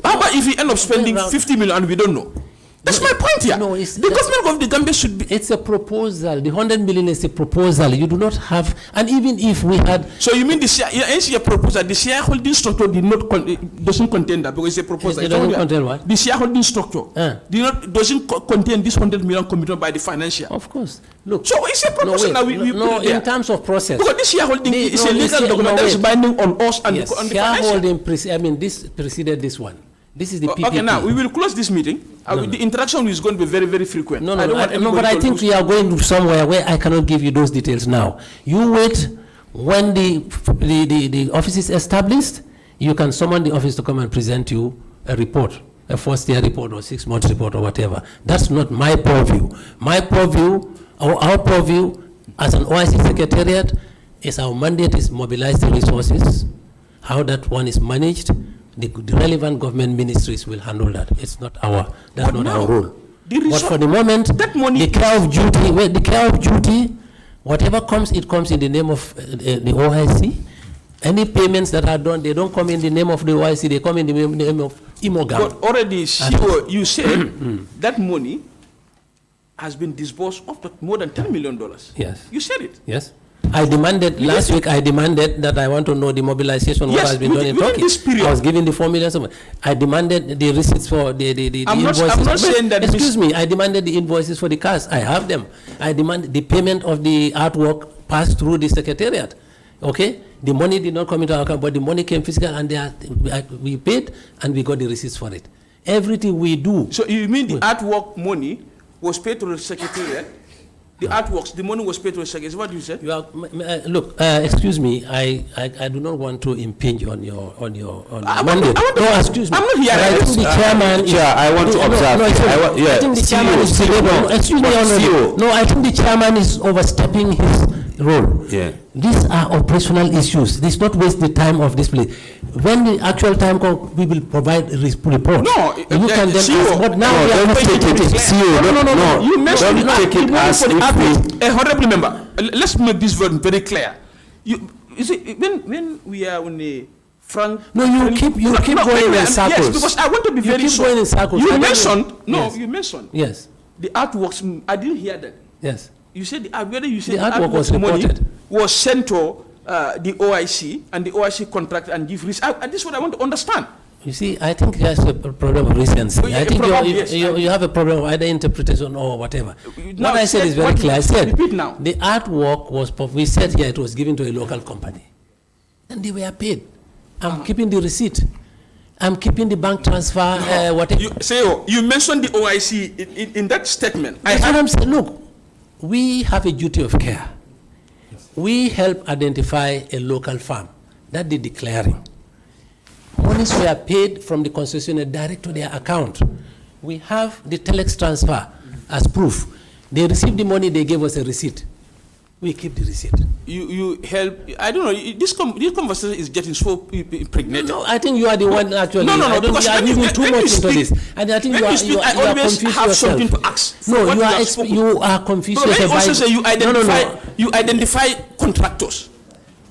How about if he end up spending 50 million and we don't know? That's my point here. No, the government of the Gambia should be. It's a proposal. The 100 million is a proposal. You do not have, and even if we had. So you mean the share proposal? The shareholding structure doesn't contain that because it's a proposal. It doesn't contain what? The shareholding structure doesn't contain this 100 million committed by the financier. Of course. Look. So it's a proposal that we put it there. In terms of process. Because this shareholding is a legal document that is binding on us and yes, on the financier. Shareholding, this preceded this one. This is the PPP. Okay, now we will close this meeting. The interaction is going to be very, very frequent. But I think we are going somewhere where I cannot give you those details now. You wait when the office is established. You can summon the office to come and present you a report, a first-year report or 6-month report or whatever. That's not my purview. My purview, or our purview as an OIC secretariat, is our mandate is mobilize the resources. How that one is managed, the relevant government ministries will handle that. It's not our role. But for the moment, that money, the care of duty, whatever comes, it comes in the name of the OIC. Any payments that are done, they don't come in the name of the OIC, they come in the name of IMOGAM. But already, CEO, you said that money has been disbursed up to more than $10 million. Yes. You said it. Yes. I demanded, last week I demanded that I want to know the mobilization, what has been done in Turkey. I was given the 4 million. I demanded the receipts for the invoices. I'm not saying that. Excuse me, I demanded the invoices for the cars. I have them. I demanded the payment of the artwork passed through the secretariat. Okay? The money did not come into our account, but the money came physical and we paid and we got the receipts for it. Everything we do. So you mean the artwork money was paid to the secretariat? The artworks, the money was paid to the secretary. What you said? Look, excuse me. I do not want to impinge on your mandate. No, excuse me. I'm not here. I think the chairman. I want to observe. I think the chairman is. Excuse me, Honorable. No, I think the chairman is overstepping his role. Yeah. These are operational issues. This not waste the time of this place. When the actual time comes, we will provide a report. No, you can then CEO, ask, but now no, we are don't not take taking it. it. CEO, no. You mentioned don't take it as if we- honorable member, let's make this word very clear. You see, when we are on a frank... No, you keep going in circles. Yes, because I want to be You very keep sure. going in circles. I You don't mentioned, know. no, Yes. you mentioned Yes, the artworks, I didn't hear that. yes. You said, whether you said The artwork was money reported. was sent to the OIC, and the OIC contract and give risk. This is what I want to understand. You see, I think there's a problem of recency. Oh, yeah, I think probably, yes. you have a problem of either interpretation or whatever. Now, What I said is very what- clear. I said repeat now. the artwork was, we said here it was given to a local company. And they were paid. I'm keeping the receipt. I'm keeping the bank transfer, whatever. You mentioned the OIC in that statement. That's what I'm saying. Look, we have a duty of care. We help identify a local farm. That the declaring. Monies were paid from the concessionaire direct to their account. We have the telex transfer as proof. They received the money, they gave us a receipt. We keep the receipt. You help, I don't know, this conversation is getting so impregnated. No, I think you are the one actually. No, I don't, because you are when you- giving too when you much into speak- this. And I think when you you are, speak, you I are always confused have yourself. something to ask for No, what you you are, have spoken. you are confused But when you yourself. also say you identify, No. you identify contractors.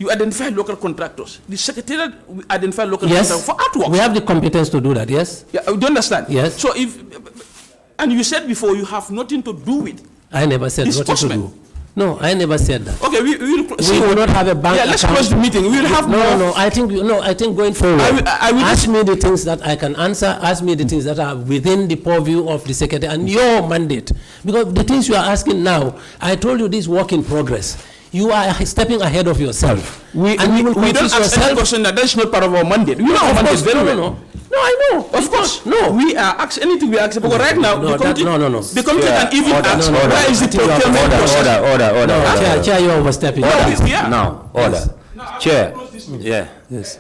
You identify local contractors. The secretariat will identify local Yes, contractors for artwork. we have the competence to do that, yes? Yeah, do you understand? Yes. So and you said before you have nothing to do with. I never said what to Disbursement. do. No, I never said that. Okay, we will. We will not have a bank Yeah, let's account. close the meeting. We will have more. No, I think going forward. I will ask me the things that I can answer. Ask me the things that are within the purview of the secretary and your mandate. Because the things you are asking now, I told you this work in progress. You are stepping ahead of yourself. We you will don't confuse ask any yourself. question that is not part of our mandate. We know our Of mandate course, very well. no, I know. Of course. No. We are ask anything we ask. Because right now, No, the committee, no. the committee Yeah, can even order, ask, order. where is the I think you have procurement process? Order. Chair, you are overstepping. Yeah. Now, order. Chair. Yeah. Yes.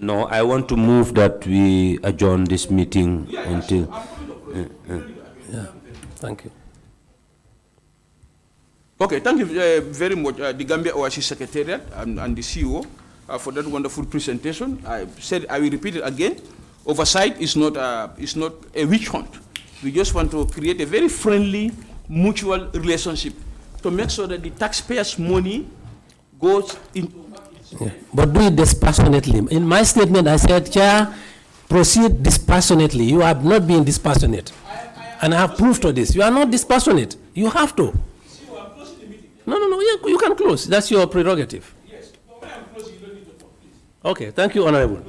No, I want to move that we adjourn this meeting until... Thank you. Okay, thank you very much, the Gambia OIC Secretariat and the CEO for that wonderful presentation. I said I will repeat it again. Oversight is not a witch hunt. We just want to create a very friendly, mutual relationship to make sure that the taxpayers' money goes into. Yeah. But do it dispassionately. In my statement, I said, Chair, proceed dispassionately. You have not been dispassionate. And I have proof to this. You are not dispassionate. You have to. No, you can close. That's your prerogative. Okay, thank you, Honorable.